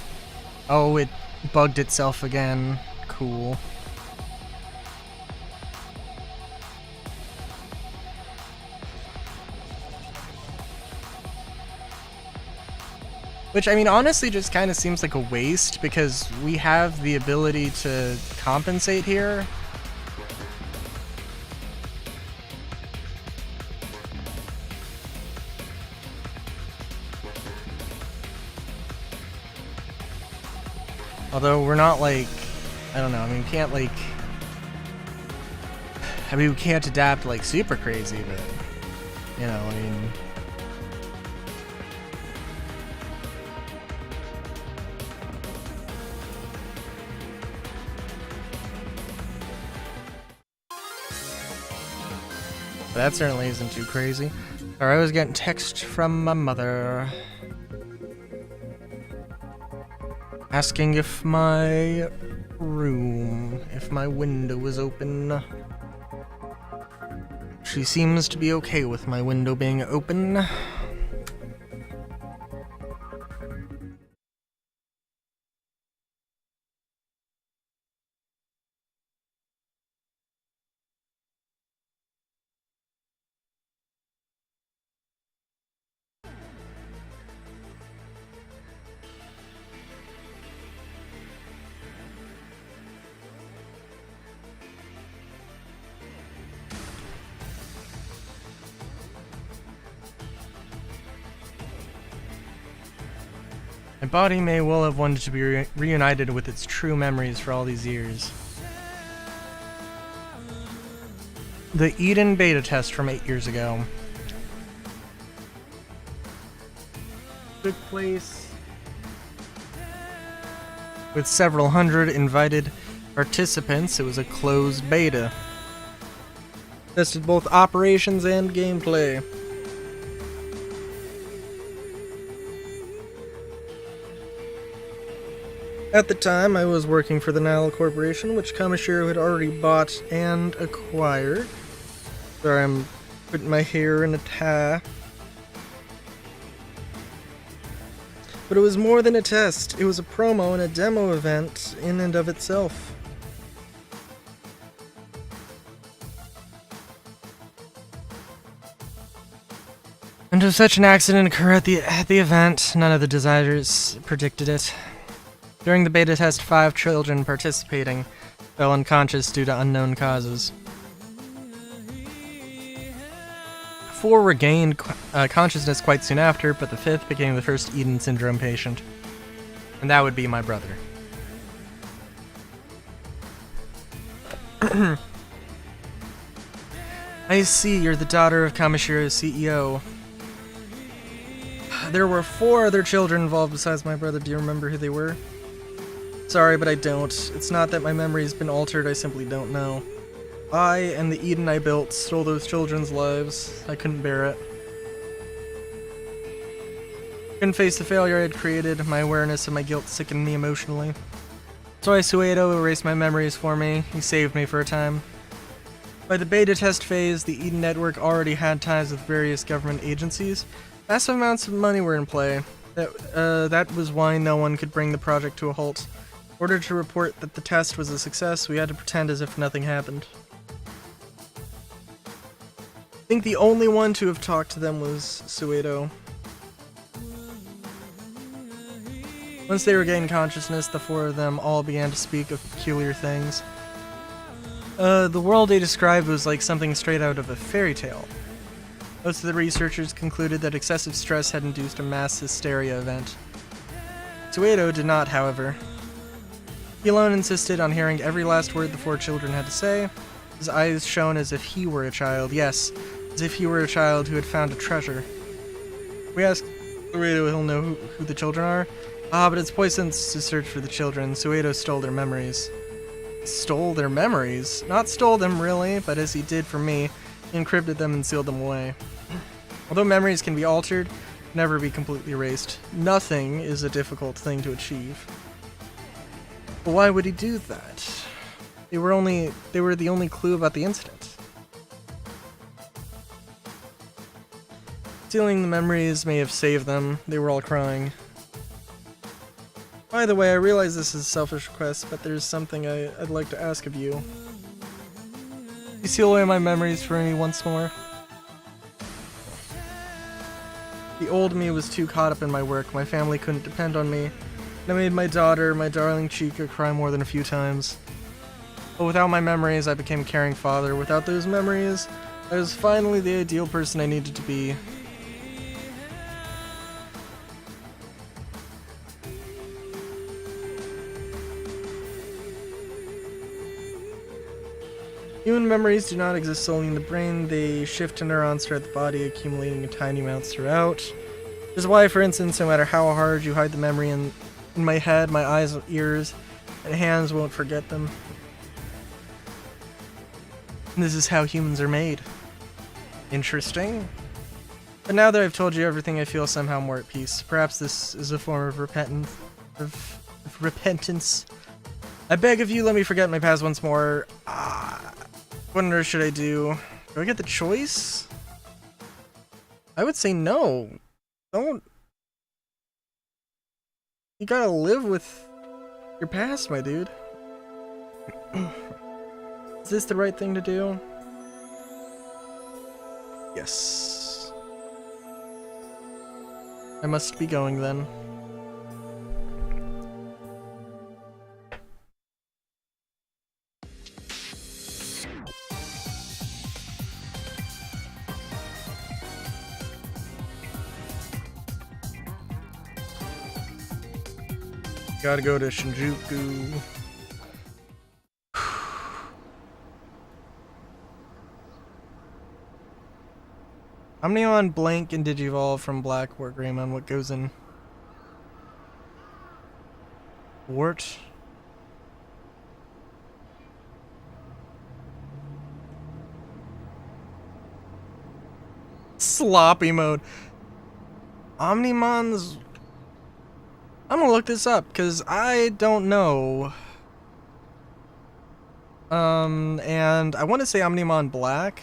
Oh, it bugged itself again. Cool. Which, I mean, honestly just kind of seems like a waste because we have the ability to compensate here. Although we're not like, I don't know, I mean, we can't like, I mean, we can't adapt like super crazy, but, you know, I mean. But that certainly isn't too crazy. Alright, I was getting text from my mother. Asking if my room, if my window was open. She seems to be okay with my window being open. My body may well have wanted to be reunited with its true memories for all these years. The Eden beta test from 8 years ago took place with several hundred invited participants. It was a closed beta. Tested both operations and gameplay. At the time, I was working for the Nile Corporation, which Kamishiro had already bought and acquired. Sorry, I'm putting my hair in a tie. But it was more than a test. It was a promo and a demo event in and of itself. And if such an accident occur at the event, none of the designers predicted it. During the beta test, 5 children participating fell unconscious due to unknown causes. 4 regained consciousness quite soon after, but the 5th became the first Eden Syndrome patient. And that would be my brother. I see, you're the daughter of Kamashiro's CEO. There were 4 other children involved besides my brother. Do you remember who they were? Sorry, but I don't. It's not that my memory's been altered, I simply don't know. I and the Eden I built stole those children's lives. I couldn't bear it. Couldn't face the failure I had created. My awareness of my guilt sickened me emotionally. So Suedo erased my memories for me. He saved me for a time. By the beta test phase, the Eden Network already had ties with various government agencies. Massive amounts of money were in play. That was why no one could bring the project to a halt. In order to report that the test was a success, we had to pretend as if nothing happened. I think the only one to have talked to them was Suedo. Once they regained consciousness, the 4 of them all began to speak of peculiar things. The world they described was like something straight out of a fairy tale. Most of the researchers concluded that excessive stress had induced a mass hysteria event. Suedo did not, however. He alone insisted on hearing every last word the 4 children had to say, his eyes shone as if he were a child, yes, as if he were a child who had found a treasure. We asked Suedo, he'll know who the children are. Ah, but it's poisonous to search for the children. Suedo stole their memories. Stole their memories? Not stole them, really, but as he did for me, he encrypted them and sealed them away. Although memories can be altered, never be completely erased. Nothing is a difficult thing to achieve. But why would he do that? They were the only clue about the incident. Stealing the memories may have saved them. They were all crying. By the way, I realize this is a selfish request, but there's something I'd like to ask of you. You seal away my memories for me once more? The old me was too caught up in my work. My family couldn't depend on me. I made my daughter, my darling Chica, cry more than a few times. But without my memories, I became a caring father. Without those memories, I was finally the ideal person I needed to be. Human memories do not exist solely in the brain. They shift to neurons throughout the body, accumulating in tiny amounts throughout. This is why, for instance, no matter how hard you hide the memory in my head, my eyes, ears, and hands won't forget them. And this is how humans are made. Interesting. But now that I've told you everything, I feel somehow more at peace. Perhaps this is a form of repentance. I beg of you, let me forget my past once more. What on earth should I do? Do I get the choice? I would say no. Don't. You gotta live with your past, my dude. Is this the right thing to do? Yes. I must be going then. Gotta go to Shinjuku. Omnion, Blank, and Digivolve from Black War Greymon. What goes in? Wart? Sloppy mode. Omnimon's... I'm gonna look this up, because I don't know. And I want to say Omnimon Black.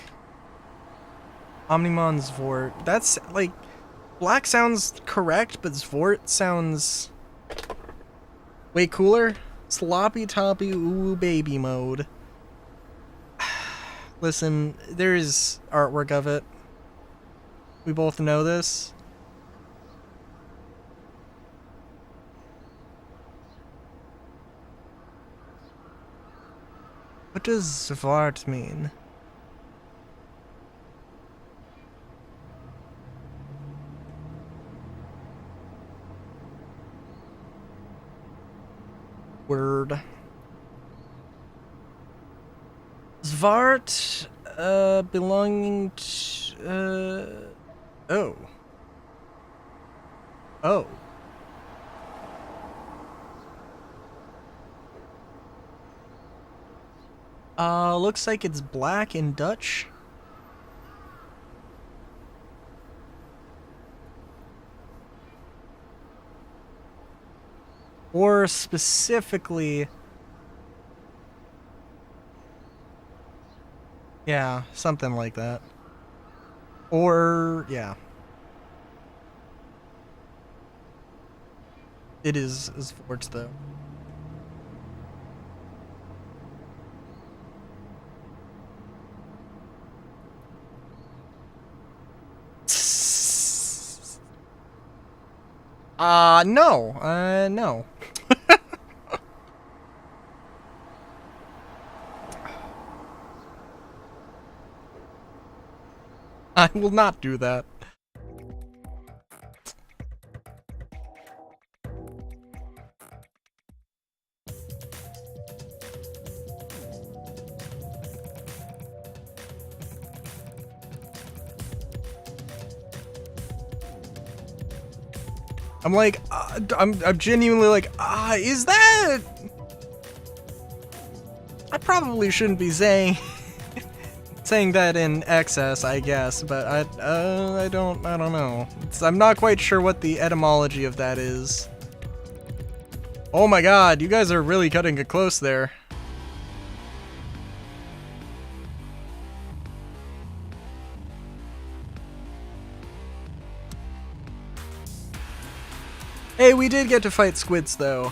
Omnimon's Vort. That's, like, Black sounds correct, but Vort sounds way cooler. Sloppy toppy ooh baby mode. Listen, there's artwork of it. We both know this. What does Zvart mean? Word. Zvart, belonging to, oh. Oh. Looks like it's black in Dutch. Or specifically... yeah, something like that. Or, yeah. It is Vorts, though. No. No. I will not do that. I'm like, I'm genuinely like, is that? I probably shouldn't be saying that in excess, I guess, but I don't know. I'm not quite sure what the etymology of that is. Oh my god, you guys are really cutting it close there. Hey, we did get to fight squids, though.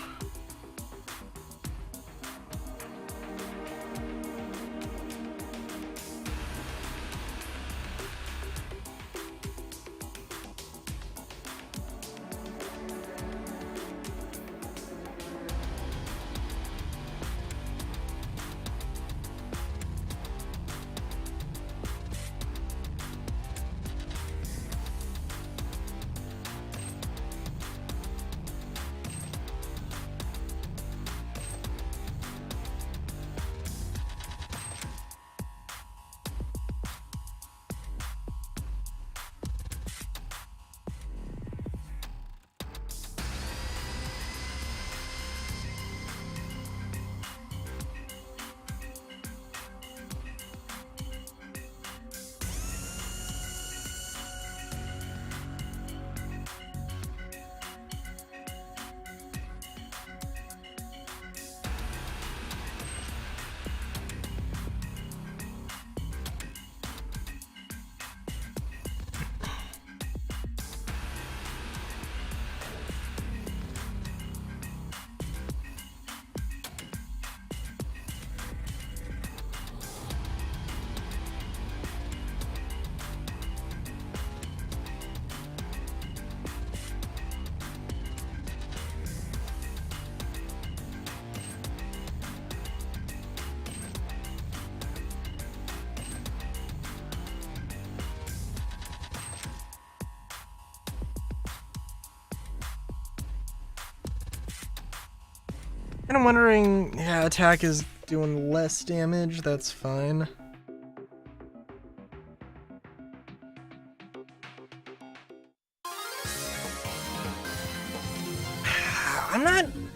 And I'm wondering, yeah, attack is doing less damage, that's fine.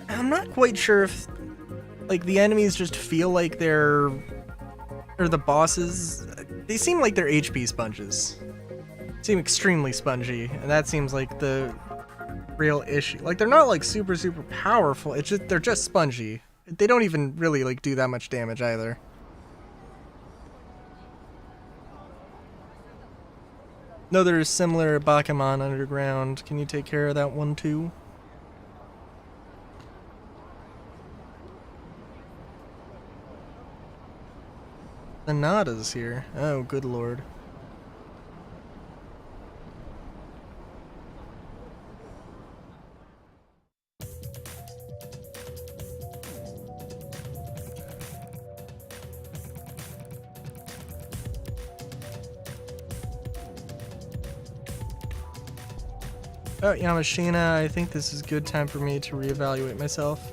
I'm not quite sure if, like, the enemies just feel like they're, or the bosses, they seem like they're HP sponges. Seem extremely spongy, and that seems like the real issue. Like, they're not like super powerful, it's just, they're just spongy. They don't even really like do that much damage either. No, there's similar Bakuman underground. Can you take care of that one too? Sonata's here. Oh, good lord. Oh, Yamashina, I think this is a good time for me to reevaluate myself.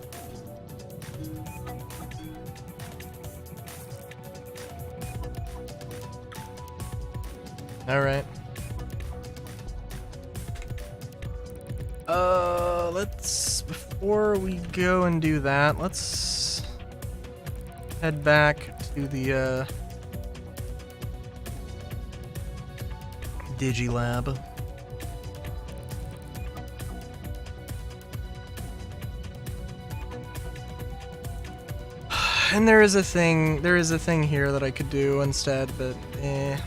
Alright. Before we go and do that, let's head back to the, Digilab. And there is a thing here that I could do instead, but eh.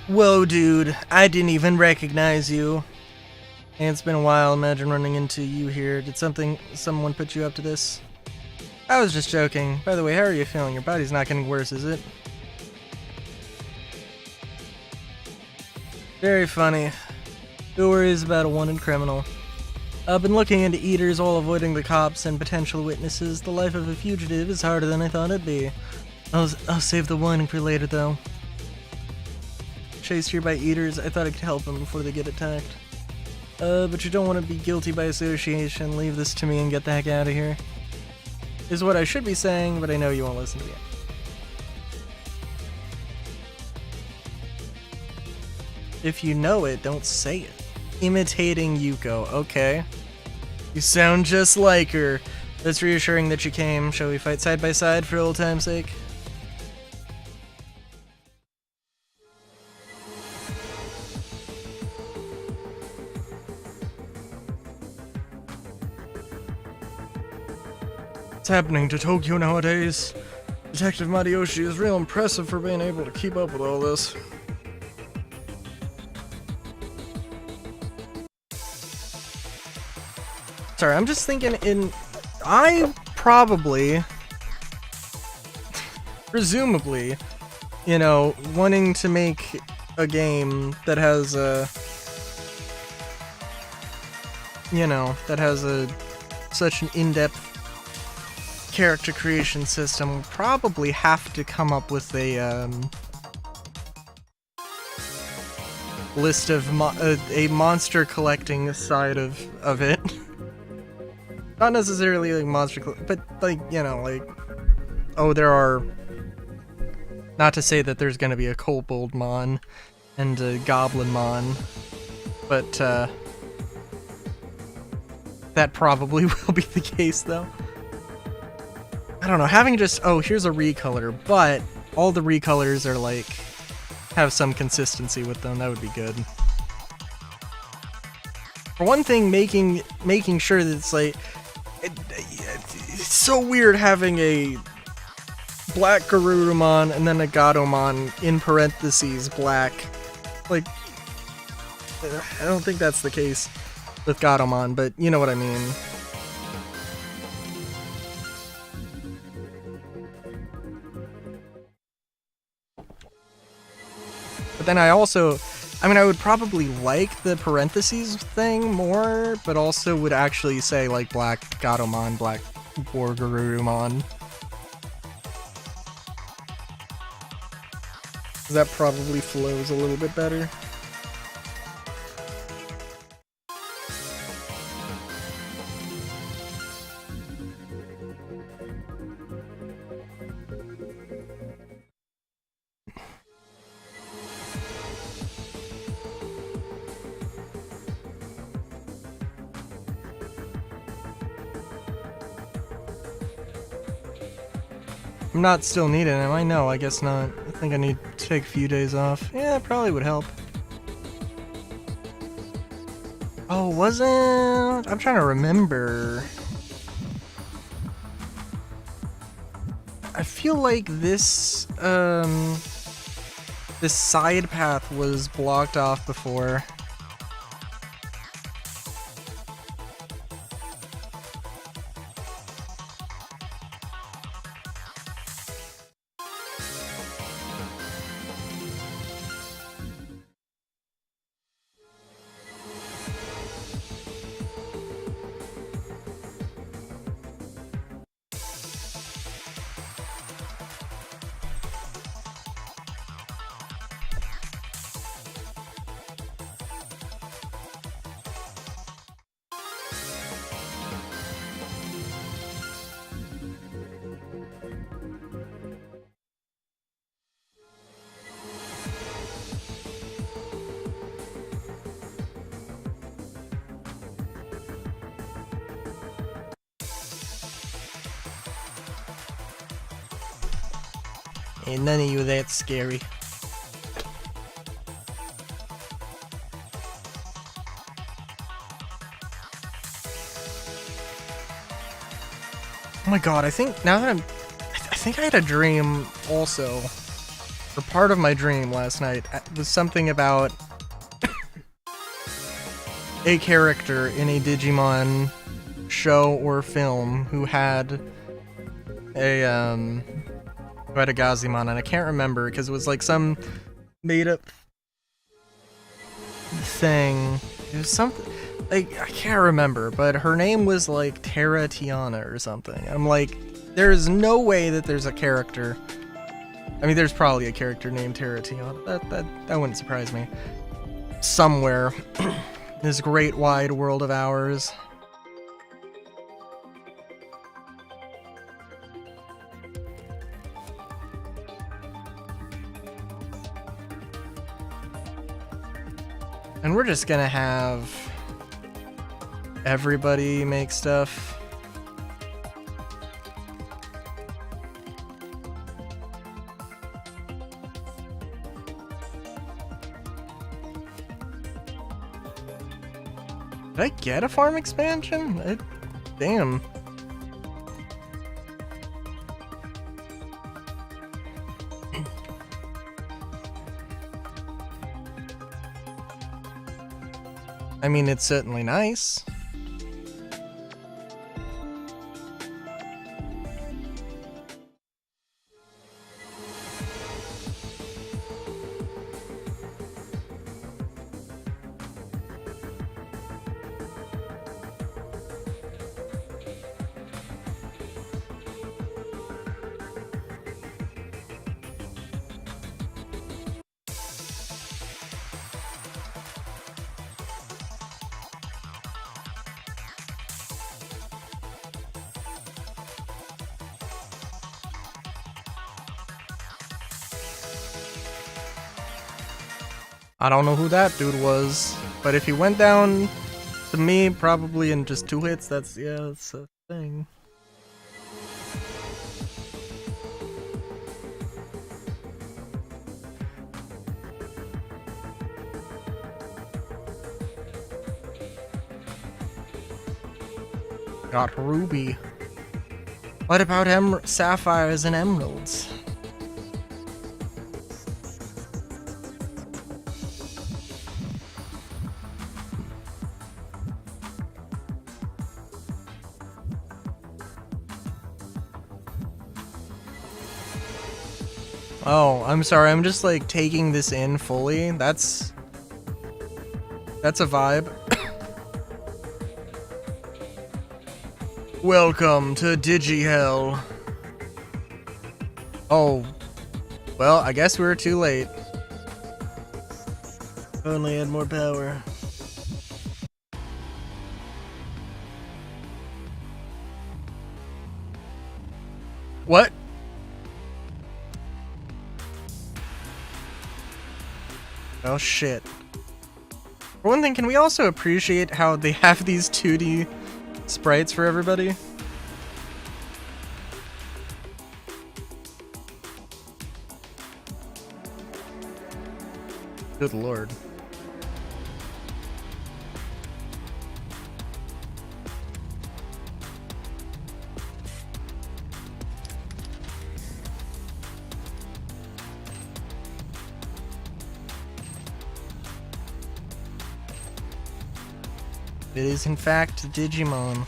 Whoa, dude, I didn't even recognize you. Hey, it's been a while, imagine running into you here. Did someone put you up to this? I was just joking. By the way, how are you feeling? Your body's not getting worse, is it? Very funny. Who worries about a wanted criminal? I've been looking into eaters while avoiding the cops and potential witnesses. The life of a fugitive is harder than I thought it'd be. I'll save the whining for later, though. Chased here by eaters, I thought I could help them before they get attacked. But you don't want to be guilty by association. Leave this to me and get the heck out of here. Is what I should be saying, but I know you won't listen to me. If you know it, don't say it. Imitating Yuko, okay. You sound just like her. That's reassuring that you came. Shall we fight side by side for old time's sake? What's happening to Tokyo nowadays? Detective Matayoshi is real impressive for being able to keep up with all this. Sorry, I'm just thinking I probably, presumably, you know, wanting to make a game that has such an in-depth character creation system, will probably have to come up with a list of a monster collecting side of it. Not necessarily like monster, but like, you know, like, oh, there are, not to say that there's gonna be a kobold mon and a goblin mon, but that probably will be the case though. I don't know, having just, oh, here's a recolor, but all the recolors are like have some consistency with them. That would be good. For one thing, making sure that it's like it's so weird having a black Garurumon and then a Gatomon in parentheses black. Like, I don't think that's the case with Gatomon, but you know what I mean. But then I would probably like the parentheses thing more, but also would actually say like black Gatomon, black War Garurumon. That probably flows a little bit better. I'm not still needing him. I know, I guess not. I think I need to take a few days off. Yeah, it probably would help. Oh, wasn't... I'm trying to remember. I feel like this, this side path was blocked off before. Ain't none of you that scary. Oh my god, I think now that I think I had a dream also, or part of my dream last night was something about a character in a Digimon show or film who had a Gazimon, and I can't remember because it was like some made up thing. It was something like I can't remember, but her name was like Terra Tiana or something. I'm like, there's no way that there's a character. I mean, there's probably a character named Terra Tiana. That wouldn't surprise me. Somewhere, this great wide world of ours. And we're just gonna have everybody make stuff. Did I get a farm expansion? Damn. I mean, it's certainly nice. I don't know who that dude was, but if he went down to me, probably in just 2 hits, that's a thing. Got ruby. What about sapphires and emeralds? Oh, I'm sorry. I'm just like taking this in fully. That's a vibe. Welcome to Digihell. Oh, well, I guess we were too late. If only I had more power. What? Oh shit. For one thing, can we also appreciate how they have these 2D sprites for everybody? Good lord. It is in fact Digimon.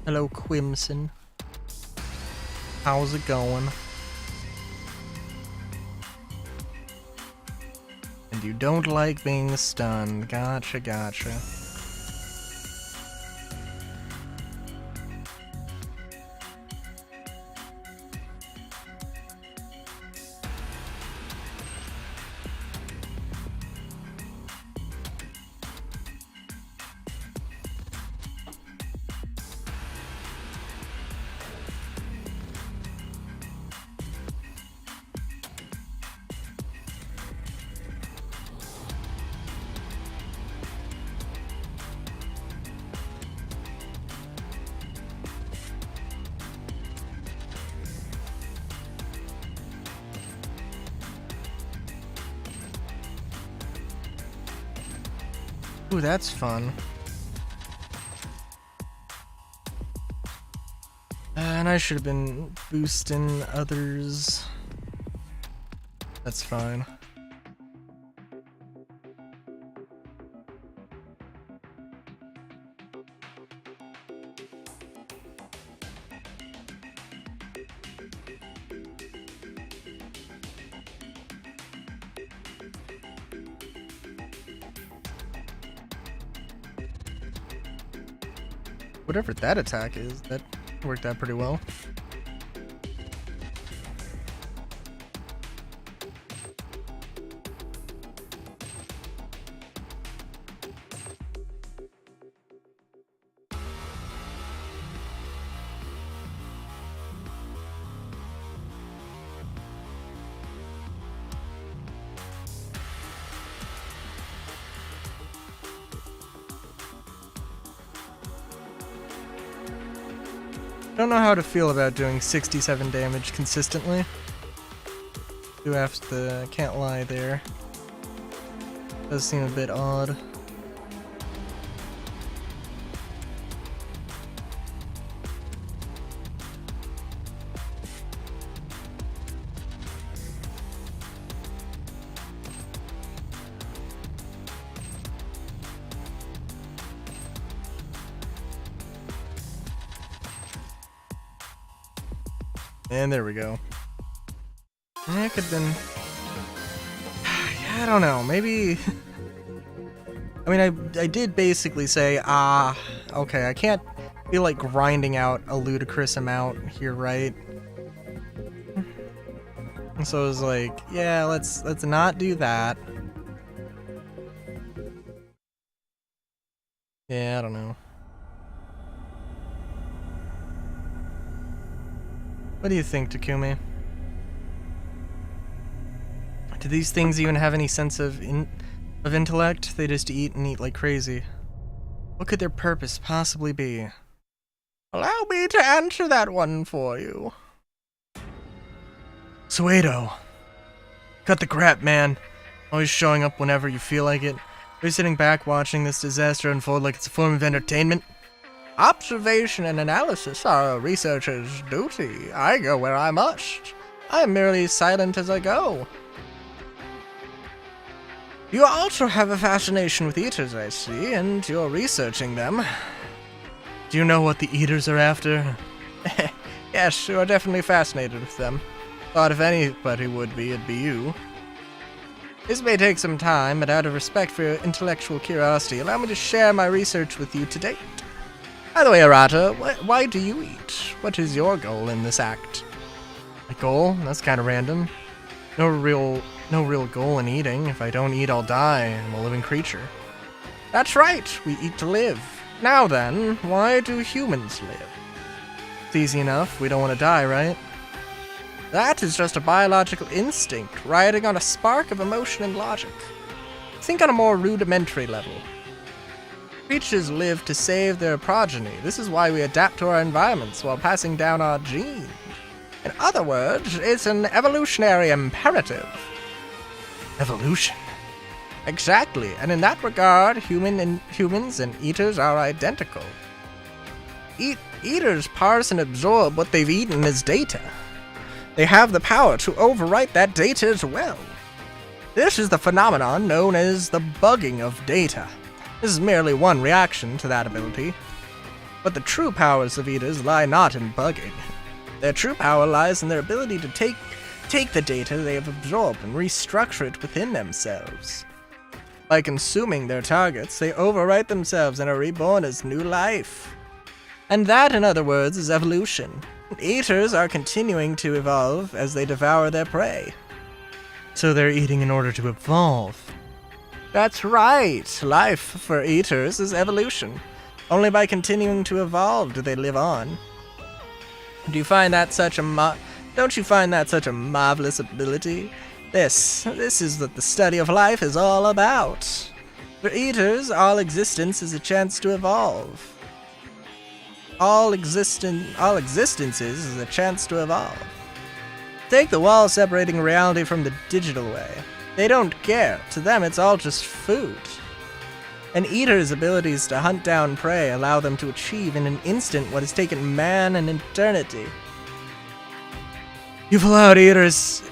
Hello, Quimson. How's it going? And you don't like being stunned. Gotcha, gotcha. Ooh, that's fun. And I should have been boosting others. That's fine. Whatever that attack is, that worked out pretty well. Don't know how to feel about doing 67 damage consistently. Do have to, can't lie there. Does seem a bit odd. And there we go. Yeah, it could have been... Yeah, I don't know. Maybe... I mean, I did basically say, okay, I can't feel like grinding out a ludicrous amount here, right? And so I was like, yeah, let's not do that. Yeah, I don't know. What do you think, Takumi? Do these things even have any sense of intellect? They just eat and eat like crazy. What could their purpose possibly be? Allow me to answer that one for you. Suedo. Cut the crap, man. Always showing up whenever you feel like it. You're sitting back watching this disaster unfold like it's a form of entertainment. Observation and analysis are a researcher's duty. I go where I must. I am merely silent as I go. You also have a fascination with eaters, I see, and you're researching them. Do you know what the eaters are after? Yes, you are definitely fascinated with them. Thought if anybody would be, it'd be you. This may take some time, but out of respect for your intellectual curiosity, allow me to share my research with you today. By the way, Arata, why do you eat? What is your goal in this act? A goal? That's kind of random. No real goal in eating. If I don't eat, I'll die. I'm a living creature. That's right, we eat to live. Now then, why do humans live? It's easy enough. We don't want to die, right? That is just a biological instinct, riding on a spark of emotion and logic. Think on a more rudimentary level. Creatures live to save their progeny. This is why we adapt to our environments while passing down our genes. In other words, it's an evolutionary imperative. Evolution. Exactly, and in that regard, humans and eaters are identical. Eaters parse and absorb what they've eaten as data. They have the power to overwrite that data as well. This is the phenomenon known as the bugging of data. This is merely one reaction to that ability. But the true powers of eaters lie not in bugging. Their true power lies in their ability to take the data they have absorbed and restructure it within themselves. By consuming their targets, they overwrite themselves and are reborn as new life. And that, in other words, is evolution. Eaters are continuing to evolve as they devour their prey. So they're eating in order to evolve. That's right. Life for eaters is evolution. Only by continuing to evolve do they live on. Don't you find that such a marvelous ability? This is what the study of life is all about. For eaters, all existence is a chance to evolve. All existences is a chance to evolve. Take the wall separating reality from the digital way. They don't care. To them, it's all just food. An eater's abilities to hunt down prey allow them to achieve in an instant what has taken man an eternity. You've allowed eaters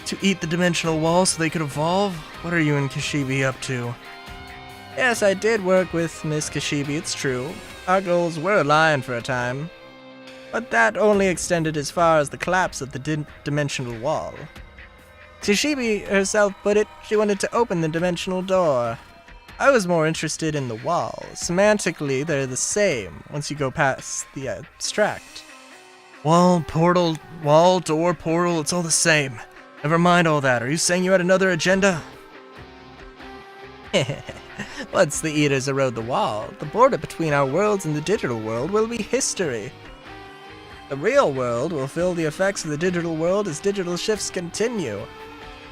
to eat the dimensional wall so they could evolve? What are you and Kashibi up to? Yes, I did work with Miss Kashibi, it's true. Our goals were aligned for a time. But that only extended as far as the collapse of the dimensional wall. Kashibi herself put it, she wanted to open the dimensional door. I was more interested in the wall. Semantically, they're the same once you go past the abstract. Wall, door, portal, it's all the same. Never mind all that. Are you saying you had another agenda? Once the eaters erode the wall, the border between our worlds and the digital world will be history. The real world will feel the effects of the digital world as digital shifts continue.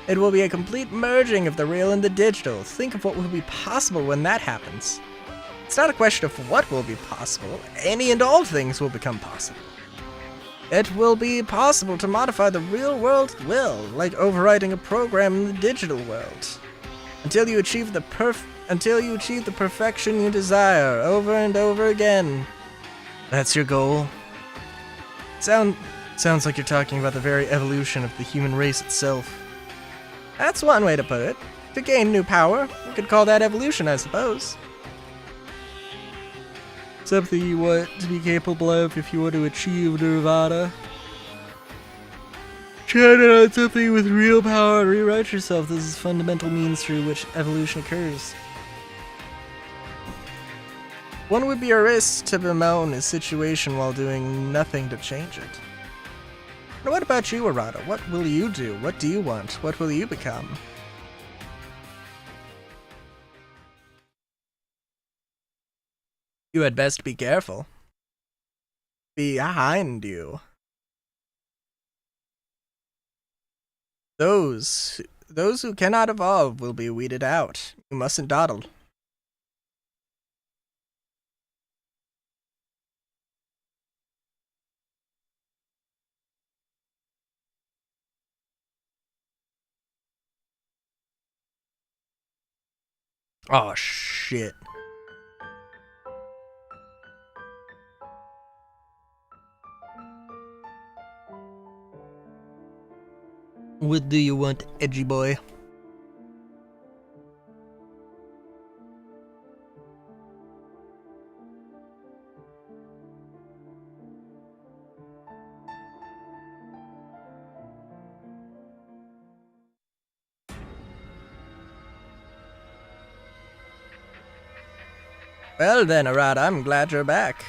It will be a complete merging of the real and the digital. Think of what will be possible when that happens. It's not a question of what will be possible. Any and all things will become possible. It will be possible to modify the real world at will, like overwriting a program in the digital world. Until you achieve the perfection you desire, over and over again. That's your goal? Sounds like you're talking about the very evolution of the human race itself. That's one way to put it. To gain new power, you could call that evolution, I suppose. Something you want to be capable of if you want to achieve nirvana. Trying on something with real power and rewrite yourself. This is fundamental means through which evolution occurs. One would be a risk to bemoan a situation while doing nothing to change it. Now what about you, Arata? What will you do? What do you want? What will you become? You had best be careful. Behind you. Those who cannot evolve will be weeded out. You mustn't dawdle. Oh, shit. What do you want, edgy boy? Well then, Arata, I'm glad you're back.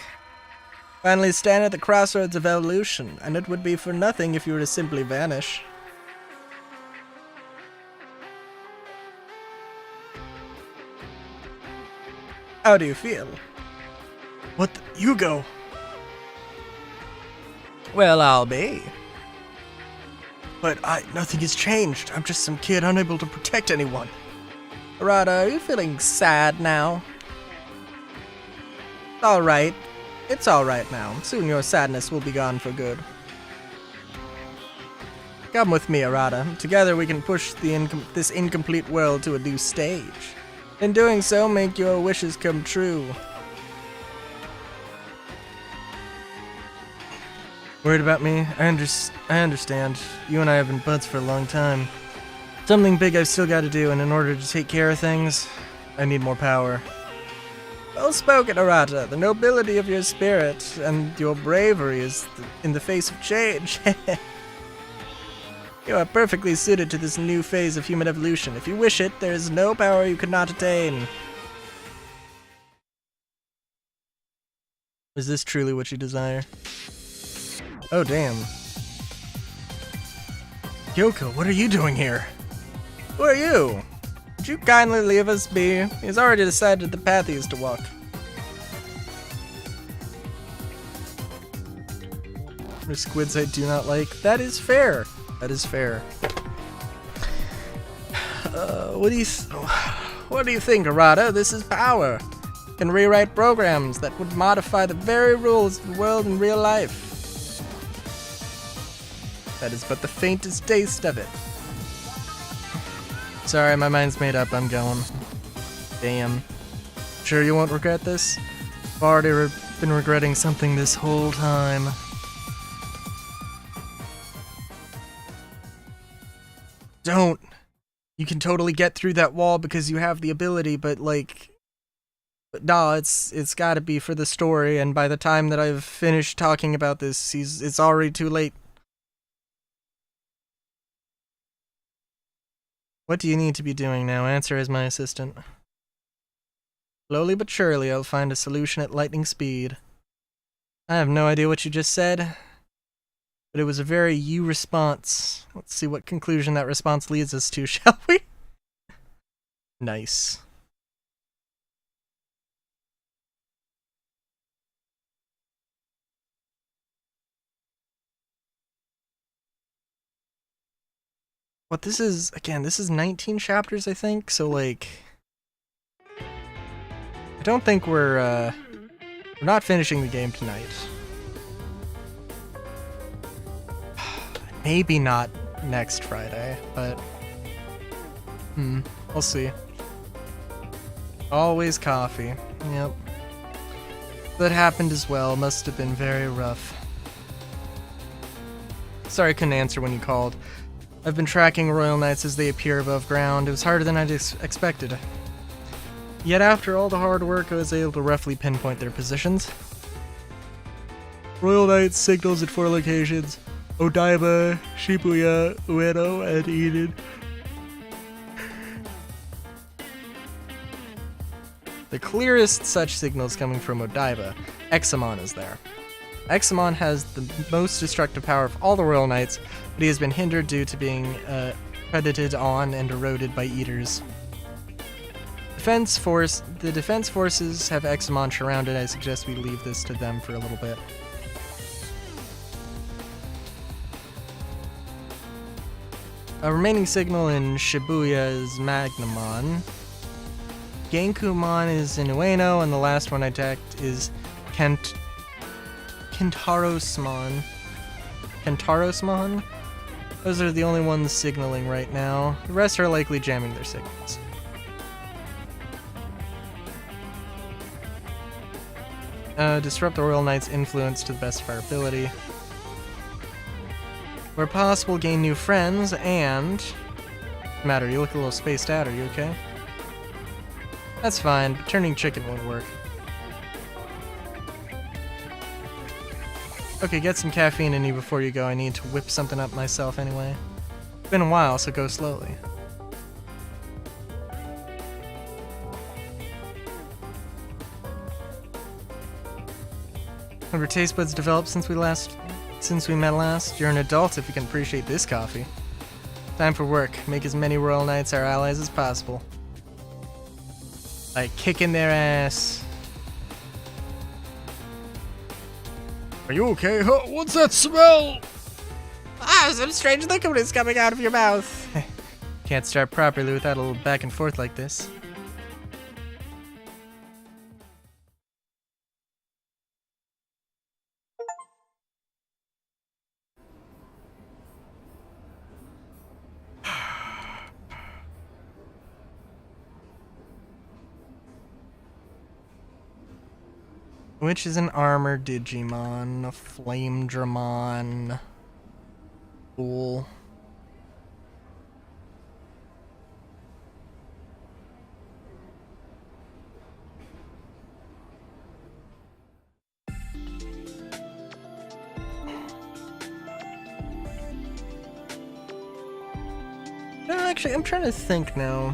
Finally stand at the crossroads of evolution, and it would be for nothing if you were to simply vanish. How do you feel? What? You go. Well, I'll be. But nothing has changed. I'm just some kid unable to protect anyone. Arata, are you feeling sad now? Alright. It's alright now. Soon your sadness will be gone for good. Come with me, Arata. Together we can push this incomplete world to a new stage. In doing so, make your wishes come true. Worried about me? I understand. You and I have been buds for a long time. Something big I've still got to do, and in order to take care of things, I need more power. Well spoken, Arata. The nobility of your spirit and your bravery is in the face of change. You are perfectly suited to this new phase of human evolution. If you wish it, there is no power you could not attain. Is this truly what you desire? Oh, damn. Kyoko, what are you doing here? Who are you? Would you kindly leave us be? He's already decided the path he is to walk. There's squids I do not like. That is fair. That is fair. What do you think, Arata? This is power. You can rewrite programs that would modify the very rules of the world in real life. That is but the faintest taste of it. Sorry, my mind's made up. I'm going. Damn. Sure you won't regret this? I've already been regretting something this whole time. Don't. You can totally get through that wall because you have the ability, but like... But nah, it's gotta be for the story, and by the time that I've finished talking about this, it's already too late. What do you need to be doing now? Answer as my assistant. Slowly but surely, I'll find a solution at lightning speed. I have no idea what you just said, but it was a very you response. Let's see what conclusion that response leads us to, shall we? Nice. What this is, again, this is 19 chapters, I think, so like... I don't think we're not finishing the game tonight. Maybe not next Friday, but... we'll see. Always coffee, yep. That happened as well, must have been very rough. Sorry I couldn't answer when you called. I've been tracking Royal Knights as they appear above ground. It was harder than I'd expected. Yet after all the hard work, I was able to roughly pinpoint their positions. Royal Knights signals at 4 locations: Odaiba, Shibuya, Ueno, and Eden. The clearest such signals coming from Odaiba. Examon is there. Examon has the most destructive power of all the Royal Knights, but he has been hindered due to being predated on and eroded by eaters. The defense forces have Examon surrounded. I suggest we leave this to them for a little bit. A remaining signal in Shibuya is Magnamon. Genkumon is in Ueno, and the last one I attacked is Kentarosmon. Kentarosmon? Those are the only ones signaling right now. The rest are likely jamming their signals. Disrupt the Royal Knight's influence to the best of our ability. Where possible, gain new friends, and... Matter, you look a little spaced out, are you okay? That's fine, but turning chicken won't work. Okay, get some caffeine in you before you go. I need to whip something up myself anyway. It's been a while, so go slowly. Have your taste buds developed since we met last? You're an adult if you can appreciate this coffee. Time for work. Make as many Royal Knights our allies as possible. Like kicking their ass. Are you okay? Huh? What's that smell? Ah, some strange liquid is coming out of your mouth. Can't start properly without a little back and forth like this. Which is an armor Digimon, a flame Dramon. Cool. No, actually, I'm trying to think now.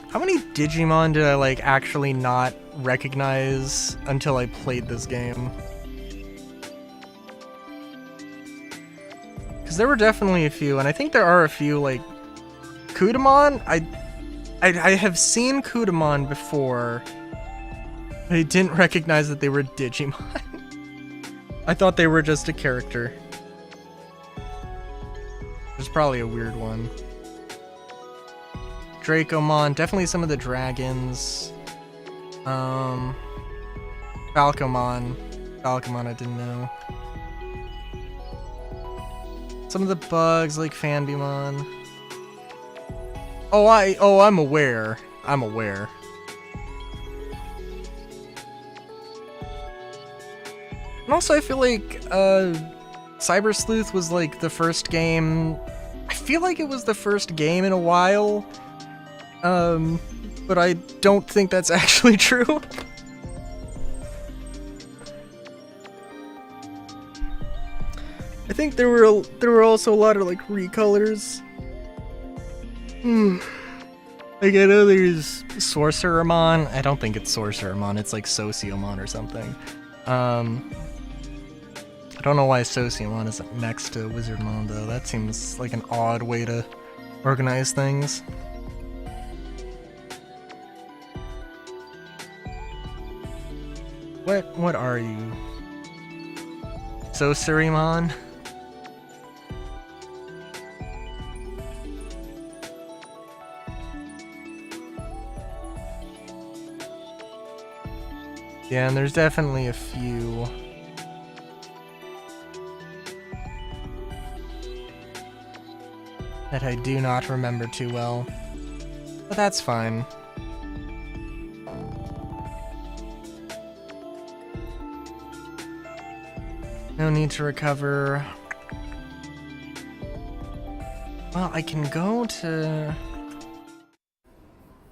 How many Digimon did I, like, actually not recognize until I played this game? Because there were definitely a few, and I think there are a few, like... Kudamon? I have seen Kudamon before, but I didn't recognize that they were Digimon. I thought they were just a character. There's probably a weird one. Dracomon, definitely some of the dragons. Falcomon. Falcomon I didn't know. Some of the bugs like Fanbimon. I'm aware. I'm aware. And also I feel like Cyber Sleuth was like the first game. I feel like it was the first game in a while. But I don't think that's actually true. I think there were also a lot of like recolors. Like I know there's Sorcerermon. I don't think it's Sorcerermon. It's like Sociomon or something. I don't know why Sociomon isn't next to Wizardmon though. That seems like an odd way to organize things. What are you? Sorceremon? Yeah, and there's definitely a few. That I do not remember too well. But that's fine. No need to recover. Well, I can go to...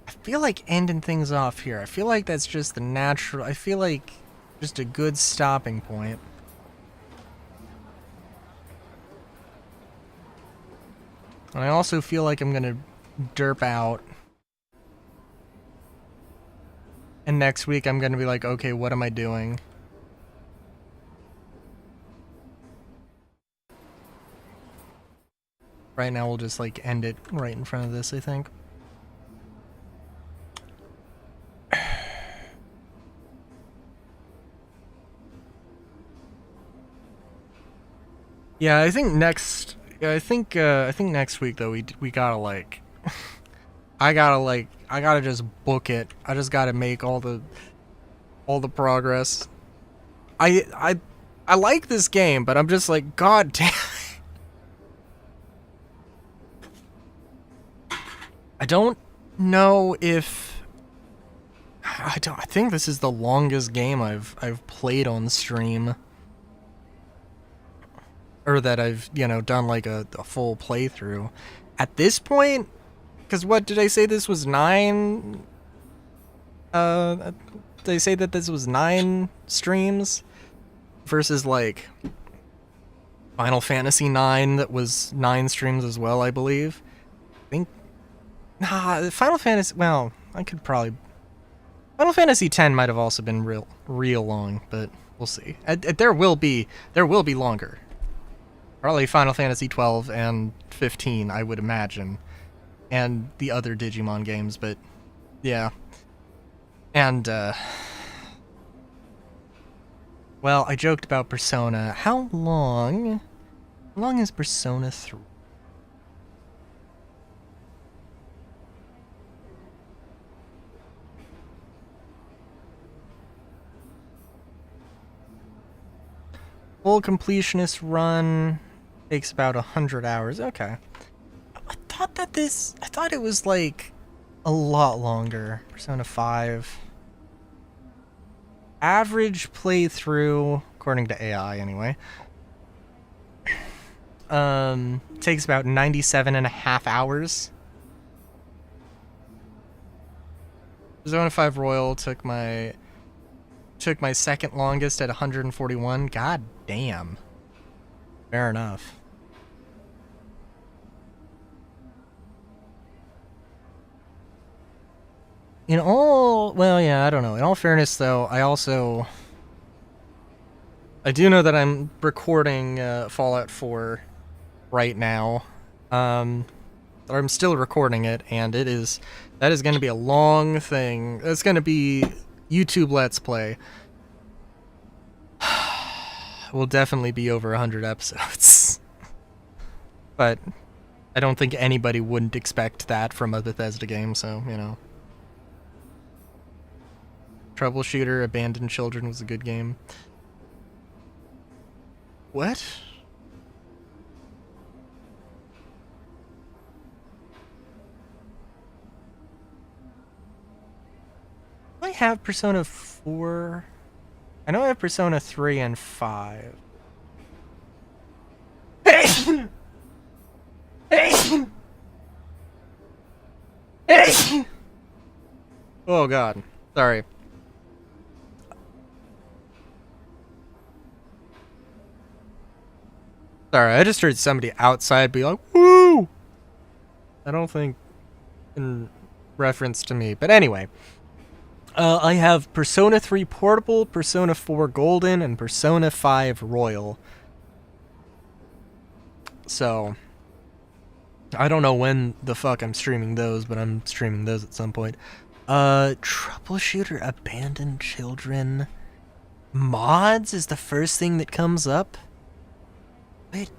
I feel like ending things off here. I feel like that's just the natural... I feel like just a good stopping point. And I also feel like I'm gonna derp out. And next week I'm gonna be like, okay, what am I doing? Right now we'll just like end it right in front of this, I think. Yeah, I think next week though we gotta like I gotta just book it. I just gotta make all the progress. I like this game, but I'm just like, god damn. I don't know if I think this is the longest game I've played on stream. Or that I've, you know, done like a full playthrough. At this point, because what did I say this was 9? Did I say that this was 9 streams? Versus like Final Fantasy 9 that was 9 streams as well, I believe. I think, nah, Final Fantasy, well, I could probably, Final Fantasy 10 might have also been real long, but we'll see. There will be longer. Probably Final Fantasy 12 and 15, I would imagine. And the other Digimon games, but yeah. And, well, I joked about Persona. How long is Persona 3? Full completionist run takes about 100 hours. Okay. I thought it was like a lot longer. Persona 5. Average playthrough, according to AI anyway, takes about 97.5 hours. Persona 5 Royal took my second longest at 141. God damn. Fair enough. Well, yeah, I don't know. In all fairness, though, I do know that I'm recording Fallout 4 right now. I'm still recording it, and that is going to be a long thing. That's going to be YouTube Let's Play. Will definitely be over 100 episodes. But I don't think anybody wouldn't expect that from a Bethesda game, so, you know. Troubleshooter, Abandoned Children was a good game. What? Do I have Persona 4? I know I have Persona 3 and 5. Oh god. Sorry. Sorry, I just heard somebody outside be like, "Woo!" I don't think in reference to me, but anyway. I have Persona 3 Portable, Persona 4 Golden, and Persona 5 Royal. So, I don't know when the fuck I'm streaming those, but I'm streaming those at some point. Troubleshooter, Abandoned Children. Mods is the first thing that comes up. Wait.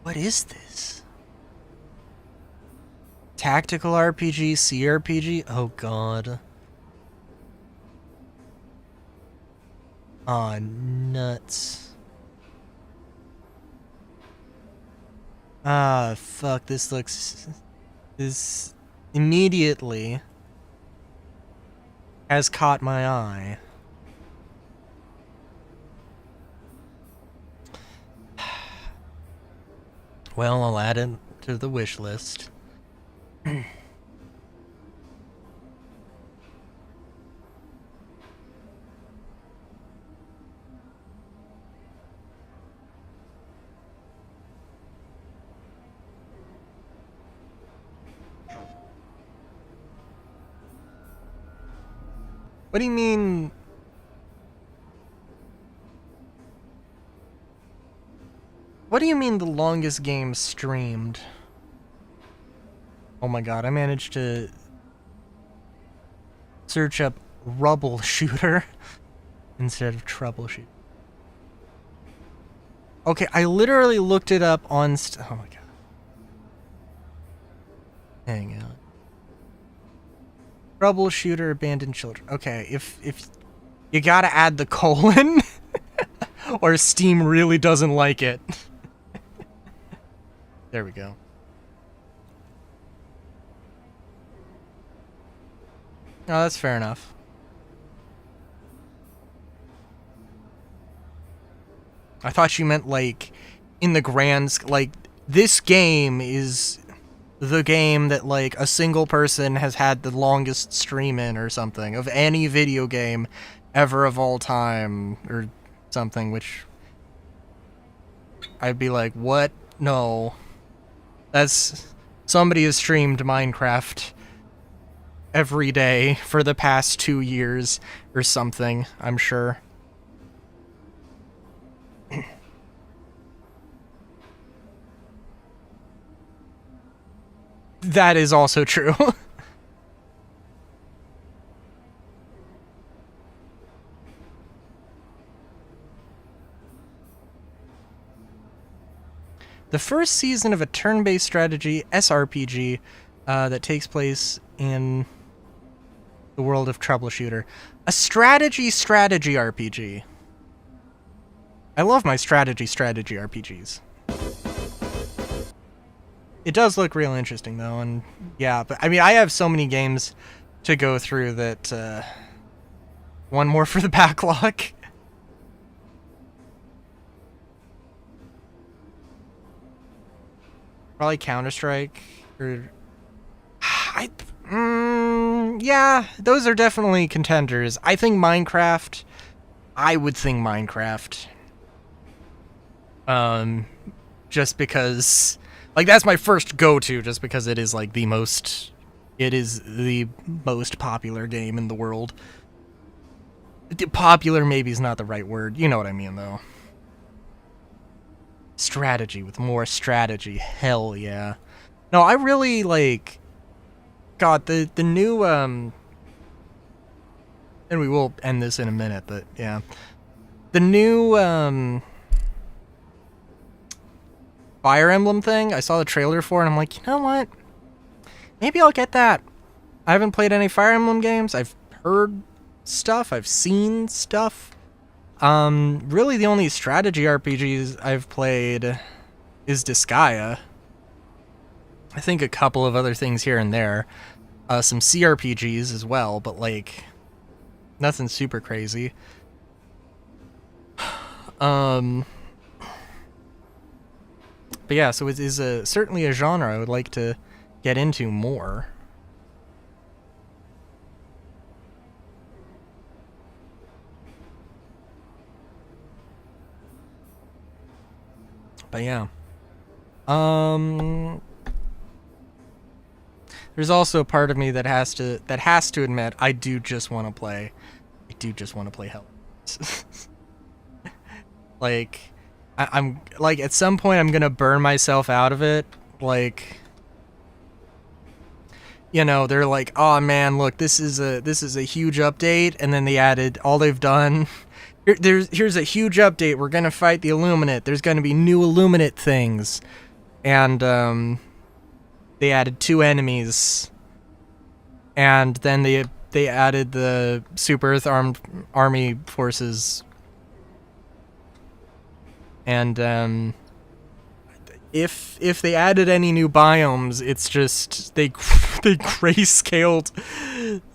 What is this? Tactical RPG, CRPG? Oh god. Aw, nuts. Ah, fuck, this immediately has caught my eye. Well, I'll add it to the wish list. What do you mean? What do you mean the longest game streamed? Oh my god, I managed to search up rubble shooter instead of troubleshooter. Okay, I literally looked it up on oh my god. Hang on. Troubleshooter, Abandoned Children. Okay, if you gotta add the colon, or Steam really doesn't like it. There we go. Oh, that's fair enough. I thought you meant, like, in the like, this game is the game that, like, a single person has had the longest stream in or something of any video game ever of all time or something, which I'd be like, what? No. That's... Somebody has streamed Minecraft every day for the past 2 years or something, I'm sure. That is also true. The first season of a turn-based strategy SRPG that takes place in the world of Troubleshooter. A strategy RPG. I love my strategy RPGs. It does look real interesting, though, and yeah, but I mean, I have so many games to go through that, one more for the backlog. Probably Counter-Strike, or... yeah, those are definitely contenders. I think Minecraft... I would think Minecraft. Just because... Like, that's my first go-to, just because it is, like, the most... It is the most popular game in the world. Popular maybe is not the right word. You know what I mean, though. Strategy with more strategy. Hell yeah. No, I really, like... God, the new, and we will end this in a minute, but yeah. The new, Fire Emblem thing, I saw the trailer for it, and I'm like, you know what? Maybe I'll get that. I haven't played any Fire Emblem games. I've heard stuff. I've seen stuff. Really the only strategy RPGs I've played is Disgaea. I think a couple of other things here and there. Some CRPGs as well, but, like, nothing super crazy. But yeah, so it is certainly a genre I would like to get into more. But yeah. There's also a part of me that has to admit I do just want to play Hell. Like, I'm like, at some point I'm gonna burn myself out of it. Like, you know, they're like, oh man, look, this is a huge update, and then they added all they've done. Here's a huge update. We're gonna fight the Illuminate. There's gonna be new Illuminate things, and they added 2 enemies, and then they added the Super Earth Army forces, and if they added any new biomes, it's just they grayscaled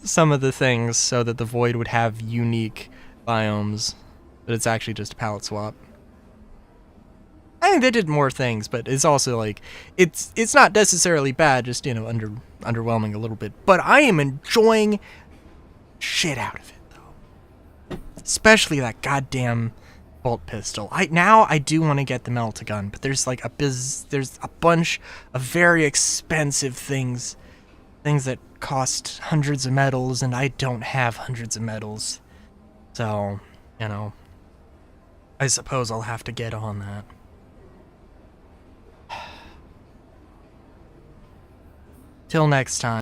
some of the things so that the Void would have unique biomes, but it's actually just a palette swap. I think they did more things, but it's also like it's not necessarily bad, just, you know, underwhelming a little bit. But I am enjoying shit out of it, though. Especially that goddamn bolt pistol. I do want to get the Melt-A-Gun, but there's like there's a bunch of very expensive things that cost hundreds of medals, and I don't have hundreds of medals. So, you know, I suppose I'll have to get on that. Till next time.